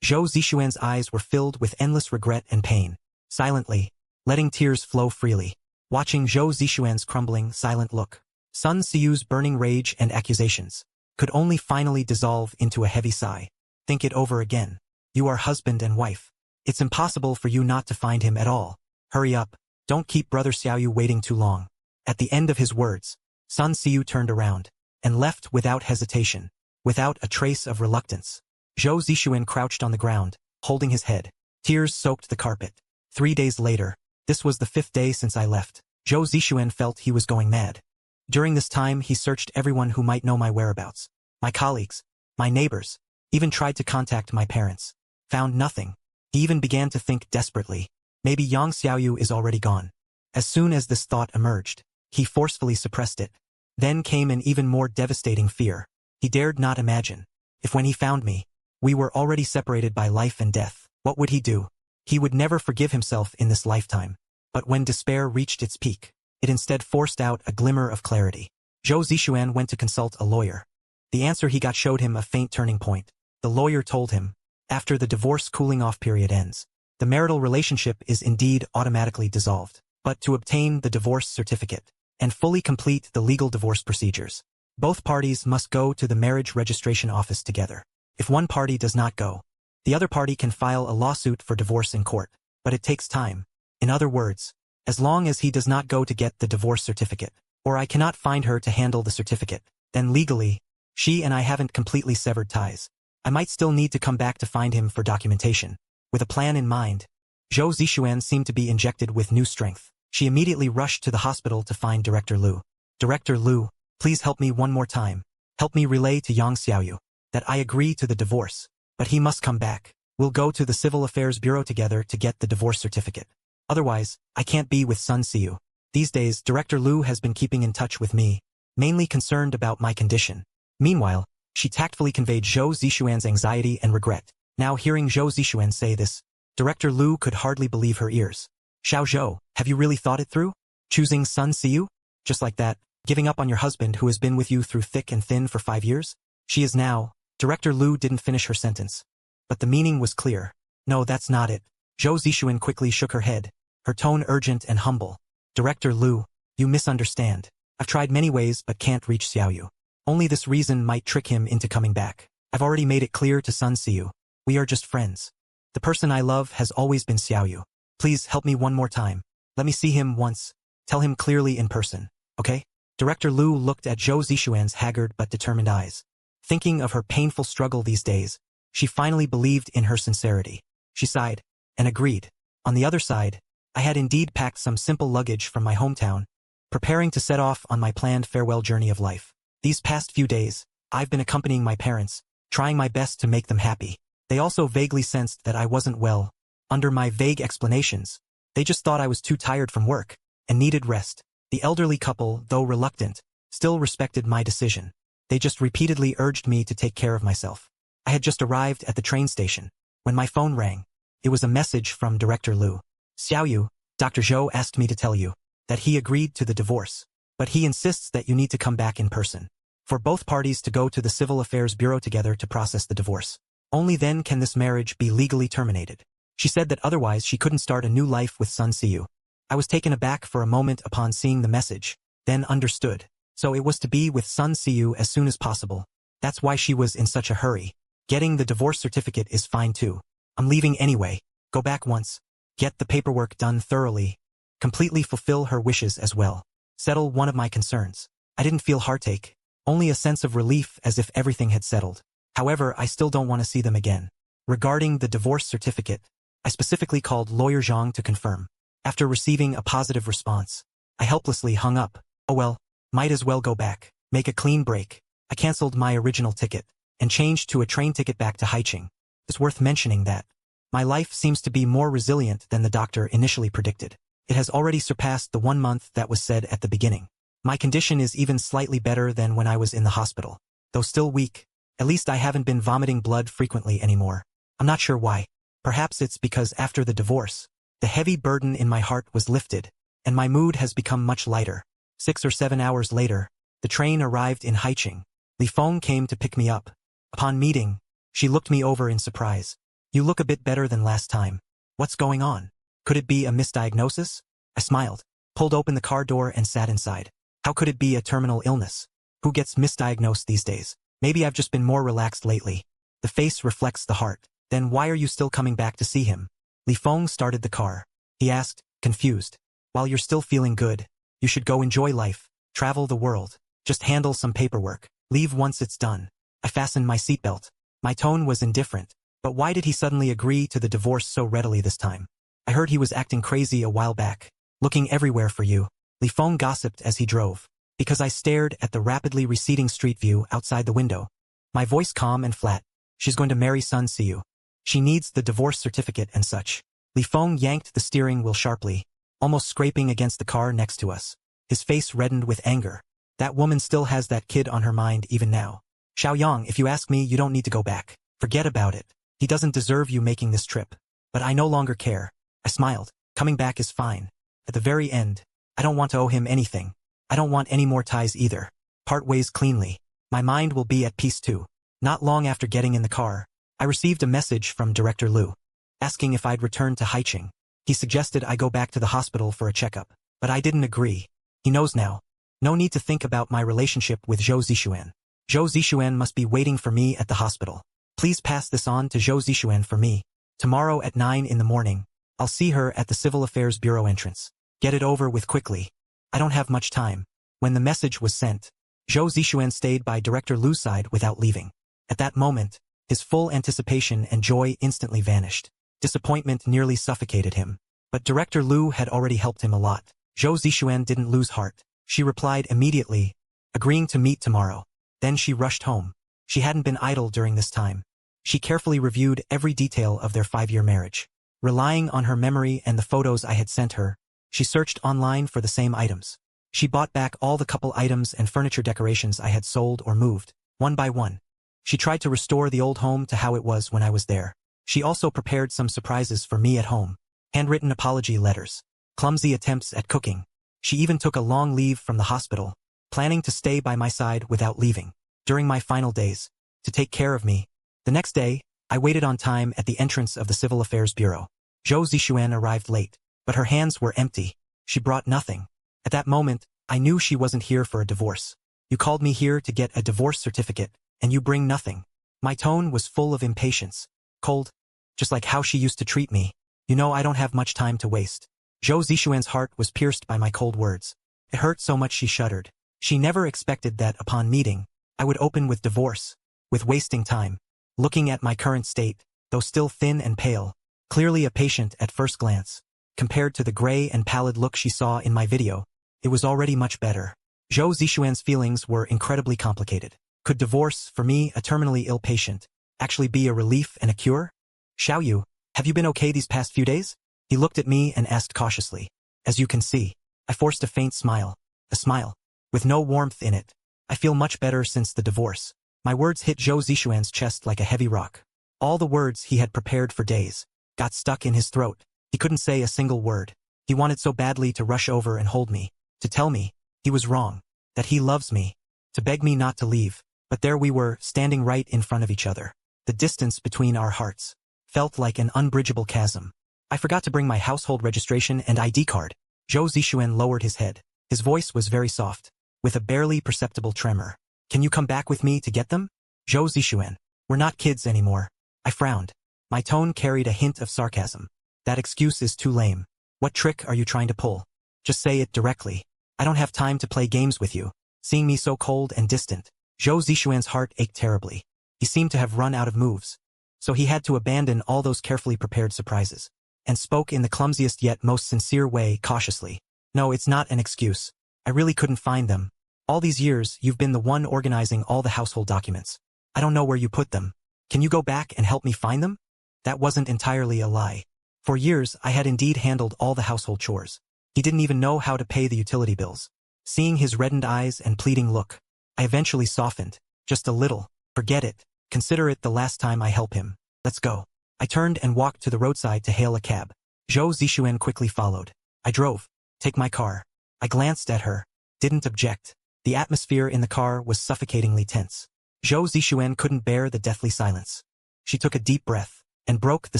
Zhou Zixuan's eyes were filled with endless regret and pain. Silently, letting tears flow freely, watching Zhou Zixuan's crumbling, silent look, Sun Siyu's burning rage and accusations could only finally dissolve into a heavy sigh. Think it over again. You are husband and wife. It's impossible for you not to find him at all. Hurry up. Don't keep brother Xiaoyu waiting too long. At the end of his words, Sun Siyu turned around and left without hesitation, without a trace of reluctance. Zhou Zixuan crouched on the ground, holding his head. Tears soaked the carpet. 3 days later, this was the 5th day since I left. Zhou Zixuan felt he was going mad. During this time he searched everyone who might know my whereabouts. My colleagues, my neighbors, even tried to contact my parents. Found nothing. He even began to think desperately. Maybe Yang Xiaoyu is already gone. As soon as this thought emerged, he forcefully suppressed it. Then came an even more devastating fear. He dared not imagine. If when he found me, we were already separated by life and death, what would he do? He would never forgive himself in this lifetime. But when despair reached its peak, it instead forced out a glimmer of clarity. Zhou Zixuan went to consult a lawyer. The answer he got showed him a faint turning point. The lawyer told him, after the divorce cooling-off period ends, the marital relationship is indeed automatically dissolved. But to obtain the divorce certificate and fully complete the legal divorce procedures, both parties must go to the marriage registration office together. If one party does not go, the other party can file a lawsuit for divorce in court, but it takes time. In other words, as long as he does not go to get the divorce certificate, or I cannot find her to handle the certificate, then legally, she and I haven't completely severed ties. I might still need to come back to find him for documentation. With a plan in mind, Zhou Zixuan seemed to be injected with new strength. She immediately rushed to the hospital to find Director Lu. Director Lu, please help me one more time. Help me relay to Yang Xiaoyu that I agree to the divorce, but he must come back. We'll go to the Civil Affairs Bureau together to get the divorce certificate. Otherwise, I can't be with Sun Siyu. These days, Director Lu has been keeping in touch with me, mainly concerned about my condition. Meanwhile, she tactfully conveyed Zhou Zixuan's anxiety and regret. Now hearing Zhou Zixuan say this, Director Lu could hardly believe her ears. Xiao Zhou, have you really thought it through? Choosing Sun Siyu? Just like that, giving up on your husband who has been with you through thick and thin for 5 years? She is now. Director Lu didn't finish her sentence. But the meaning was clear. No, that's not it. Zhou Zixuan quickly shook her head, her tone urgent and humble. Director Lu, you misunderstand. I've tried many ways but can't reach Xiaoyu. Only this reason might trick him into coming back. I've already made it clear to Sun Siyu. We are just friends. The person I love has always been Xiaoyu. Please help me one more time. Let me see him once. Tell him clearly in person, okay? Director Lu looked at Zhou Zixuan's haggard but determined eyes. Thinking of her painful struggle these days, she finally believed in her sincerity. She sighed and agreed. On the other side, I had indeed packed some simple luggage from my hometown, preparing to set off on my planned farewell journey of life. These past few days, I've been accompanying my parents, trying my best to make them happy. They also vaguely sensed that I wasn't well. Under my vague explanations, they just thought I was too tired from work and needed rest. The elderly couple, though reluctant, still respected my decision. They just repeatedly urged me to take care of myself. I had just arrived at the train station when my phone rang. It was a message from Director Lu. Xiaoyu, Dr. Zhou asked me to tell you that he agreed to the divorce, but he insists that you need to come back in person for both parties to go to the Civil Affairs Bureau together to process the divorce. Only then can this marriage be legally terminated. She said that otherwise she couldn't start a new life with Sun Siyu. I was taken aback for a moment upon seeing the message, then understood. So it was to be with Sun Siyu as soon as possible. That's why she was in such a hurry. Getting the divorce certificate is fine too. I'm leaving anyway. Go back once. Get the paperwork done thoroughly. Completely fulfill her wishes as well. Settle one of my concerns. I didn't feel heartache. Only a sense of relief as if everything had settled. However, I still don't want to see them again. Regarding the divorce certificate, I specifically called Lawyer Zhang to confirm. After receiving a positive response, I helplessly hung up. Oh well, might as well go back. Make a clean break. I cancelled my original ticket and changed to a train ticket back to Haicheng. It's worth mentioning that my life seems to be more resilient than the doctor initially predicted. It has already surpassed the 1 month that was said at the beginning. My condition is even slightly better than when I was in the hospital. Though still weak, at least I haven't been vomiting blood frequently anymore. I'm not sure why. Perhaps it's because after the divorce, the heavy burden in my heart was lifted, and my mood has become much lighter. 6 or 7 hours later, the train arrived in Haicheng. Li Feng came to pick me up. Upon meeting, she looked me over in surprise. You look a bit better than last time. What's going on? Could it be a misdiagnosis? I smiled, pulled open the car door and sat inside. How could it be a terminal illness? Who gets misdiagnosed these days? Maybe I've just been more relaxed lately. The face reflects the heart. Then why are you still coming back to see him? Li Feng started the car. He asked, confused. While you're still feeling good, you should go enjoy life, travel the world. Just handle some paperwork. Leave once it's done. I fastened my seatbelt. My tone was indifferent. But why did he suddenly agree to the divorce so readily this time? I heard he was acting crazy a while back. Looking everywhere for you. Li Feng gossiped as he drove. Because I stared at the rapidly receding street view outside the window. My voice calm and flat. She's going to marry Sun Siyu. She needs the divorce certificate and such. Li Feng yanked the steering wheel sharply, almost scraping against the car next to us. His face reddened with anger. That woman still has that kid on her mind even now. Xiaoyang, if you ask me, you don't need to go back. Forget about it. He doesn't deserve you making this trip. But I no longer care. I smiled. Coming back is fine. At the very end, I don't want to owe him anything. I don't want any more ties either. Part ways cleanly. My mind will be at peace too. Not long after getting in the car, I received a message from Director Liu, asking if I'd return to Haicheng. He suggested I go back to the hospital for a checkup, but I didn't agree. He knows now. No need to think about my relationship with Zhou Zixuan. Zhou Zixuan must be waiting for me at the hospital. Please pass this on to Zhou Zixuan for me. Tomorrow at 9 in the morning, I'll see her at the Civil Affairs Bureau entrance. Get it over with quickly. I don't have much time. When the message was sent, Zhou Zixuan stayed by Director Liu's side without leaving. At that moment, his full anticipation and joy instantly vanished. Disappointment nearly suffocated him. But Director Liu had already helped him a lot. Zhou Zixuan didn't lose heart. She replied immediately, agreeing to meet tomorrow. Then she rushed home. She hadn't been idle during this time. She carefully reviewed every detail of their 5-year marriage. Relying on her memory and the photos I had sent her, she searched online for the same items. She bought back all the couple items and furniture decorations I had sold or moved, one by one. She tried to restore the old home to how it was when I was there. She also prepared some surprises for me at home. Handwritten apology letters. Clumsy attempts at cooking. She even took a long leave from the hospital, planning to stay by my side without leaving. During my final days, to take care of me. The next day, I waited on time at the entrance of the Civil Affairs Bureau. Zhou Zixuan arrived late, but her hands were empty. She brought nothing. At that moment, I knew she wasn't here for a divorce. You called me here to get a divorce certificate, and you bring nothing. My tone was full of impatience. Cold. Just like how she used to treat me. You know I don't have much time to waste. Zhou Zixuan's heart was pierced by my cold words. It hurt so much she shuddered. She never expected that upon meeting, I would open with divorce, with wasting time. Looking at my current state, though still thin and pale, clearly a patient at first glance, compared to the gray and pallid look she saw in my video, it was already much better. Zhou Zixuan's feelings were incredibly complicated. Could divorce, for me, a terminally ill patient, actually be a relief and a cure? Xiaoyu, have you been okay these past few days? He looked at me and asked cautiously. As you can see, I forced a faint smile. A smile, with no warmth in it. I feel much better since the divorce. My words hit Zhou Zixuan's chest like a heavy rock. All the words he had prepared for days got stuck in his throat. He couldn't say a single word. He wanted so badly to rush over and hold me, to tell me he was wrong, that he loves me, to beg me not to leave. But there we were, standing right in front of each other. The distance between our hearts felt like an unbridgeable chasm. I forgot to bring my household registration and ID card. Zhou Zixuan lowered his head. His voice was very soft. with a barely perceptible tremor. Can you come back with me to get them? Zhou Zixuan. We're not kids anymore. I frowned. My tone carried a hint of sarcasm. That excuse is too lame. What trick are you trying to pull? Just say it directly. I don't have time to play games with you. Seeing me so cold and distant, Zhou Zixuan's heart ached terribly. He seemed to have run out of moves. So he had to abandon all those carefully prepared surprises, and spoke in the clumsiest yet most sincere way, cautiously. No, it's not an excuse. I really couldn't find them. All these years, you've been the one organizing all the household documents. I don't know where you put them. Can you go back and help me find them? That wasn't entirely a lie. For years, I had indeed handled all the household chores. He didn't even know how to pay the utility bills. Seeing his reddened eyes and pleading look, I eventually softened. Just a little. Forget it. Consider it the last time I help him. Let's go. I turned and walked to the roadside to hail a cab. Zhou Zixuan quickly followed. I drove. Take my car. I glanced at her. Didn't object. The atmosphere in the car was suffocatingly tense. Zhou Zixuan couldn't bear the deathly silence. She took a deep breath and broke the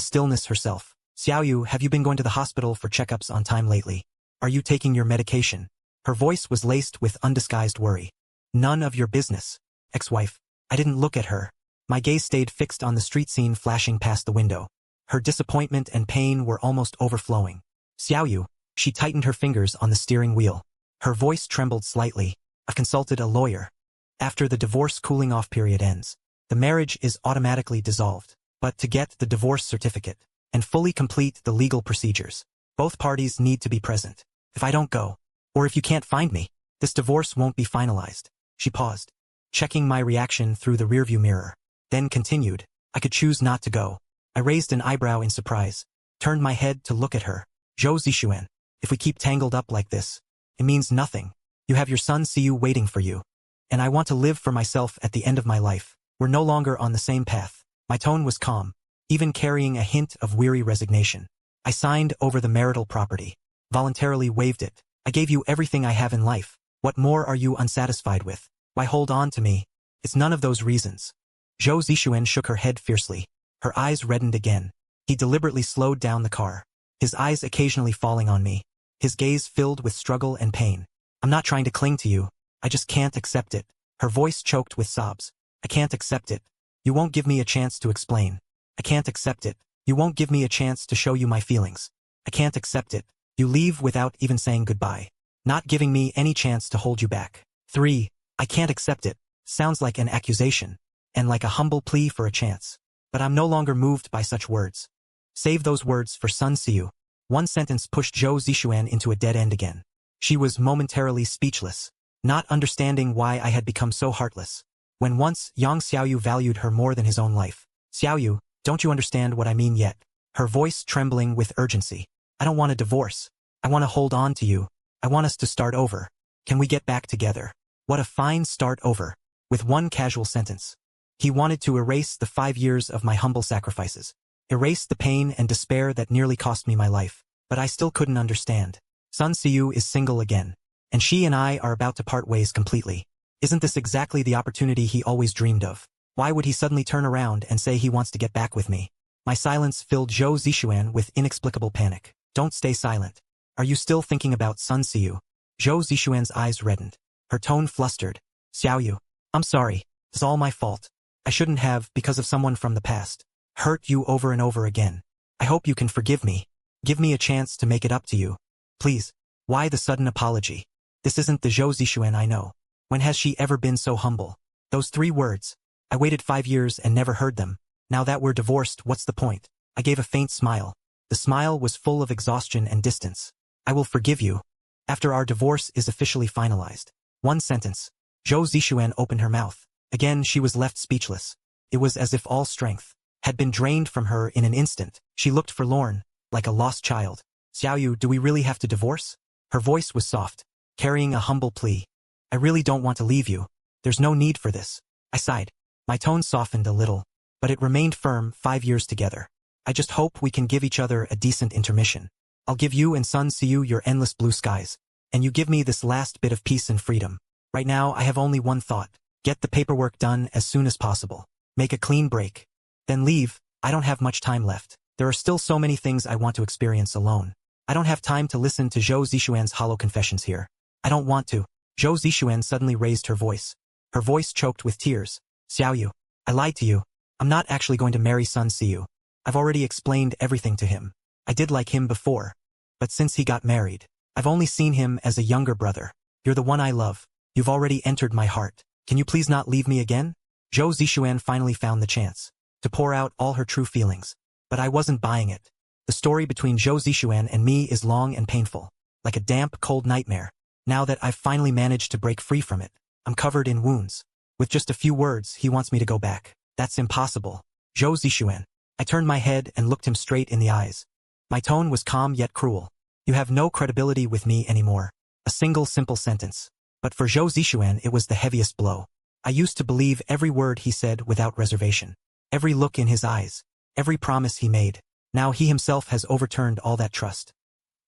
stillness herself. Xiaoyu, have you been going to the hospital for checkups on time lately? Are you taking your medication? Her voice was laced with undisguised worry. None of your business. Ex-wife. I didn't look at her. My gaze stayed fixed on the street scene flashing past the window. Her disappointment and pain were almost overflowing. Xiaoyu. She tightened her fingers on the steering wheel. Her voice trembled slightly. I've consulted a lawyer. After the divorce cooling-off period ends, the marriage is automatically dissolved. But to get the divorce certificate and fully complete the legal procedures, both parties need to be present. If I don't go, or if you can't find me, this divorce won't be finalized. She paused, checking my reaction through the rearview mirror, then continued. I could choose not to go. I raised an eyebrow in surprise, turned my head to look at her. Zhou Zixuan, if we keep tangled up like this, it means nothing. You have your son Siyu waiting for you. And I want to live for myself at the end of my life. We're no longer on the same path. My tone was calm, even carrying a hint of weary resignation. I signed over the marital property, voluntarily waived it. I gave you everything I have in life. What more are you unsatisfied with? Why hold on to me? It's none of those reasons. Zhou Zixuan shook her head fiercely. Her eyes reddened again. He deliberately slowed down the car, his eyes occasionally falling on me, his gaze filled with struggle and pain. I'm not trying to cling to you. I just can't accept it. Her voice choked with sobs. I can't accept it. You won't give me a chance to explain. I can't accept it. You won't give me a chance to show you my feelings. I can't accept it. You leave without even saying goodbye, not giving me any chance to hold you back. 3. I can't accept it. Sounds like an accusation, and like a humble plea for a chance. But I'm no longer moved by such words. Save those words for Sun Siyu. One sentence pushed Zhou Zixuan into a dead end again. She was momentarily speechless, not understanding why I had become so heartless. When once Yang Xiaoyu valued her more than his own life. Xiaoyu, don't you understand what I mean yet? Her voice trembling with urgency. I don't want a divorce. I want to hold on to you. I want us to start over. Can we get back together? What a fine start over. With one casual sentence. He wanted to erase the 5 years of my humble sacrifices. Erase the pain and despair that nearly cost me my life. But I still couldn't understand. Sun Siyu is single again, and she and I are about to part ways completely. Isn't this exactly the opportunity he always dreamed of? Why would he suddenly turn around and say he wants to get back with me? My silence filled Zhou Zixuan with inexplicable panic. Don't stay silent. Are you still thinking about Sun Siyu? Zhou Zixuan's eyes reddened. Her tone flustered. Xiaoyu, I'm sorry. It's all my fault. I shouldn't have, because of someone from the past, hurt you over and over again. I hope you can forgive me. Give me a chance to make it up to you. Please. Why the sudden apology? This isn't the Zhou Zixuan I know. When has she ever been so humble? Those 3 words. I waited 5 years and never heard them. Now that we're divorced, what's the point? I gave a faint smile. The smile was full of exhaustion and distance. I will forgive you. After our divorce is officially finalized. One sentence. Zhou Zixuan opened her mouth. Again she was left speechless. It was as if all strength had been drained from her in an instant. She looked forlorn, like a lost child. Xiaoyu, do we really have to divorce? Her voice was soft, carrying a humble plea. I really don't want to leave you. There's no need for this. I sighed. My tone softened a little, but it remained firm. 5 years together. I just hope we can give each other a decent intermission. I'll give you and Sun Siyu your endless blue skies, and you give me this last bit of peace and freedom. Right now I have only one thought. Get the paperwork done as soon as possible. Make a clean break. Then leave. I don't have much time left. There are still so many things I want to experience alone. I don't have time to listen to Zhou Zixuan's hollow confessions here. I don't want to. Zhou Zixuan suddenly raised her voice. Her voice choked with tears. Xiaoyu, I lied to you. I'm not actually going to marry Sun Siyu. I've already explained everything to him. I did like him before. But since he got married, I've only seen him as a younger brother. You're the one I love. You've already entered my heart. Can you please not leave me again? Zhou Zixuan finally found the chance to pour out all her true feelings. But I wasn't buying it. The story between Zhou Zixuan and me is long and painful, like a damp, cold nightmare. Now that I've finally managed to break free from it, I'm covered in wounds. With just a few words, he wants me to go back. That's impossible. Zhou Zixuan. I turned my head and looked him straight in the eyes. My tone was calm yet cruel. You have no credibility with me anymore. A single simple sentence. But for Zhou Zixuan it was the heaviest blow. I used to believe every word he said without reservation. Every look in his eyes. Every promise he made. Now he himself has overturned all that trust.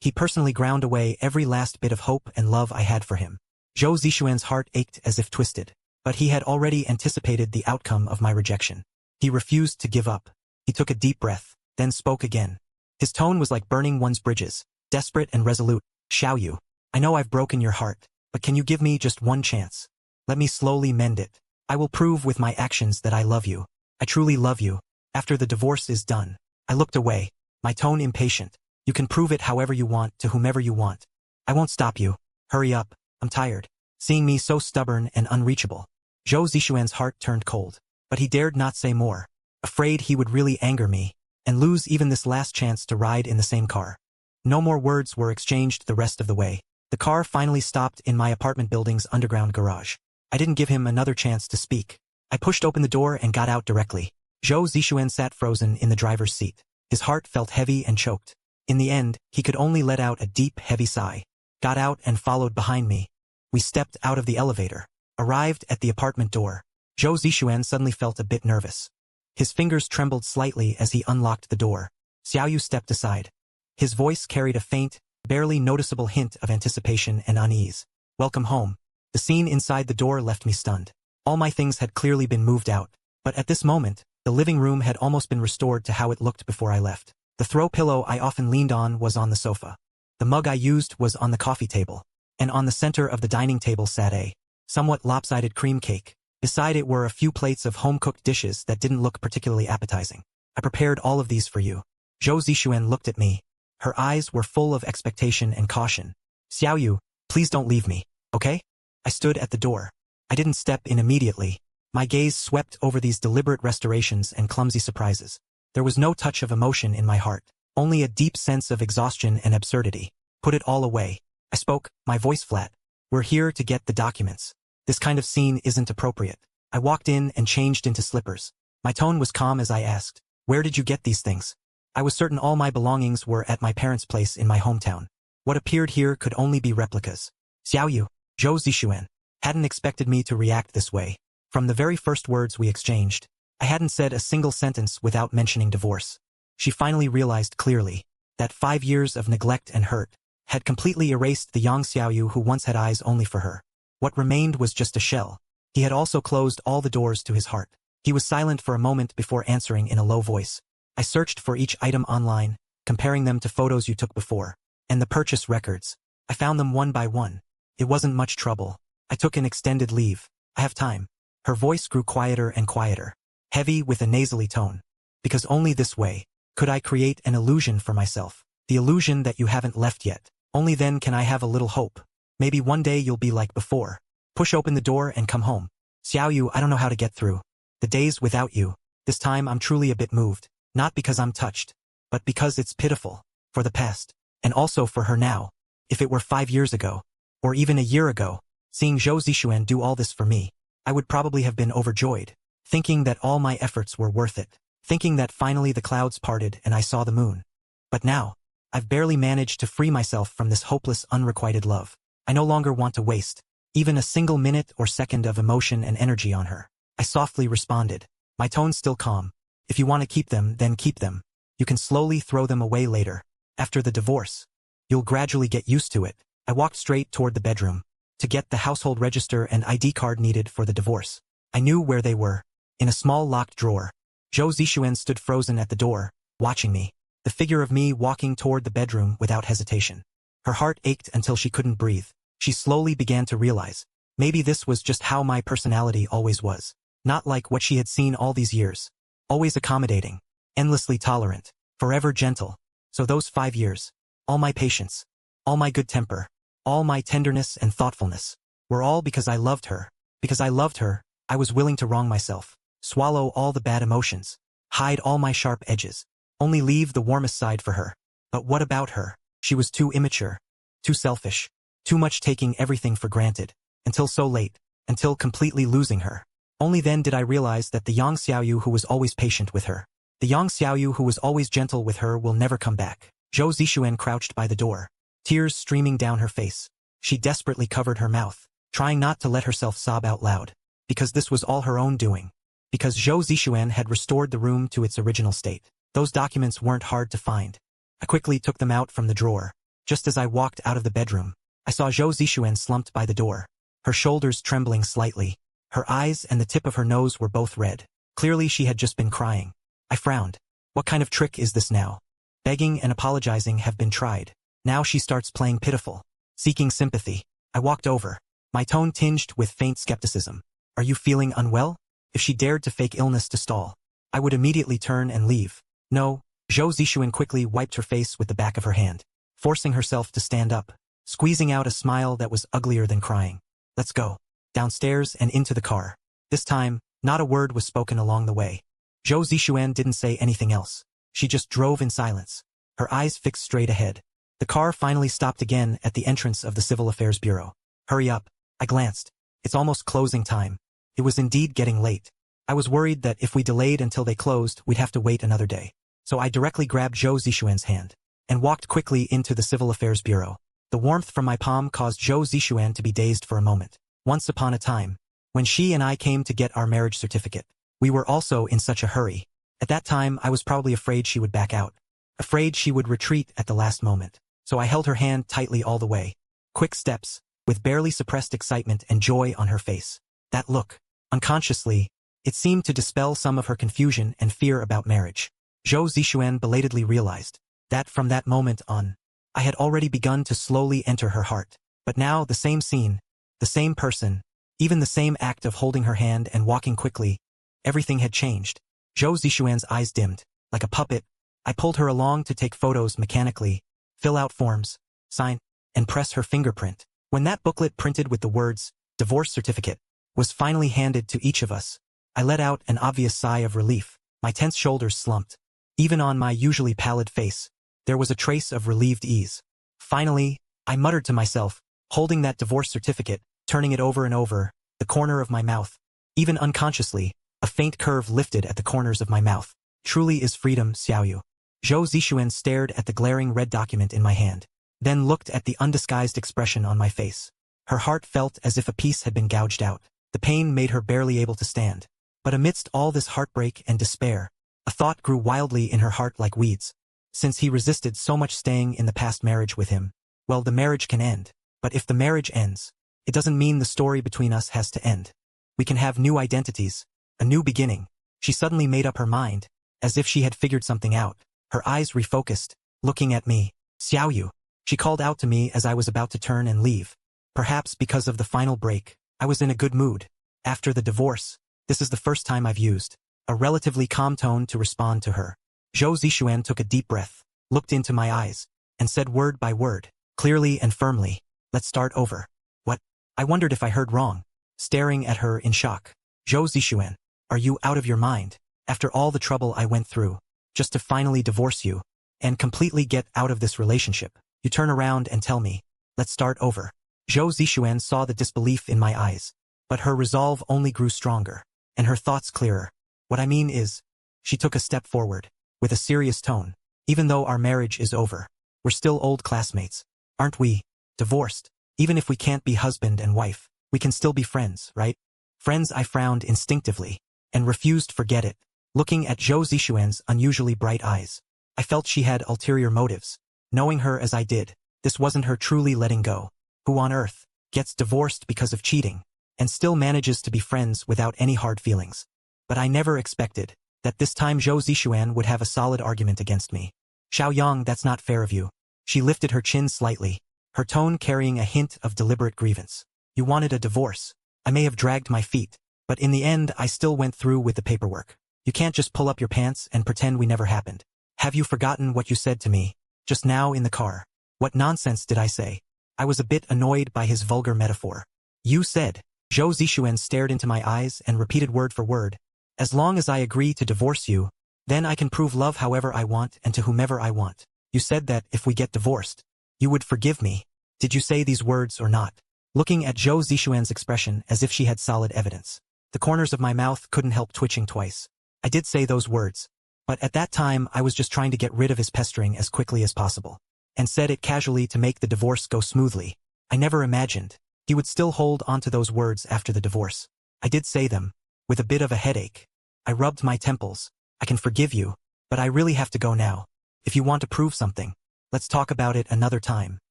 He personally ground away every last bit of hope and love I had for him. Zhou Zixuan's heart ached as if twisted. But he had already anticipated the outcome of my rejection. He refused to give up. He took a deep breath, then spoke again. His tone was like burning one's bridges, desperate and resolute. Xiaoyu, I know I've broken your heart, but can you give me just one chance? Let me slowly mend it. I will prove with my actions that I love you. I truly love you. After the divorce is done. I looked away, my tone impatient. You can prove it however you want to whomever you want. I won't stop you. Hurry up. I'm tired. Seeing me so stubborn and unreachable. Zhou Zixuan's heart turned cold, but he dared not say more, afraid he would really anger me, and lose even this last chance to ride in the same car. No more words were exchanged the rest of the way. The car finally stopped in my apartment building's underground garage. I didn't give him another chance to speak. I pushed open the door and got out directly. Zhou Zixuan sat frozen in the driver's seat. His heart felt heavy and choked. In the end, he could only let out a deep, heavy sigh. Got out and followed behind me. We stepped out of the elevator. Arrived at the apartment door. Zhou Zixuan suddenly felt a bit nervous. His fingers trembled slightly as he unlocked the door. Xiaoyu stepped aside. His voice carried a faint, barely noticeable hint of anticipation and unease. Welcome home. The scene inside the door left me stunned. All my things had clearly been moved out, but at this moment, the living room had almost been restored to how it looked before I left. The throw pillow I often leaned on was on the sofa. The mug I used was on the coffee table, and on the center of the dining table sat a somewhat lopsided cream cake. Beside it were a few plates of home-cooked dishes that didn't look particularly appetizing. I prepared all of these for you. Zhou Zixuan looked at me. Her eyes were full of expectation and caution. Xiaoyu, please don't leave me, okay? I stood at the door. I didn't step in immediately. My gaze swept over these deliberate restorations and clumsy surprises. There was no touch of emotion in my heart, only a deep sense of exhaustion and absurdity. Put it all away. I spoke, my voice flat. We're here to get the documents. This kind of scene isn't appropriate. I walked in and changed into slippers. My tone was calm as I asked, where did you get these things? I was certain all my belongings were at my parents' place in my hometown. What appeared here could only be replicas. Xiaoyu, Zhou Zixuan, hadn't expected me to react this way. From the very first words we exchanged, I hadn't said a single sentence without mentioning divorce. She finally realized clearly that 5 years of neglect and hurt had completely erased the young Xiaoyu who once had eyes only for her. What remained was just a shell. He had also closed all the doors to his heart. He was silent for a moment before answering in a low voice. I searched for each item online, comparing them to photos you took before, and the purchase records. I found them one by one. It wasn't much trouble. I took an extended leave. I have time. Her voice grew quieter and quieter, heavy with a nasally tone. Because only this way could I create an illusion for myself. The illusion that you haven't left yet. Only then can I have a little hope. Maybe one day you'll be like before. Push open the door and come home. Xiaoyu, I don't know how to get through the days without you. This time I'm truly a bit moved. Not because I'm touched, but because it's pitiful. For the past. And also for her now. If it were 5 years ago, or even a year ago, seeing Zhou Zixuan do all this for me, I would probably have been overjoyed, thinking that all my efforts were worth it, thinking that finally the clouds parted and I saw the moon. But now, I've barely managed to free myself from this hopeless, unrequited love. I no longer want to waste even a single minute or second of emotion and energy on her. I softly responded, my tone still calm. If you want to keep them, then keep them. You can slowly throw them away later. After the divorce, you'll gradually get used to it. I walked straight toward the bedroom to get the household register and ID card needed for the divorce. I knew where they were, in a small locked drawer. Zhou Zixuan stood frozen at the door, watching me, the figure of me walking toward the bedroom without hesitation. Her heart ached until she couldn't breathe. She slowly began to realize, maybe this was just how my personality always was. Not like what she had seen all these years. Always accommodating, endlessly tolerant, forever gentle. So those 5 years, all my patience, all my good temper, all my tenderness and thoughtfulness, were all because I loved her. Because I loved her, I was willing to wrong myself, swallow all the bad emotions, hide all my sharp edges, only leave the warmest side for her. But what about her? She was too immature, too selfish, too much taking everything for granted, until so late, until completely losing her. Only then did I realize that the Yang Xiaoyu who was always patient with her, the Yang Xiaoyu who was always gentle with her will never come back. Zhou Zixuan crouched by the door, tears streaming down her face. She desperately covered her mouth, trying not to let herself sob out loud, because this was all her own doing. Because Zhou Zixuan had restored the room to its original state. Those documents weren't hard to find. I quickly took them out from the drawer. Just as I walked out of the bedroom, I saw Zhou Zixuan slumped by the door, her shoulders trembling slightly. Her eyes and the tip of her nose were both red. Clearly she had just been crying. I frowned. What kind of trick is this now? Begging and apologizing have been tried. Now she starts playing pitiful, seeking sympathy. I walked over, my tone tinged with faint skepticism. Are you feeling unwell? If she dared to fake illness to stall, I would immediately turn and leave. No. Zhou Zixuan quickly wiped her face with the back of her hand, forcing herself to stand up, squeezing out a smile that was uglier than crying. Let's go. Downstairs and into the car. This time, not a word was spoken along the way. Zhou Zixuan didn't say anything else. She just drove in silence, her eyes fixed straight ahead. The car finally stopped again at the entrance of the Civil Affairs Bureau. Hurry up. I glanced. It's almost closing time. It was indeed getting late. I was worried that if we delayed until they closed, we'd have to wait another day. So I directly grabbed Zhou Zixuan's hand and walked quickly into the Civil Affairs Bureau. The warmth from my palm caused Zhou Zixuan to be dazed for a moment. Once upon a time, when she and I came to get our marriage certificate, we were also in such a hurry. At that time, I was probably afraid she would back out, afraid she would retreat at the last moment. So I held her hand tightly all the way. Quick steps, with barely suppressed excitement and joy on her face. That look, unconsciously, it seemed to dispel some of her confusion and fear about marriage. Zhou Zixuan belatedly realized that from that moment on, I had already begun to slowly enter her heart. But now the same scene, the same person, even the same act of holding her hand and walking quickly, everything had changed. Zhou Zixuan's eyes dimmed. Like a puppet, I pulled her along to take photos mechanically, fill out forms, sign, and press her fingerprint. When that booklet printed with the words, "Divorce Certificate," was finally handed to each of us, I let out an obvious sigh of relief. My tense shoulders slumped. Even on my usually pallid face, there was a trace of relieved ease. Finally, I muttered to myself, holding that divorce certificate, turning it over and over, the corner of my mouth. Even unconsciously, a faint curve lifted at the corners of my mouth. Truly is freedom, Xiaoyu. Zhou Zixuan stared at the glaring red document in my hand, then looked at the undisguised expression on my face. Her heart felt as if a piece had been gouged out. The pain made her barely able to stand. But amidst all this heartbreak and despair, a thought grew wildly in her heart like weeds. Since he resisted so much staying in the past marriage with him, well, the marriage can end. But if the marriage ends, it doesn't mean the story between us has to end. We can have new identities, a new beginning. She suddenly made up her mind, as if she had figured something out. Her eyes refocused, looking at me. Xiaoyu. She called out to me as I was about to turn and leave. Perhaps because of the final break, I was in a good mood. After the divorce, this is the first time I've used a relatively calm tone to respond to her. Zhou Zixuan took a deep breath, looked into my eyes, and said word by word, clearly and firmly, "Let's start over." What? I wondered if I heard wrong, staring at her in shock. Zhou Zixuan, are you out of your mind? After all the trouble I went through, just to finally divorce you, and completely get out of this relationship, you turn around and tell me, "Let's start over." Zhou Zixuan saw the disbelief in my eyes, but her resolve only grew stronger, and her thoughts clearer. What I mean is, she took a step forward, with a serious tone. Even though our marriage is over, we're still old classmates, aren't we? Divorced. Even if we can't be husband and wife, we can still be friends, right? Friends. I frowned instinctively, and refused to forget it. Looking at Zhou Zixuan's unusually bright eyes, I felt she had ulterior motives. Knowing her as I did, this wasn't her truly letting go. Who on earth gets divorced because of cheating, and still manages to be friends without any hard feelings? But I never expected that this time Zhou Zixuan would have a solid argument against me. Xiaoyang, that's not fair of you. She lifted her chin slightly, her tone carrying a hint of deliberate grievance. You wanted a divorce. I may have dragged my feet, but in the end I still went through with the paperwork. You can't just pull up your pants and pretend we never happened. Have you forgotten what you said to me just now in the car? What nonsense did I say? I was a bit annoyed by his vulgar metaphor. You said. Zhou Zixuan stared into my eyes and repeated word for word. As long as I agree to divorce you, then I can prove love however I want and to whomever I want. You said that if we get divorced, you would forgive me. Did you say these words or not? Looking at Zhou Zixuan's expression as if she had solid evidence, the corners of my mouth couldn't help twitching twice. I did say those words, but at that time I was just trying to get rid of his pestering as quickly as possible, and said it casually to make the divorce go smoothly. I never imagined he would still hold onto those words after the divorce. I did say them, with a bit of a headache. I rubbed my temples. I can forgive you, but I really have to go now. If you want to prove something, let's talk about it another time.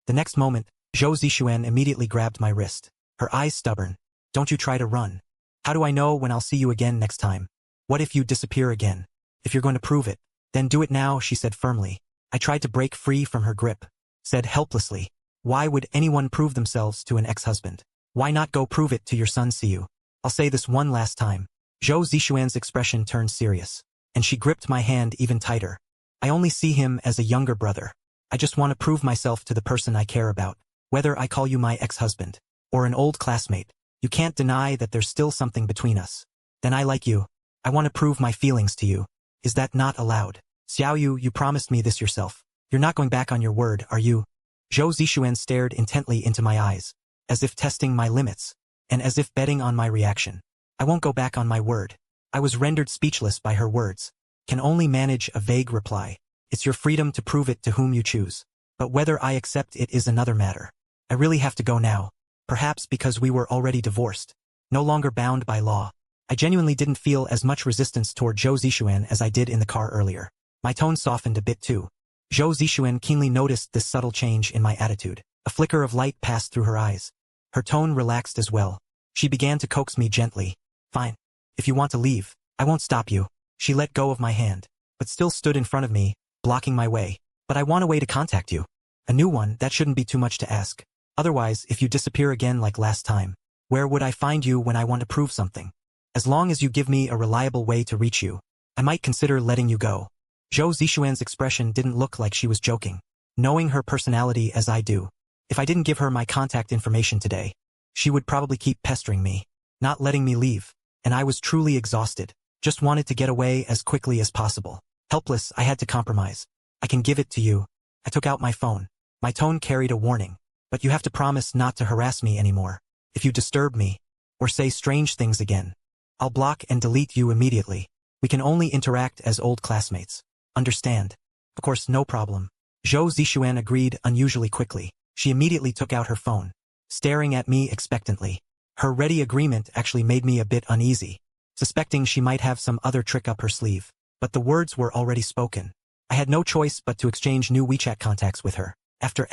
The next moment, Zhou Zixuan immediately grabbed my wrist, her eyes stubborn. Don't you try to run. How do I know when I'll see you again next time? What if you disappear again? If you're going to prove it, then do it now, she said firmly. I tried to break free from her grip, said helplessly. Why would anyone prove themselves to an ex-husband? Why not go prove it to your son Siyu? I'll say this one last time. Zhou Zixuan's expression turned serious, and she gripped my hand even tighter. I only see him as a younger brother. I just want to prove myself to the person I care about, whether I call you my ex-husband or an old classmate. You can't deny that there's still something between us. Then I like you. I want to prove my feelings to you. Is that not allowed? Xiaoyu, you promised me this yourself. You're not going back on your word, are you? Zhou Zixuan stared intently into my eyes, as if testing my limits, and as if betting on my reaction. I won't go back on my word. I was rendered speechless by her words. Can only manage a vague reply. It's your freedom to prove it to whom you choose. But whether I accept it is another matter. I really have to go now. Perhaps because we were already divorced. No longer bound by law. I genuinely didn't feel as much resistance toward Zhou Zixuan as I did in the car earlier. My tone softened a bit too. Zhou Zixuan keenly noticed this subtle change in my attitude. A flicker of light passed through her eyes. Her tone relaxed as well. She began to coax me gently. Fine. If you want to leave, I won't stop you. She let go of my hand, but still stood in front of me, blocking my way. But I want a way to contact you. A new one, that shouldn't be too much to ask. Otherwise, if you disappear again like last time, where would I find you when I want to prove something? As long as you give me a reliable way to reach you, I might consider letting you go. Zhou Zixuan's expression didn't look like she was joking. Knowing her personality as I do, if I didn't give her my contact information today, she would probably keep pestering me, not letting me leave, and I was truly exhausted, just wanted to get away as quickly as possible. Helpless, I had to compromise. I can give it to you. I took out my phone. My tone carried a warning, but you have to promise not to harass me anymore. If you disturb me, or say strange things again, I'll block and delete you immediately. We can only interact as old classmates. Understand? Of course, no problem. Zhou Zixuan agreed unusually quickly. She immediately took out her phone, staring at me expectantly. Her ready agreement actually made me a bit uneasy, suspecting she might have some other trick up her sleeve. But the words were already spoken. I had no choice but to exchange new WeChat contacts with her. After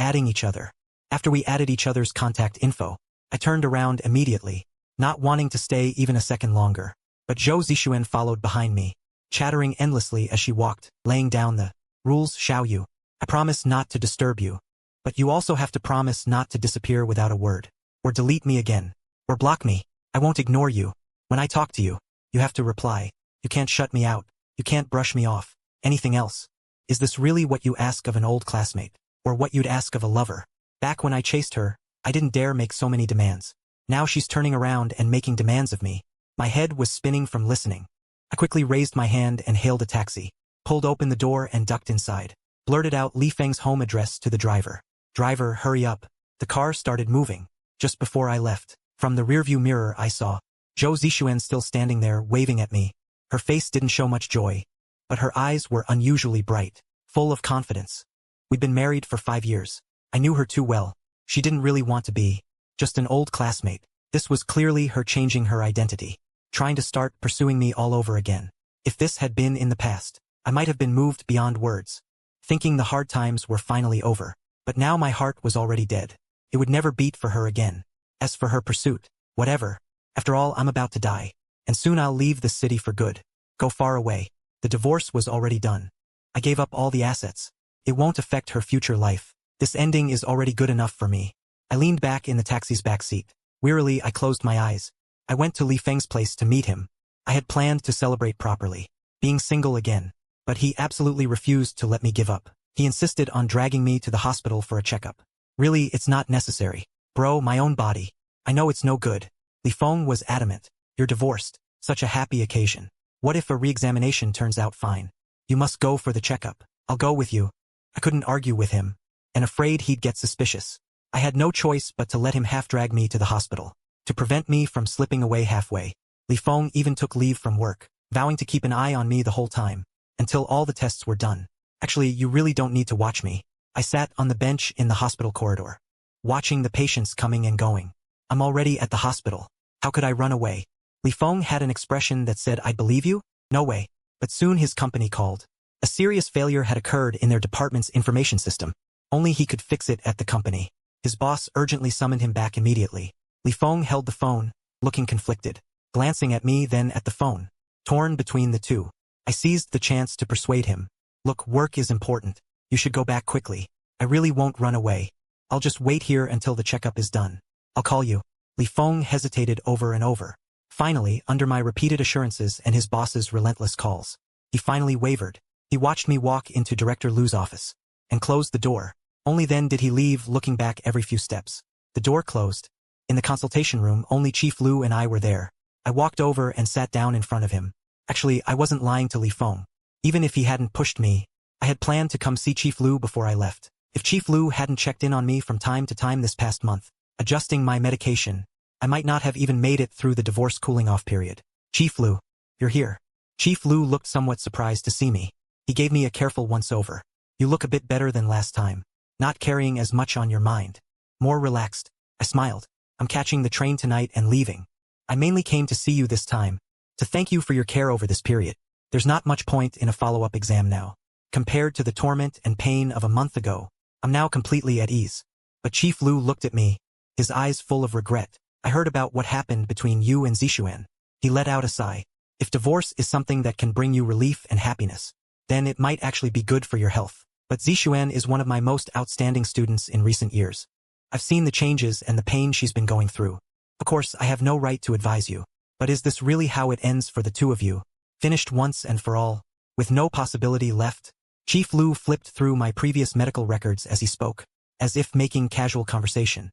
we added each other's contact info, I turned around immediately, not wanting to stay even a second longer. But Zhou Zixuan followed behind me, chattering endlessly as she walked, laying down the rules. Xiaoyu, I promise not to disturb you. But you also have to promise not to disappear without a word, or delete me again, or block me. I won't ignore you. When I talk to you, you have to reply. You can't shut me out. You can't brush me off. Anything else? Is this really what you ask of an old classmate, or what you'd ask of a lover? Back when I chased her, I didn't dare make so many demands. Now she's turning around and making demands of me. My head was spinning from listening. I quickly raised my hand and hailed a taxi, pulled open the door and ducked inside, blurted out Li Feng's home address to the driver. Driver, hurry up. The car started moving. Just before I left, from the rearview mirror I saw Zhou Zixuan still standing there waving at me. Her face didn't show much joy, but her eyes were unusually bright, full of confidence. We'd been married for 5 years. I knew her too well. She didn't really want to be just an old classmate. This was clearly her changing her identity, trying to start pursuing me all over again. If this had been in the past, I might have been moved beyond words, thinking the hard times were finally over. But now my heart was already dead. It would never beat for her again. As for her pursuit, whatever. After all, I'm about to die, and soon I'll leave this city for good, go far away. The divorce was already done. I gave up all the assets. It won't affect her future life. This ending is already good enough for me. I leaned back in the taxi's back seat. Wearily, I closed my eyes. I went to Li Feng's place to meet him. I had planned to celebrate properly, being single again. But he absolutely refused to let me give up. He insisted on dragging me to the hospital for a checkup. Really, it's not necessary. Bro, my own body. I know it's no good. Li Feng was adamant. You're divorced. Such a happy occasion. What if a re-examination turns out fine? You must go for the checkup. I'll go with you. I couldn't argue with him, and afraid he'd get suspicious. I had no choice but to let him half-drag me to the hospital. To prevent me from slipping away halfway, Li Feng even took leave from work, vowing to keep an eye on me the whole time, until all the tests were done. Actually, you really don't need to watch me. I sat on the bench in the hospital corridor, watching the patients coming and going. I'm already at the hospital. How could I run away? Li Feng had an expression that said, I believe you? No way. But soon his company called. A serious failure had occurred in their department's information system. Only he could fix it at the company. His boss urgently summoned him back immediately. Li Feng held the phone, looking conflicted, glancing at me then at the phone. Torn between the two, I seized the chance to persuade him. Look, work is important. You should go back quickly. I really won't run away. I'll just wait here until the checkup is done. I'll call you. Li Feng hesitated over and over. Finally, under my repeated assurances and his boss's relentless calls, he finally wavered. He watched me walk into Director Lu's office and closed the door. Only then did he leave, looking back every few steps. The door closed. In the consultation room, only Chief Lu and I were there. I walked over and sat down in front of him. Actually, I wasn't lying to Li Feng. Even if he hadn't pushed me, I had planned to come see Chief Lu before I left. If Chief Lu hadn't checked in on me from time to time this past month, adjusting my medication, I might not have even made it through the divorce cooling-off period. Chief Lu, you're here. Chief Lu looked somewhat surprised to see me. He gave me a careful once-over. You look a bit better than last time. Not carrying as much on your mind. More relaxed. I smiled. I'm catching the train tonight and leaving. I mainly came to see you this time, to thank you for your care over this period. There's not much point in a follow-up exam now. Compared to the torment and pain of a month ago, I'm now completely at ease. But Chief Lu looked at me, his eyes full of regret. I heard about what happened between you and Zixuan. He let out a sigh. If divorce is something that can bring you relief and happiness, then it might actually be good for your health. But Zixuan is one of my most outstanding students in recent years. I've seen the changes and the pain she's been going through. Of course, I have no right to advise you. But is this really how it ends for the two of you? Finished once and for all, with no possibility left? Chief Lu flipped through my previous medical records as he spoke, as if making casual conversation.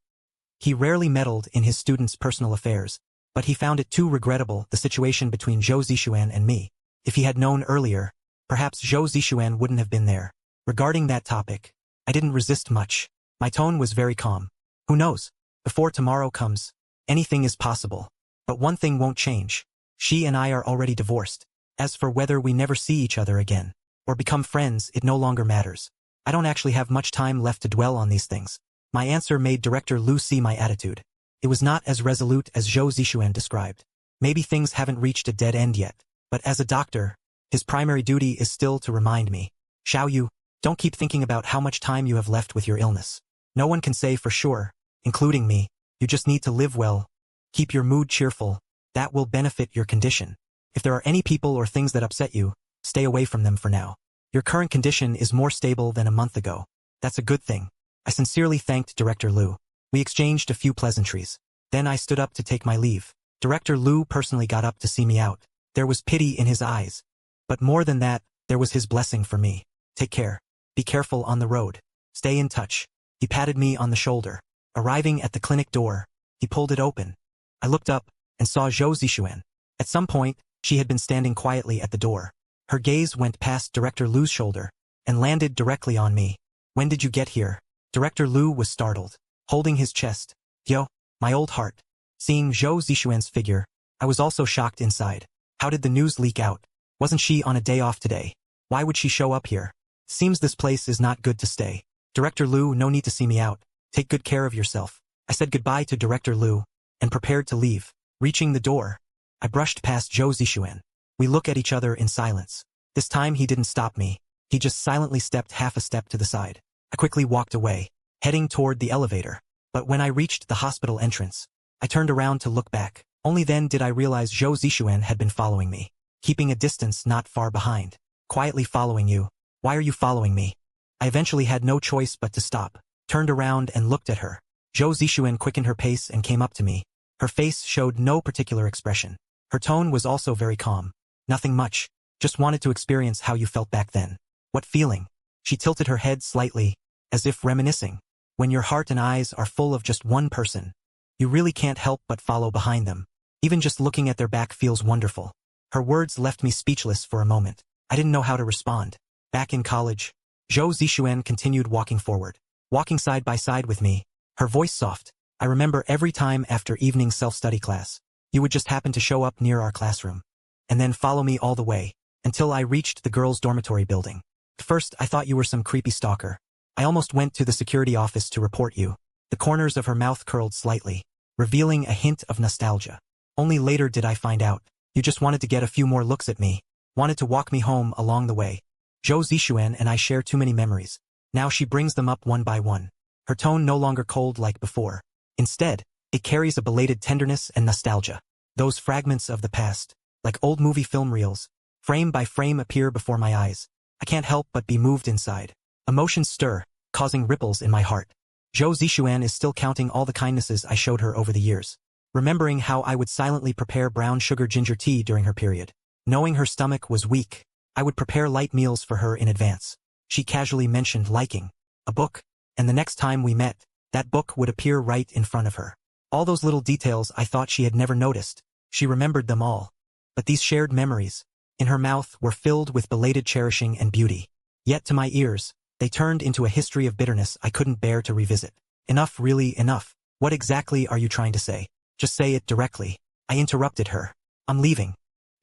He rarely meddled in his students' personal affairs, but he found it too regrettable, the situation between Zhou Zixuan and me. If he had known earlier, perhaps Zhou Zixuan wouldn't have been there. Regarding that topic, I didn't resist much. My tone was very calm. Who knows? Before tomorrow comes, anything is possible. But one thing won't change. She and I are already divorced. As for whether we never see each other again, or become friends, it no longer matters. I don't actually have much time left to dwell on these things. My answer made Director Lu see my attitude. It was not as resolute as Zhou Zixuan described. Maybe things haven't reached a dead end yet, but as a doctor, his primary duty is still to remind me. Xiao Yu, don't keep thinking about how much time you have left with your illness. No one can say for sure, including me. You just need to live well. Keep your mood cheerful. That will benefit your condition. If there are any people or things that upset you, stay away from them for now. Your current condition is more stable than a month ago. That's a good thing. I sincerely thanked Director Lu. We exchanged a few pleasantries. Then I stood up to take my leave. Director Lu personally got up to see me out. There was pity in his eyes. But more than that, there was his blessing for me. Take care. Be careful on the road. Stay in touch. He patted me on the shoulder. Arriving at the clinic door, he pulled it open. I looked up and saw Zhou Zixuan. At some point, she had been standing quietly at the door. Her gaze went past Director Lu's shoulder and landed directly on me. When did you get here? Director Lu was startled, holding his chest. Yo, my old heart. Seeing Zhou Zixuan's figure, I was also shocked inside. How did the news leak out? Wasn't she on a day off today? Why would she show up here? Seems this place is not good to stay. Director Lu, no need to see me out. Take good care of yourself. I said goodbye to Director Lu and prepared to leave. Reaching the door, I brushed past Zhou Zixuan. We look at each other in silence. This time he didn't stop me. He just silently stepped half a step to the side. I quickly walked away, heading toward the elevator. But when I reached the hospital entrance, I turned around to look back. Only then did I realize Zhou Zixuan had been following me, keeping a distance not far behind. Quietly following you. Why are you following me? I eventually had no choice but to stop. turned around and looked at her. Zhou Zixuan quickened her pace and came up to me. Her face showed no particular expression. Her tone was also very calm. Nothing much. Just wanted to experience how you felt back then. What feeling? She tilted her head slightly, as if reminiscing. When your heart and eyes are full of just one person, you really can't help but follow behind them. Even just looking at their back feels wonderful. Her words left me speechless for a moment. I didn't know how to respond. Back in college, Zhou Zixuan continued walking forward, walking side by side with me, her voice soft. I remember every time after evening self-study class, you would just happen to show up near our classroom, and then follow me all the way, until I reached the girls' dormitory building. At first, I thought you were some creepy stalker. I almost went to the security office to report you. The corners of her mouth curled slightly, revealing a hint of nostalgia. Only later did I find out. You just wanted to get a few more looks at me, wanted to walk me home along the way. Zhou Zixuan and I share too many memories. Now she brings them up one by one. Her tone no longer cold like before. Instead, it carries a belated tenderness and nostalgia. Those fragments of the past, like old movie film reels, frame by frame appear before my eyes. I can't help but be moved inside. Emotions stir, causing ripples in my heart. Zhou Zixuan is still counting all the kindnesses I showed her over the years. Remembering how I would silently prepare brown sugar ginger tea during her period. Knowing her stomach was weak, I would prepare light meals for her in advance. She casually mentioned liking a book, and the next time we met, that book would appear right in front of her. All those little details I thought she had never noticed. She remembered them all. But these shared memories, in her mouth, were filled with belated cherishing and beauty. Yet to my ears, they turned into a history of bitterness I couldn't bear to revisit. Enough, really enough. What exactly are you trying to say? Just say it directly. I interrupted her. I'm leaving.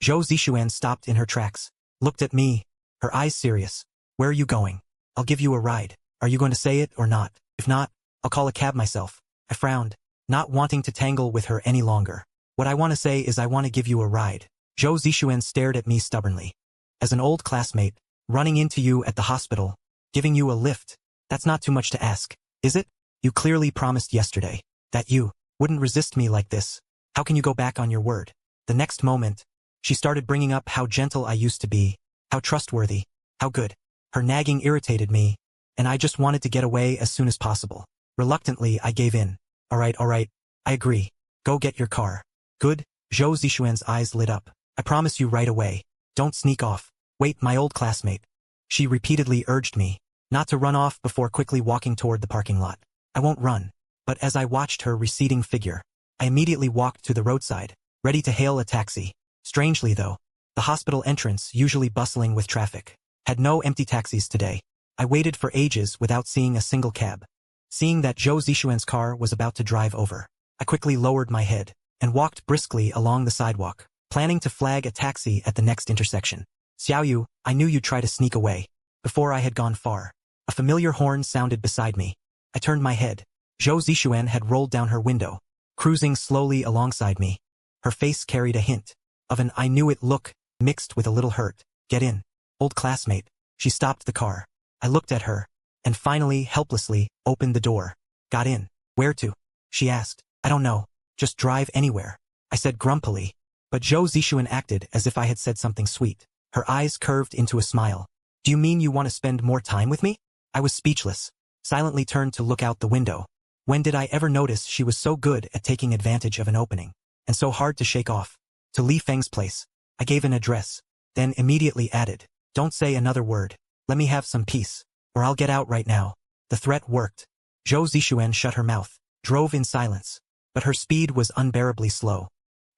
Zhou Zixuan stopped in her tracks, looked at me, her eyes serious. Where are you going? I'll give you a ride. Are you going to say it or not? If not, I'll call a cab myself. I frowned, not wanting to tangle with her any longer. What I want to say is I want to give you a ride. Zhou Zixuan stared at me stubbornly. As an old classmate, running into you at the hospital, giving you a lift, that's not too much to ask, is it? You clearly promised yesterday that you wouldn't resist me like this. How can you go back on your word? The next moment, she started bringing up how gentle I used to be, how trustworthy, how good. Her nagging irritated me, and I just wanted to get away as soon as possible. Reluctantly, I gave in. All right, I agree. Go get your car. Good? Zhou Zixuan's eyes lit up. I promise you right away. Don't sneak off. Wait, my old classmate. She repeatedly urged me not to run off before quickly walking toward the parking lot. I won't run. But as I watched her receding figure, I immediately walked to the roadside, ready to hail a taxi. Strangely though, the hospital entrance, usually bustling with traffic, had no empty taxis today. I waited for ages without seeing a single cab. Seeing that Zhou Zixuan's car was about to drive over, I quickly lowered my head and walked briskly along the sidewalk, planning to flag a taxi at the next intersection. Xiaoyu, I knew you'd try to sneak away. Before I had gone far, a familiar horn sounded beside me. I turned my head. Zhou Zixuan had rolled down her window, cruising slowly alongside me. Her face carried a hint of an I knew it look, mixed with a little hurt. Get in, old classmate. She stopped the car. I looked at her, and finally, helplessly, opened the door. Got in. Where to? She asked. I don't know. Just drive anywhere. I said grumpily. But Zhou Zixuan acted as if I had said something sweet. Her eyes curved into a smile. Do you mean you want to spend more time with me? I was speechless, silently turned to look out the window. When did I ever notice she was so good at taking advantage of an opening, and so hard to shake off? To Li Feng's place. I gave an address, then immediately added, don't say another word. Let me have some peace, or I'll get out right now. The threat worked. Zhou Zixuan shut her mouth, drove in silence, but her speed was unbearably slow,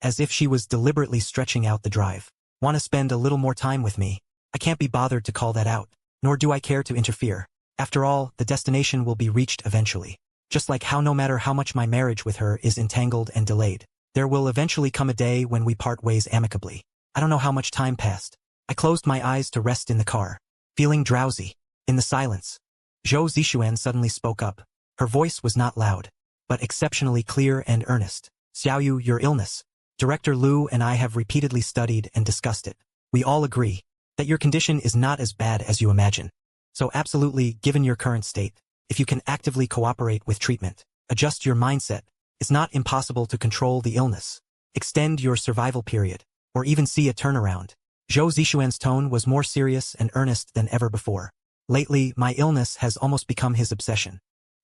as if she was deliberately stretching out the drive. Want to spend a little more time with me? I can't be bothered to call that out, nor do I care to interfere. After all, the destination will be reached eventually. Just like how no matter how much my marriage with her is entangled and delayed, there will eventually come a day when we part ways amicably. I don't know how much time passed. I closed my eyes to rest in the car, feeling drowsy. In the silence, Zhou Zixuan suddenly spoke up. Her voice was not loud, but exceptionally clear and earnest. Xiaoyu, your illness. Director Liu and I have repeatedly studied and discussed it. We all agree that your condition is not as bad as you imagine. So absolutely, given your current state, if you can actively cooperate with treatment, adjust your mindset, it's not impossible to control the illness, extend your survival period, or even see a turnaround. Zhou Zixuan's tone was more serious and earnest than ever before. Lately, my illness has almost become his obsession.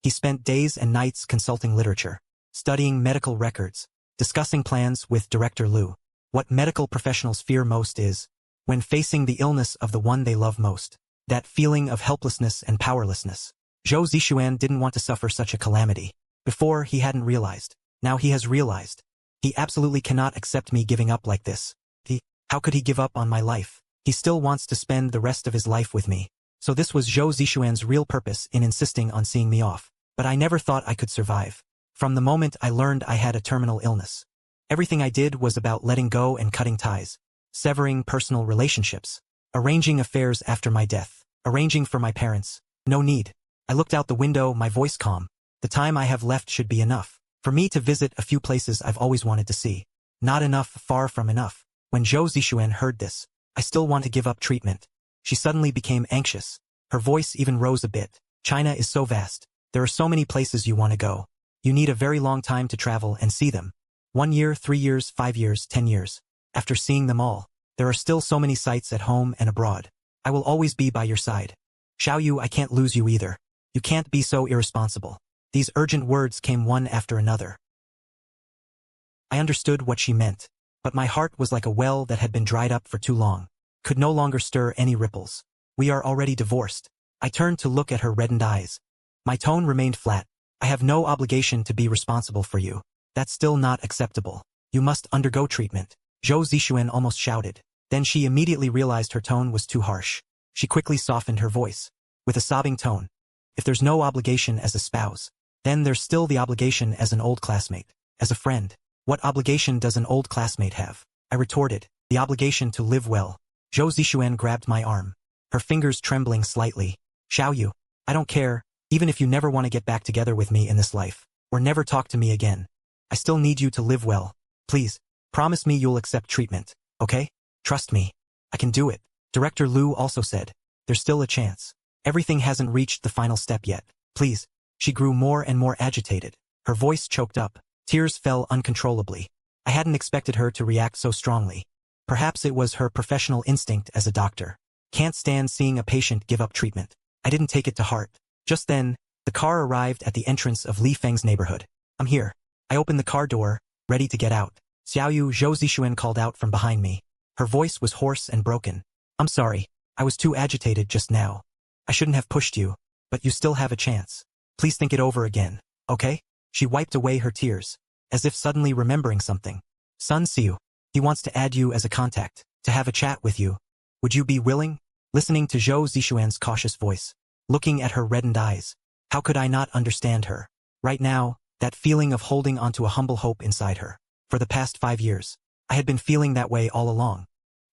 He spent days and nights consulting literature, studying medical records, discussing plans with Director Liu. What medical professionals fear most is, when facing the illness of the one they love most, that feeling of helplessness and powerlessness. Zhou Zixuan didn't want to suffer such a calamity. Before, he hadn't realized. Now he has realized. He absolutely cannot accept me giving up like this. How could he give up on my life? He still wants to spend the rest of his life with me. So this was Zhou Zixuan's real purpose in insisting on seeing me off. But I never thought I could survive. From the moment I learned I had a terminal illness, everything I did was about letting go and cutting ties, severing personal relationships, arranging affairs after my death, arranging for my parents. No need. I looked out the window, my voice calm. The time I have left should be enough for me to visit a few places I've always wanted to see. Not enough, far from enough. When Zhou Zixuan heard this, I still want to give up treatment. She suddenly became anxious. Her voice even rose a bit. China is so vast. There are so many places you want to go. You need a very long time to travel and see them. 1 year, 3 years, 5 years, 10 years. After seeing them all, there are still so many sights at home and abroad. I will always be by your side. Xiaoyu, I can't lose you either. You can't be so irresponsible. These urgent words came one after another. I understood what she meant, but my heart was like a well that had been dried up for too long, could no longer stir any ripples. We are already divorced. I turned to look at her reddened eyes. My tone remained flat. I have no obligation to be responsible for you. That's still not acceptable. You must undergo treatment. Zhou Zixuan almost shouted. Then she immediately realized her tone was too harsh. She quickly softened her voice, with a sobbing tone. If there's no obligation as a spouse, then there's still the obligation as an old classmate, as a friend. What obligation does an old classmate have? I retorted. The obligation to live well. Zhou Zixuan grabbed my arm, her fingers trembling slightly. Xiaoyu, I don't care, even if you never want to get back together with me in this life, or never talk to me again. I still need you to live well. Please, promise me you'll accept treatment, okay? Trust me. I can do it. Director Liu also said. There's still a chance. Everything hasn't reached the final step yet. Please. She grew more and more agitated. Her voice choked up. Tears fell uncontrollably. I hadn't expected her to react so strongly. Perhaps it was her professional instinct as a doctor. Can't stand seeing a patient give up treatment. I didn't take it to heart. Just then, the car arrived at the entrance of Li Feng's neighborhood. I'm here. I opened the car door, ready to get out. Xiaoyu, Zhou Zixuan called out from behind me. Her voice was hoarse and broken. I'm sorry. I was too agitated just now. I shouldn't have pushed you, but you still have a chance. Please think it over again, okay? She wiped away her tears, as if suddenly remembering something. Sun Siu. He wants to add you as a contact, to have a chat with you. Would you be willing? Listening to Zhou Zixuan's cautious voice, looking at her reddened eyes, how could I not understand her? Right now, that feeling of holding onto a humble hope inside her. For the past 5 years, I had been feeling that way all along.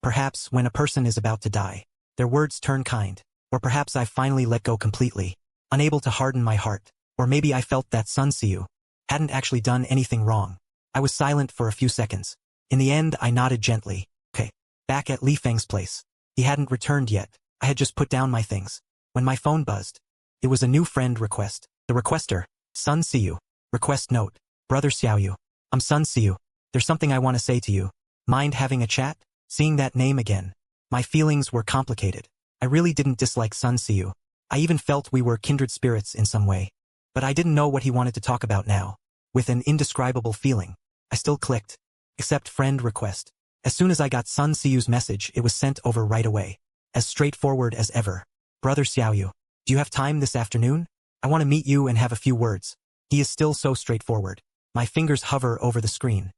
Perhaps when a person is about to die, their words turn kind, or perhaps I finally let go completely, unable to harden my heart, or maybe I felt that Sun Siu hadn't actually done anything wrong. I was silent for a few seconds. In the end, I nodded gently. Okay. Back at Li Feng's place. He hadn't returned yet. I had just put down my things. When my phone buzzed, it was a new friend request. The requester, Sun Siu. Request note. Brother Xiaoyu. I'm Sun Siu. There's something I want to say to you. Mind having a chat? Seeing that name again. My feelings were complicated. I really didn't dislike Sun Siu. I even felt we were kindred spirits in some way. But I didn't know what he wanted to talk about now. With an indescribable feeling, I still clicked. Accept friend request. As soon as I got Sun Siu's message, it was sent over right away. As straightforward as ever. Brother Xiaoyu, do you have time this afternoon? I want to meet you and have a few words. He is still so straightforward. My fingers hover over the screen.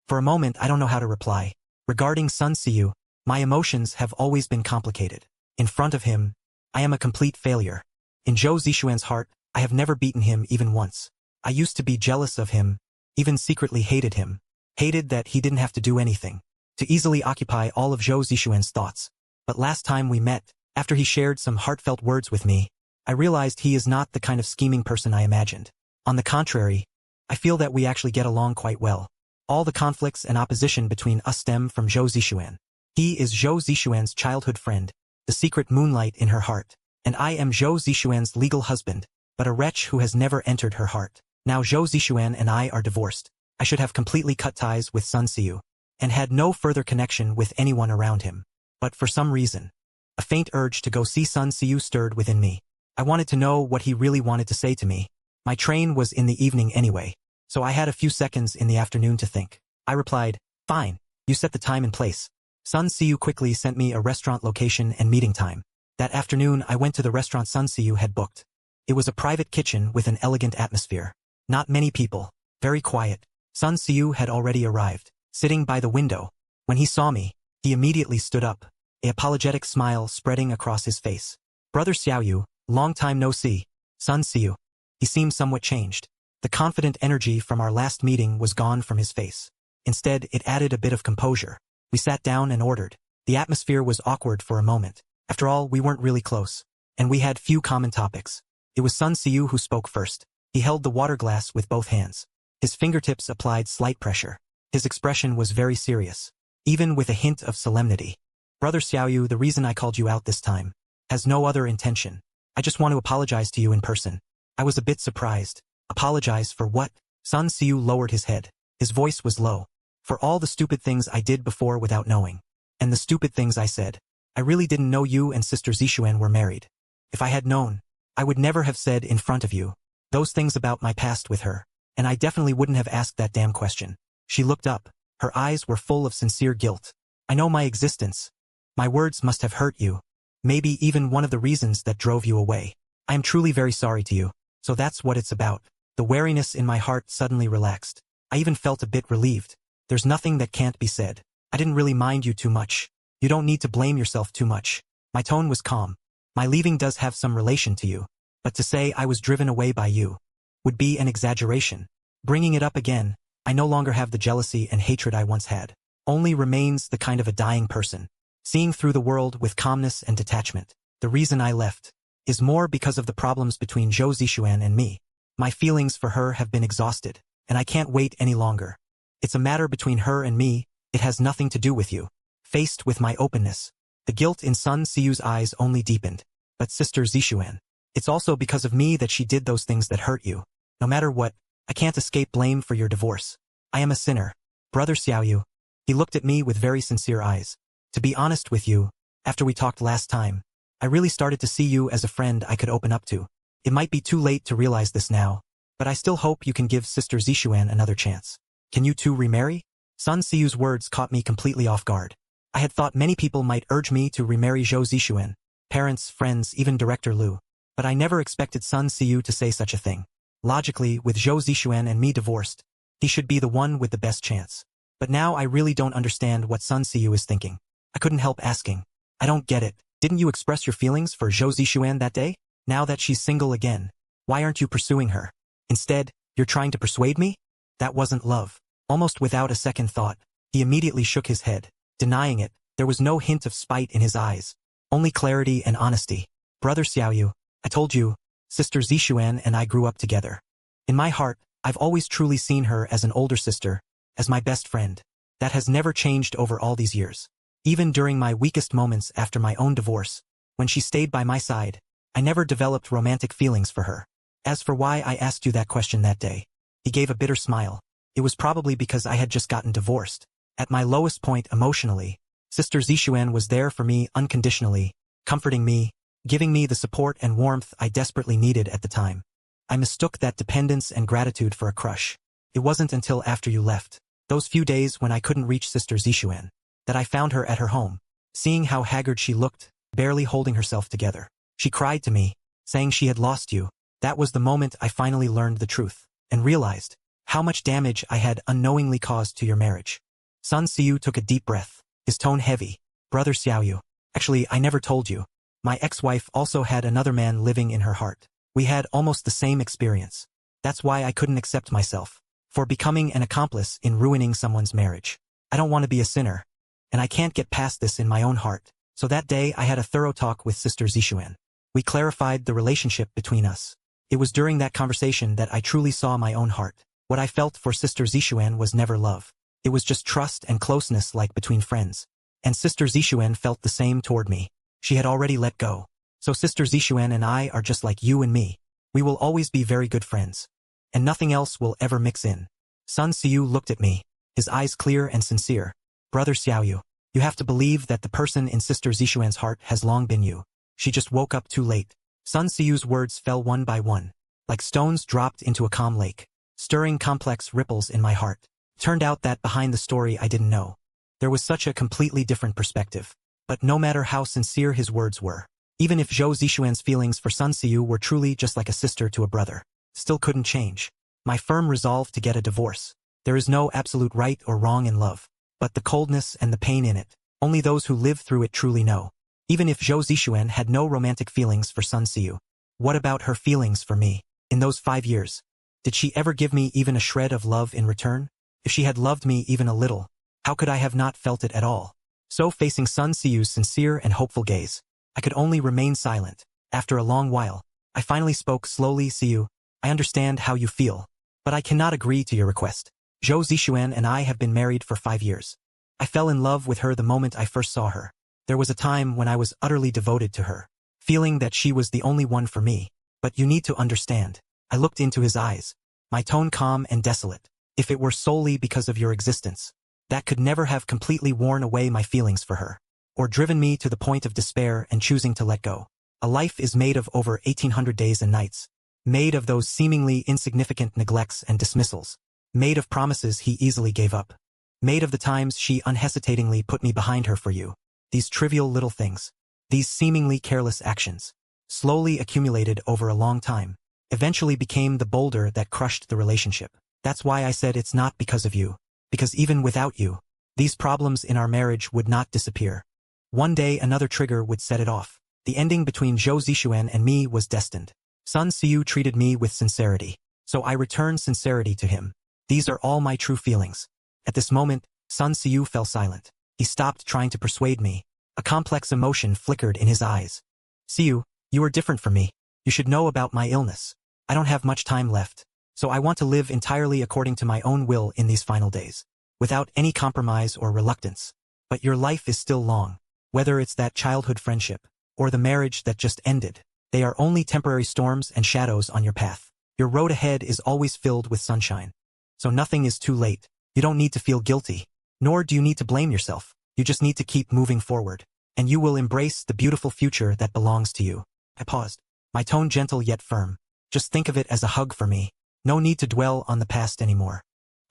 For a moment, I don't know how to reply. Regarding Sun Siu, my emotions have always been complicated. In front of him, I am a complete failure. In Zhou Zixuan's heart, I have never beaten him even once. I used to be jealous of him, even secretly hated him. Hated that he didn't have to do anything, to easily occupy all of Zhou Zixuan's thoughts. But last time we met, after he shared some heartfelt words with me, I realized he is not the kind of scheming person I imagined. On the contrary, I feel that we actually get along quite well. All the conflicts and opposition between us stem from Zhou Zixuan. He is Zhou Zixuan's childhood friend, the secret moonlight in her heart, and I am Zhou Zixuan's legal husband, but a wretch who has never entered her heart. Now Zhou Zixuan and I are divorced. I should have completely cut ties with Sun Siu, and had no further connection with anyone around him. But for some reason, a faint urge to go see Sun Siu stirred within me. I wanted to know what he really wanted to say to me. My train was in the evening anyway, so I had a few seconds in the afternoon to think. I replied, fine, you set the time and place. Sun Siyu quickly sent me a restaurant location and meeting time. That afternoon I went to the restaurant Sun Siyu had booked. It was a private kitchen with an elegant atmosphere. Not many people. Very quiet. Sun Siyu had already arrived, sitting by the window. When he saw me, he immediately stood up, an apologetic smile spreading across his face. Brother Xiaoyu, long time no see. Sun Siyu. He seemed somewhat changed. The confident energy from our last meeting was gone from his face. Instead, it added a bit of composure. We sat down and ordered. The atmosphere was awkward for a moment. After all, we weren't really close. And we had few common topics. It was Sun Siyu who spoke first. He held the water glass with both hands. His fingertips applied slight pressure. His expression was very serious, even with a hint of solemnity. Brother Xiaoyu, the reason I called you out this time has no other intention. I just want to apologize to you in person. I was a bit surprised. Apologize for what? Sun Siyu lowered his head. His voice was low. For all the stupid things I did before without knowing. And the stupid things I said. I really didn't know you and Sister Zixuan were married. If I had known, I would never have said in front of you those things about my past with her. And I definitely wouldn't have asked that damn question. She looked up. Her eyes were full of sincere guilt. I know my existence. My words must have hurt you. Maybe even one of the reasons that drove you away. I am truly very sorry to you. So that's what it's about. The wariness in my heart suddenly relaxed. I even felt a bit relieved. There's nothing that can't be said. I didn't really mind you too much. You don't need to blame yourself too much. My tone was calm. My leaving does have some relation to you. But to say I was driven away by you would be an exaggeration. Bringing it up again, I no longer have the jealousy and hatred I once had. Only remains the kind of a dying person, seeing through the world with calmness and detachment. The reason I left is more because of the problems between Zhou Zixuan and me. My feelings for her have been exhausted, and I can't wait any longer. It's a matter between her and me, it has nothing to do with you. Faced with my openness, the guilt in Sun Siyu's eyes only deepened. But Sister Zixuan, it's also because of me that she did those things that hurt you. No matter what, I can't escape blame for your divorce. I am a sinner. Brother Xiaoyu. He looked at me with very sincere eyes. To be honest with you, after we talked last time, I really started to see you as a friend I could open up to. It might be too late to realize this now, but I still hope you can give Sister Zixuan another chance. Can you two remarry? Sun Siyu's words caught me completely off guard. I had thought many people might urge me to remarry Zhou Zixuan, parents, friends, even Director Liu. But I never expected Sun Siyu to say such a thing. Logically, with Zhou Zixuan and me divorced, he should be the one with the best chance. But now I really don't understand what Sun Siyu is thinking. I couldn't help asking. I don't get it. Didn't you express your feelings for Zhou Zixuan that day? Now that she's single again, why aren't you pursuing her? Instead, you're trying to persuade me? That wasn't love. Almost without a second thought, he immediately shook his head. Denying it, there was no hint of spite in his eyes. Only clarity and honesty. Brother Xiaoyu, I told you, Sister Zixuan and I grew up together. In my heart, I've always truly seen her as an older sister, as my best friend. That has never changed over all these years. Even during my weakest moments after my own divorce, when she stayed by my side, I never developed romantic feelings for her. As for why I asked you that question that day, he gave a bitter smile. It was probably because I had just gotten divorced. At my lowest point emotionally, Sister Zixuan was there for me unconditionally, comforting me, giving me the support and warmth I desperately needed at the time. I mistook that dependence and gratitude for a crush. It wasn't until after you left, those few days when I couldn't reach Sister Zixuan, that I found her at her home. Seeing how haggard she looked, barely holding herself together. She cried to me, saying she had lost you. That was the moment I finally learned the truth, and realized how much damage I had unknowingly caused to your marriage. Sun Siyu took a deep breath, his tone heavy. Brother Xiaoyu, actually I never told you. My ex-wife also had another man living in her heart. We had almost the same experience. That's why I couldn't accept myself for becoming an accomplice in ruining someone's marriage. I don't want to be a sinner, and I can't get past this in my own heart. So that day I had a thorough talk with Sister Zixuan. We clarified the relationship between us. It was during that conversation that I truly saw my own heart. What I felt for Sister Zixuan was never love. It was just trust and closeness like between friends. And Sister Zixuan felt the same toward me. She had already let go. So Sister Zixuan and I are just like you and me. We will always be very good friends. And nothing else will ever mix in. Sun Siyu looked at me, his eyes clear and sincere. Brother Xiaoyu, you have to believe that the person in Sister Zixuan's heart has long been you. She just woke up too late. Sun Siyu's words fell one by one. like stones dropped into a calm lake, stirring complex ripples in my heart. Turned out that behind the story I didn't know, there was such a completely different perspective. But no matter how sincere his words were, even if Zhou Zixuan's feelings for Sun Xiu were truly just like a sister to a brother, still couldn't change my firm resolve to get a divorce. There is no absolute right or wrong in love, but the coldness and the pain in it, only those who live through it truly know. Even if Zhou Zixuan had no romantic feelings for Sun Xiu, what about her feelings for me? In those 5 years, did she ever give me even a shred of love in return? If she had loved me even a little, how could I have not felt it at all? So facing Sun Xiu's sincere and hopeful gaze, I could only remain silent. After a long while, I finally spoke slowly. Xiu, I understand how you feel, but I cannot agree to your request. Zhou Zixuan and I have been married for 5 years. I fell in love with her the moment I first saw her. There was a time when I was utterly devoted to her, feeling that she was the only one for me. But you need to understand. I looked into his eyes, my tone calm and desolate. If it were solely because of your existence, that could never have completely worn away my feelings for her, or driven me to the point of despair and choosing to let go. A life is made of over 1800 days and nights, made of those seemingly insignificant neglects and dismissals, made of promises he easily gave up, made of the times she unhesitatingly put me behind her for you. These trivial little things, these seemingly careless actions, slowly accumulated over a long time, eventually became the boulder that crushed the relationship. That's why I said it's not because of you, because even without you, these problems in our marriage would not disappear. One day another trigger would set it off. The ending between Zhou Zixuan and me was destined. Sun Xiu treated me with sincerity, so I returned sincerity to him. These are all my true feelings. At this moment, Sun Xiu fell silent. He stopped trying to persuade me. A complex emotion flickered in his eyes. Xiu, you are different from me. You should know about my illness. I don't have much time left, so I want to live entirely according to my own will in these final days, without any compromise or reluctance. But your life is still long. Whether it's that childhood friendship, or the marriage that just ended, they are only temporary storms and shadows on your path. Your road ahead is always filled with sunshine. So nothing is too late. You don't need to feel guilty, nor do you need to blame yourself. You just need to keep moving forward, and you will embrace the beautiful future that belongs to you. I paused, my tone gentle yet firm. Just think of it as a hug for me. No need to dwell on the past anymore.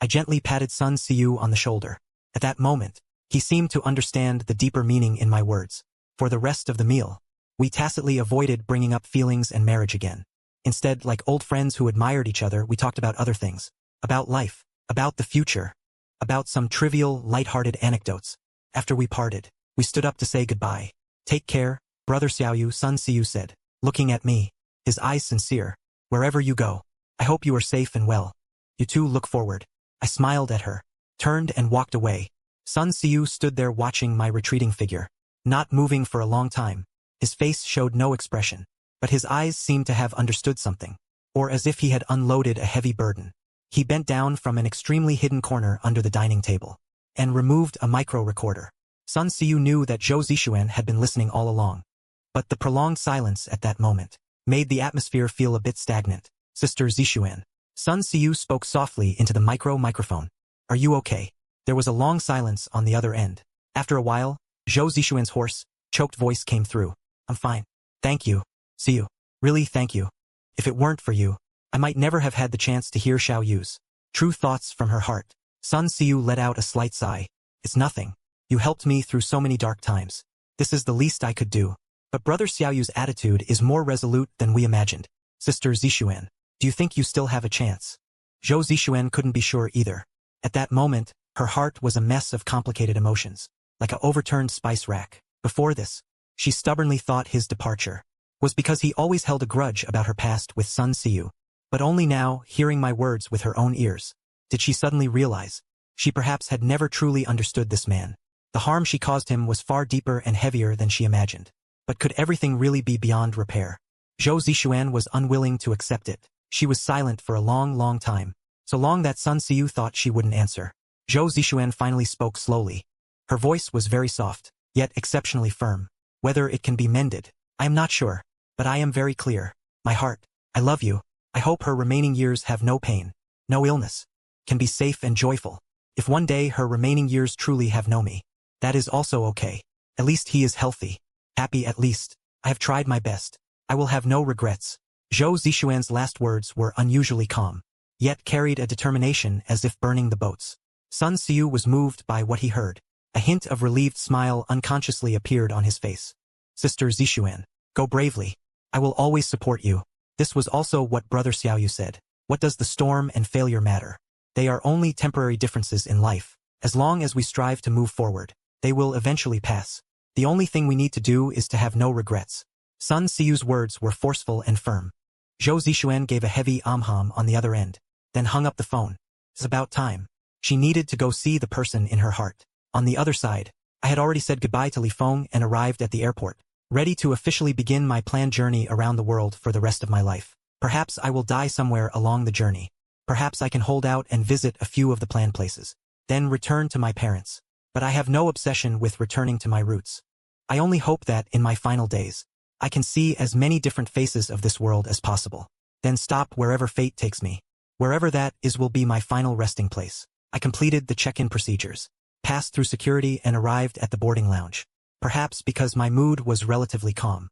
I gently patted Sun Xiu on the shoulder. At that moment, he seemed to understand the deeper meaning in my words. For the rest of the meal, we tacitly avoided bringing up feelings and marriage again. Instead, like old friends who admired each other, we talked about other things. About life, about the future, about some trivial, light-hearted anecdotes. After we parted, we stood up to say goodbye. Take care, Brother Xiaoyu, Sun Xiu said, looking at me, his eyes sincere. Wherever you go, I hope you are safe and well. You too look forward. I smiled at her, turned and walked away. Sun Xiu stood there watching my retreating figure, not moving for a long time. His face showed no expression, but his eyes seemed to have understood something, or as if he had unloaded a heavy burden. He bent down from an extremely hidden corner under the dining table, and removed a micro-recorder. Sun Xiu knew that Zhou Zixuan had been listening all along, but the prolonged silence at that moment made the atmosphere feel a bit stagnant. Sister Zixuan. Sun Xiu spoke softly into the microphone. Are you okay? There was a long silence on the other end. After a while, Zhou Zixuan's hoarse, choked voice came through. I'm fine. Thank you. Xiu. Really thank you. If it weren't for you, I might never have had the chance to hear Xiao Yu's true thoughts from her heart. Sun Xiu let out a slight sigh. It's nothing. You helped me through so many dark times. This is the least I could do. But Brother Xiaoyu's attitude is more resolute than we imagined. Sister Zixuan, do you think you still have a chance? Zhou Zixuan couldn't be sure either. At that moment, her heart was a mess of complicated emotions, like an overturned spice rack. Before this, she stubbornly thought his departure was because he always held a grudge about her past with Sun Xiu. But only now, hearing my words with her own ears, did she suddenly realize she perhaps had never truly understood this man. The harm she caused him was far deeper and heavier than she imagined. But could everything really be beyond repair? Zhou Zixuan was unwilling to accept it. She was silent for a long time, so long that Sun Xiu thought she wouldn't answer. Zhou Zixuan finally spoke slowly. Her voice was very soft, yet exceptionally firm. Whether it can be mended, I am not sure, but I am very clear. My heart, I love you. I hope her remaining years have no pain, no illness, can be safe and joyful. If one day her remaining years truly have no me, that is also okay. At least he is healthy. Happy at least. I have tried my best. I will have no regrets. Zhou Zixuan's last words were unusually calm, yet carried a determination as if burning the boats. Sun Xiu was moved by what he heard. A hint of relieved smile unconsciously appeared on his face. Sister Zixuan, go bravely. I will always support you. This was also what Brother Xiaoyu said. What does the storm and failure matter? They are only temporary differences in life. As long as we strive to move forward, they will eventually pass. The only thing we need to do is to have no regrets. Sun Xiu's words were forceful and firm. Zhou Zixuan gave a heavy aham on the other end, then hung up the phone. It's about time. She needed to go see the person in her heart. On the other side, I had already said goodbye to Li Feng and arrived at the airport, ready to officially begin my planned journey around the world for the rest of my life. Perhaps I will die somewhere along the journey. Perhaps I can hold out and visit a few of the planned places, then return to my parents. But I have no obsession with returning to my roots. I only hope that, in my final days, I can see as many different faces of this world as possible. Then stop wherever fate takes me. Wherever that is will be my final resting place. I completed the check-in procedures, passed through security and arrived at the boarding lounge. Perhaps because my mood was relatively calm.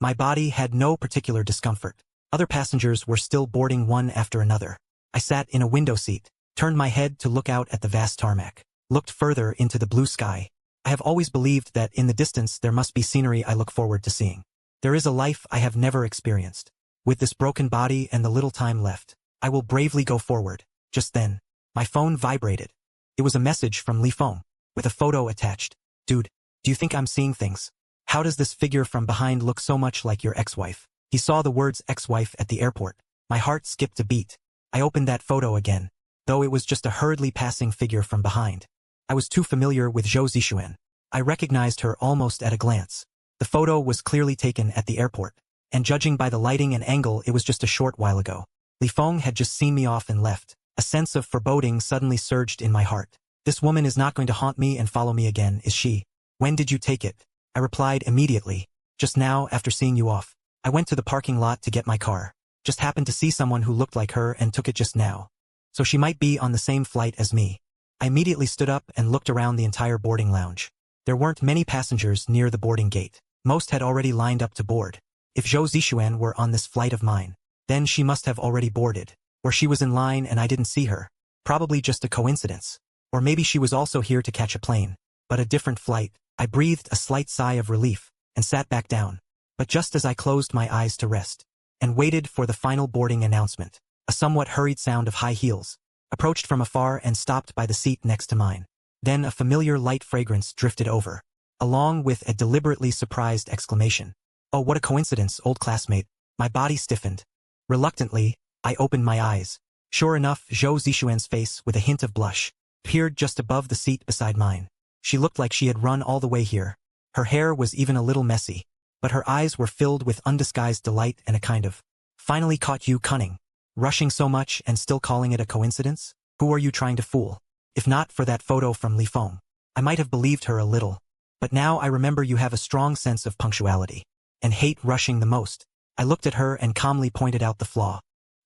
My body had no particular discomfort. Other passengers were still boarding one after another. I sat in a window seat, turned my head to look out at the vast tarmac, looked further into the blue sky. I have always believed that in the distance there must be scenery I look forward to seeing. There is a life I have never experienced. With this broken body and the little time left, I will bravely go forward. Just then, my phone vibrated. It was a message from Li Feng, with a photo attached. Dude, do you think I'm seeing things? How does this figure from behind look so much like your ex-wife? He saw the words ex-wife at the airport. My heart skipped a beat. I opened that photo again, though it was just a hurriedly passing figure from behind. I was too familiar with Zhou Zixuan. I recognized her almost at a glance. The photo was clearly taken at the airport, and judging by the lighting and angle it was just a short while ago. Li Feng had just seen me off and left. A sense of foreboding suddenly surged in my heart. This woman is not going to haunt me and follow me again, is she? When did you take it? I replied immediately. Just now, after seeing you off. I went to the parking lot to get my car. Just happened to see someone who looked like her and took it just now. So she might be on the same flight as me. I immediately stood up and looked around the entire boarding lounge. There weren't many passengers near the boarding gate. Most had already lined up to board. If Zhou Zixuan were on this flight of mine, then she must have already boarded. Or she was in line and I didn't see her. Probably just a coincidence. Or maybe she was also here to catch a plane. But a different flight. I breathed a slight sigh of relief, and sat back down. But just as I closed my eyes to rest, and waited for the final boarding announcement, a somewhat hurried sound of high heels approached from afar and stopped by the seat next to mine. Then a familiar light fragrance drifted over, along with a deliberately surprised exclamation. Oh, what a coincidence, old classmate. My body stiffened. Reluctantly, I opened my eyes. Sure enough, Zhou Zixuan's face, with a hint of blush, appeared just above the seat beside mine. She looked like she had run all the way here. Her hair was even a little messy, but her eyes were filled with undisguised delight and a kind of, finally caught you cunning. Rushing so much and still calling it a coincidence? Who are you trying to fool? If not for that photo from Li Feng, I might have believed her a little. But now I remember you have a strong sense of punctuality, and hate rushing the most. I looked at her and calmly pointed out the flaw.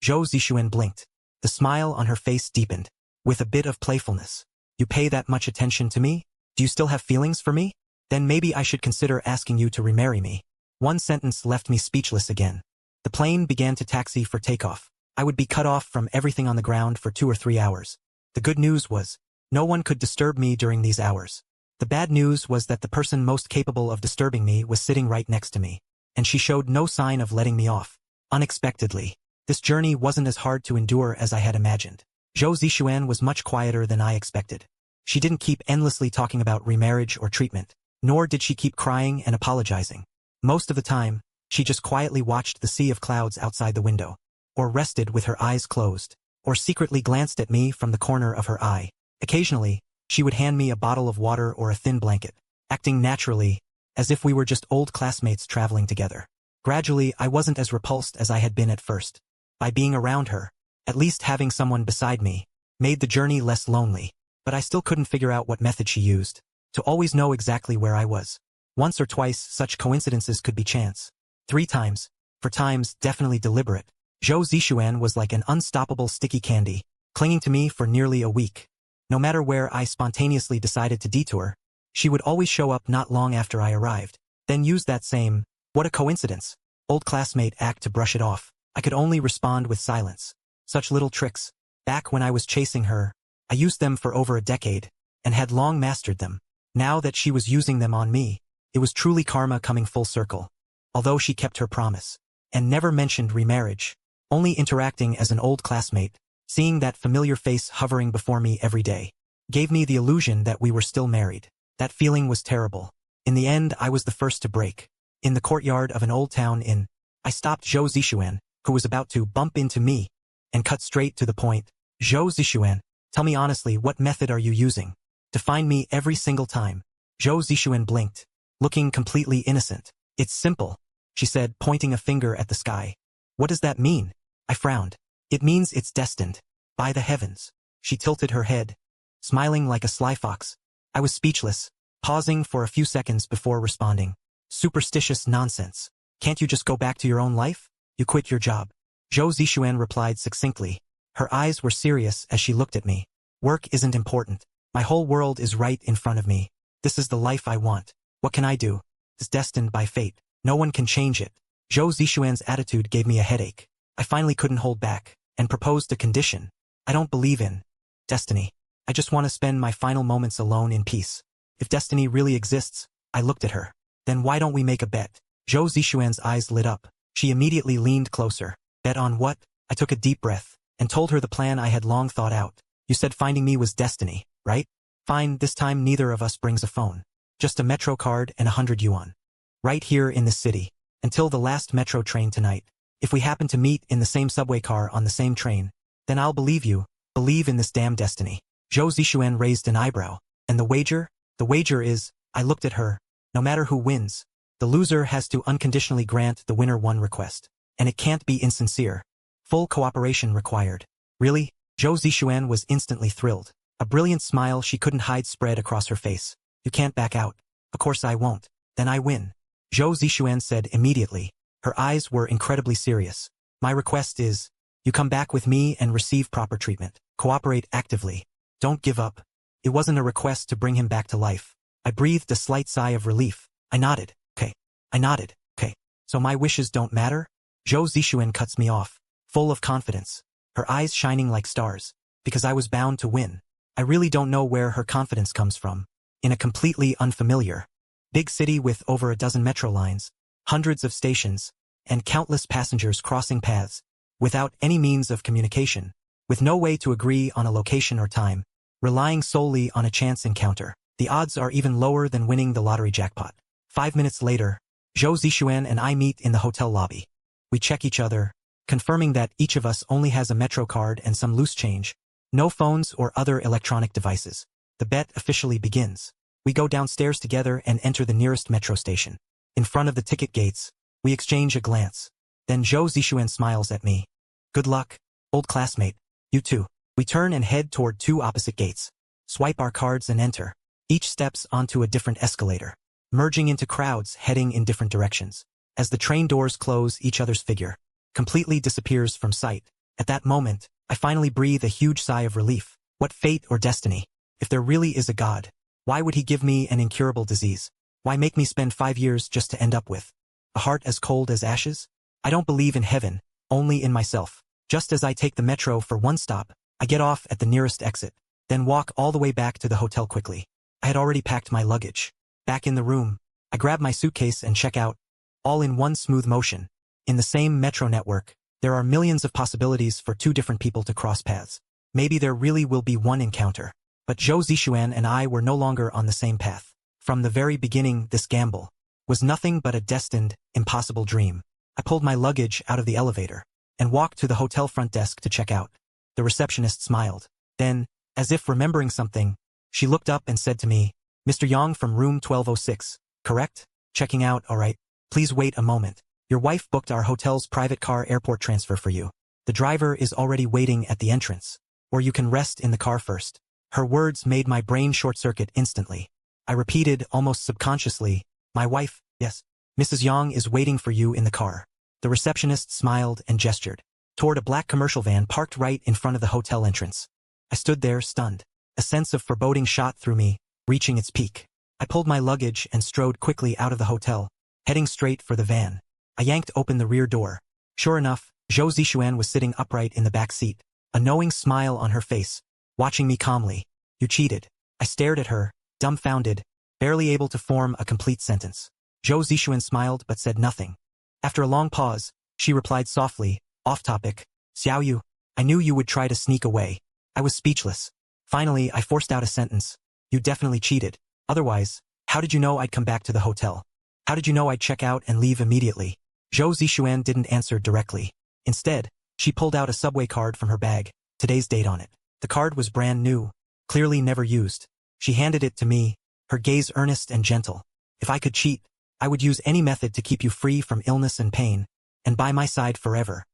Zhou Zixuan blinked. The smile on her face deepened, with a bit of playfulness. You pay that much attention to me? Do you still have feelings for me? Then maybe I should consider asking you to remarry me. One sentence left me speechless again. The plane began to taxi for takeoff. I would be cut off from everything on the ground for 2 or 3 hours. The good news was, no one could disturb me during these hours. The bad news was that the person most capable of disturbing me was sitting right next to me, and she showed no sign of letting me off. Unexpectedly, this journey wasn't as hard to endure as I had imagined. Zhou Zixuan was much quieter than I expected. She didn't keep endlessly talking about remarriage or treatment, nor did she keep crying and apologizing. Most of the time, she just quietly watched the sea of clouds outside the window, or rested with her eyes closed, or secretly glanced at me from the corner of her eye. Occasionally, she would hand me a bottle of water or a thin blanket, acting naturally, as if we were just old classmates traveling together. Gradually, I wasn't as repulsed as I had been at first. By being around her, at least having someone beside me, made the journey less lonely. But I still couldn't figure out what method she used to always know exactly where I was. Once or twice, such coincidences could be chance. 3 times, for times definitely deliberate. Zhou Zixuan was like an unstoppable sticky candy, clinging to me for nearly a week. No matter where I spontaneously decided to detour, she would always show up not long after I arrived, then use that same, what a coincidence, old classmate act to brush it off. I could only respond with silence. Such little tricks. Back when I was chasing her, I used them for over a decade, and had long mastered them. Now that she was using them on me, it was truly karma coming full circle. Although she kept her promise, and never mentioned remarriage, only interacting as an old classmate, seeing that familiar face hovering before me every day, gave me the illusion that we were still married. That feeling was terrible. In the end, I was the first to break. In the courtyard of an old town inn, I stopped Zhou Zixuan, who was about to bump into me, and cut straight to the point. Zhou Zixuan, tell me honestly, what method are you using to find me every single time? Zhou Zixuan blinked, looking completely innocent. It's simple, she said, pointing a finger at the sky. What does that mean? I frowned. It means it's destined. By the heavens. She tilted her head, smiling like a sly fox. I was speechless, pausing for a few seconds before responding. Superstitious nonsense. Can't you just go back to your own life? You quit your job. Zhou Zixuan replied succinctly. Her eyes were serious as she looked at me. Work isn't important. My whole world is right in front of me. This is the life I want. What can I do? It's destined by fate. No one can change it. Zhou Zixuan's attitude gave me a headache. I finally couldn't hold back, and proposed a condition. I don't believe in destiny. I just want to spend my final moments alone in peace. If destiny really exists, I looked at her. Then why don't we make a bet? Zhou Zixuan's eyes lit up. She immediately leaned closer. Bet on what? I took a deep breath, and told her the plan I had long thought out. You said finding me was destiny, right? Fine, this time neither of us brings a phone. Just a metro card and 100 yuan. Right here in this city. Until the last metro train tonight. If we happen to meet in the same subway car on the same train, then I'll believe you. Believe in this damn destiny. Zhou Zixuan raised an eyebrow. And the wager? The wager is, I looked at her. No matter who wins, the loser has to unconditionally grant the winner one request. And it can't be insincere. Full cooperation required. Really? Zhou Zixuan was instantly thrilled. A brilliant smile she couldn't hide spread across her face. You can't back out. Of course I won't. Then I win. Zhou Zixuan said immediately. Her eyes were incredibly serious. My request is, you come back with me and receive proper treatment. Cooperate actively. Don't give up. It wasn't a request to bring him back to life. I breathed a slight sigh of relief. I nodded. Okay. I nodded. Okay. So my wishes don't matter? Zhou Zixuan cuts me off, full of confidence, her eyes shining like stars, because I was bound to win. I really don't know where her confidence comes from. In a completely unfamiliar big city with over a dozen metro lines, hundreds of stations, and countless passengers crossing paths, without any means of communication, with no way to agree on a location or time, relying solely on a chance encounter. The odds are even lower than winning the lottery jackpot. 5 minutes later, Zhou Zixuan and I meet in the hotel lobby. We check each other, confirming that each of us only has a metro card and some loose change, no phones or other electronic devices. The bet officially begins. We go downstairs together and enter the nearest metro station. In front of the ticket gates, we exchange a glance. Then Zhou Zixuan smiles at me. Good luck, old classmate. You too. We turn and head toward two opposite gates. Swipe our cards and enter. Each steps onto a different escalator, merging into crowds heading in different directions. As the train doors close, each other's figure completely disappears from sight. At that moment, I finally breathe a huge sigh of relief. What fate or destiny? If there really is a God, why would he give me an incurable disease? Why make me spend 5 years just to end up with a heart as cold as ashes? I don't believe in heaven, only in myself. Just as I take the metro for one stop, I get off at the nearest exit, then walk all the way back to the hotel quickly. I had already packed my luggage. Back in the room, I grab my suitcase and check out, all in one smooth motion. In the same metro network, there are millions of possibilities for two different people to cross paths. Maybe there really will be one encounter. But Zhou Zixuan and I were no longer on the same path. From the very beginning, this gamble was nothing but a destined, impossible dream. I pulled my luggage out of the elevator and walked to the hotel front desk to check out. The receptionist smiled. Then, as if remembering something, she looked up and said to me, Mr. Yang from room 1206, correct? Checking out, all right. Please wait a moment. Your wife booked our hotel's private car airport transfer for you. The driver is already waiting at the entrance. Or you can rest in the car first. Her words made my brain short-circuit instantly. I repeated, almost subconsciously, my wife, yes. Mrs. Yang is waiting for you in the car. The receptionist smiled and gestured toward a black commercial van parked right in front of the hotel entrance. I stood there, stunned. A sense of foreboding shot through me, reaching its peak. I pulled my luggage and strode quickly out of the hotel, heading straight for the van. I yanked open the rear door. Sure enough, Zhou Zixuan was sitting upright in the back seat, a knowing smile on her face, watching me calmly. You cheated. I stared at her, dumbfounded, barely able to form a complete sentence. Zhou Zixuan smiled but said nothing. After a long pause, she replied softly, off topic, Xiaoyu, I knew you would try to sneak away. I was speechless. Finally, I forced out a sentence. You definitely cheated. Otherwise, how did you know I'd come back to the hotel? How did you know I'd check out and leave immediately? Zhou Zixuan didn't answer directly. Instead, she pulled out a subway card from her bag, today's date on it. The card was brand new, clearly never used. She handed it to me, her gaze earnest and gentle. If I could cheat, I would use any method to keep you free from illness and pain, and by my side forever.